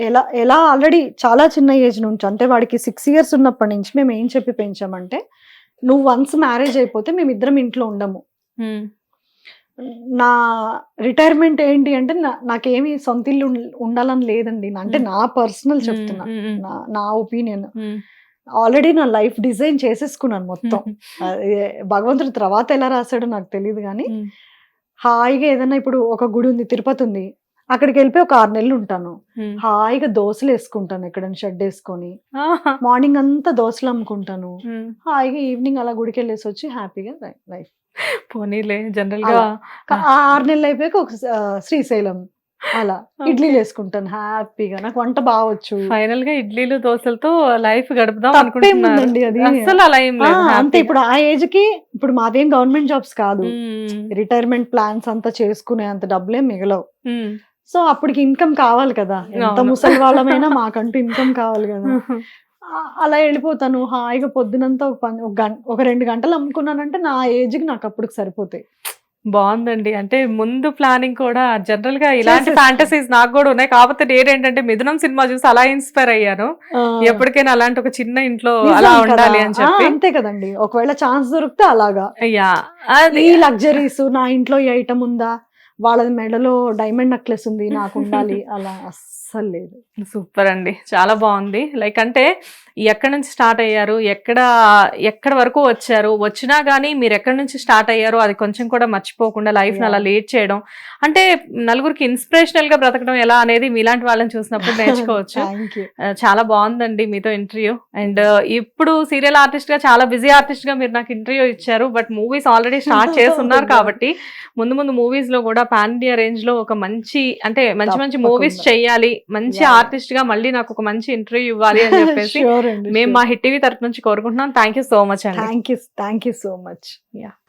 ఎలా ఎలా ఆల్రెడీ చాలా చిన్న ఏజ్ నుంచి అంటే వాడికి 6 ఇయర్స్ ఉన్నప్పటి నుంచి మేము ఏం చెప్పి పెంచామంటే, "నువ్వు వన్స్ మ్యారేజ్ అయిపోతే మేమిద్దరం ఇంట్లో ఉండము. హ్మ్. నా రిటైర్మెంట్ ఏంటి అంటే నాకేమి సొంత ఇల్లు ఉండాలని లేదండి. అంటే హ్మ్. నా పర్సనల్ హ్మ్. చెప్తున్నా. హ్మ్. హ్మ్. నా ఒపీనియన్. హ్మ్. ఆల్రెడీ నా లైఫ్ డిజైన్ చేసేసుకున్నాను మొత్తం. అది భగవంతుడు తర్వాత ఎలా రాసాడో నాకు తెలీదు గానీ, హ్మ్. హాయిగా ఏదన్నా ఇప్పుడు ఒక గుడి ఉంది, తిరుపతి ఉంది. అక్కడికెళ్ళిపోయి ఒక 6 నెలలు ఉంటాను. హ్మ్. హాయిగా దోసలేసుకుంటాను ఎక్కడైనా షెడ్డేసుకొని. ఆహా! మార్నింగ్ అంతా దోసలు అమ్ముకుంటాను. హ్మ్. హాయిగా ఈవినింగ్ అలా గుడికెళ్ళేసొచ్చి హ్యాపీగా లైఫ్. పోనీలే జనరల్‌గా అలా. ఆ! ఆ 6 నెలలు అయిపోయాక ఒక శ్రీశైలం అలా. ఓకే. ఇడ్లీలేసుకుంటాను హ్యాపీగా. నాకు వంట బావచ్చు. ఫైనల్‌గా ఇడ్లీలు, దోసలతో లైఫ్ గడుపుదాం అనుకుంటున్నారు. తప్పేముందండి అది. అస్సలు అలా ఏం లేదు. అంతే హ్యాపీగా. ఇప్పుడు ఆ ఏజ్‌కి ఇప్పుడు మాదేం గవర్నమెంట్ జాబ్స్ కాదు. హ్మ్. రిటైర్మెంట్ ప్లాన్స్ అంతా చేసుకునే అంత డబ్బులేం మిగలవు. హ్మ్. సో, అప్పటికి ఇన్‌కమ్ కావాలి కదా! ఎంత అవును. ముసలి వాళ్ళమైనా మాకంటూ ఇన్‌కమ్ కావాలి గదా! అలా ఎళ్ళిపోతాను. హాయిగా పొద్దునంతా ఒక 2 గంటలు అమ్ముకున్నానంటే నా ఏజ్‌కి నాకు అప్పటికి సరిపోతాయి. బాగుందండి. అంటే ముందు ప్లానింగ్ కూడా జనరల్ గా ఇలాంటి చేసేస్తాం. ఫ్యాంటసీస్ నాకు కూడా ఉన్నాయి. కాకపోతే నేనేంటంటే మిథునం సినిమా చూసి అలా ఇన్స్పైర్ అయ్యాను. ఆ! ఎప్పటికైనా అలాంటి ఒక చిన్న ఇంట్లో నిజం అలా కదా! ఉండాలి అని చెప్పి. అంతే కదండీ. ఒకవేళ ఛాన్స్ దొరికితే అలాగా. యాహ్! అది ఈ లగ్జరీస్ నా ఇంట్లో ఈ ఐటెమ్ ఉందా? వాళ్ళ మెడలో డైమండ్ నెక్లెస్ ఉంది నాకుండాలి అలా అస్సలు లేదు. సూపర్ అండి. చాలా బాగుంది. లైక్ అంటే ఎక్కడి నుంచి స్టార్ట్ అయ్యారు? ఎక్కడి వరకు వచ్చారు? వచ్చినా గానీ మీరు ఎక్కడి నుంచి స్టార్ట్ అయ్యారో అది కొంచెం కూడా మర్చిపోకుండా లైఫ్‌ని అలా యాహ్! లీడ్ చేయడం. అంటే నలుగురికి ఇన్స్‌పిరేషనల్‌గా బ్రతకడం ఎలా అనేది మీలాంటి వాళ్ళని చూసినప్పుడు నేర్చుకోవచ్చు. Thank you. చాలా బాగుందండి మీతో ఇంటర్వ్యూ. అండ్ ఇప్పుడు సీరియల్ ఆర్టిస్ట్‌గా చాలా బిజీ ఆర్టిస్ట్‌గా మీరు నాకు ఇంటర్వ్యూ ఇచ్చారు. బట్ మూవీస్ ఆల్రెడీ స్టార్ట్ చేసున్నారు కాబట్టి ముందు ముందు మూవీస్‌లో కూడా పాన్ ఇండియా రేంజ్‌లో ఒక మంచి అంటే మంచి మూవీస్ తప్పకుండా. చేయాలి. మంచి యాహ్! ఆర్టిస్ట్‌గా మళ్ళీ నాకు ఒక మంచి ఇంటర్వ్యూ ఇవ్వాలి అని చెప్పేసి ష్యూర్ అండి. మేము ష్యూర్. మా హిట్ టీవీ తరపు నుంచి కోరుకుంటున్నాం. థ్యాంక్ యూ సో మచ్ అండి. Thank you so much. Yeah!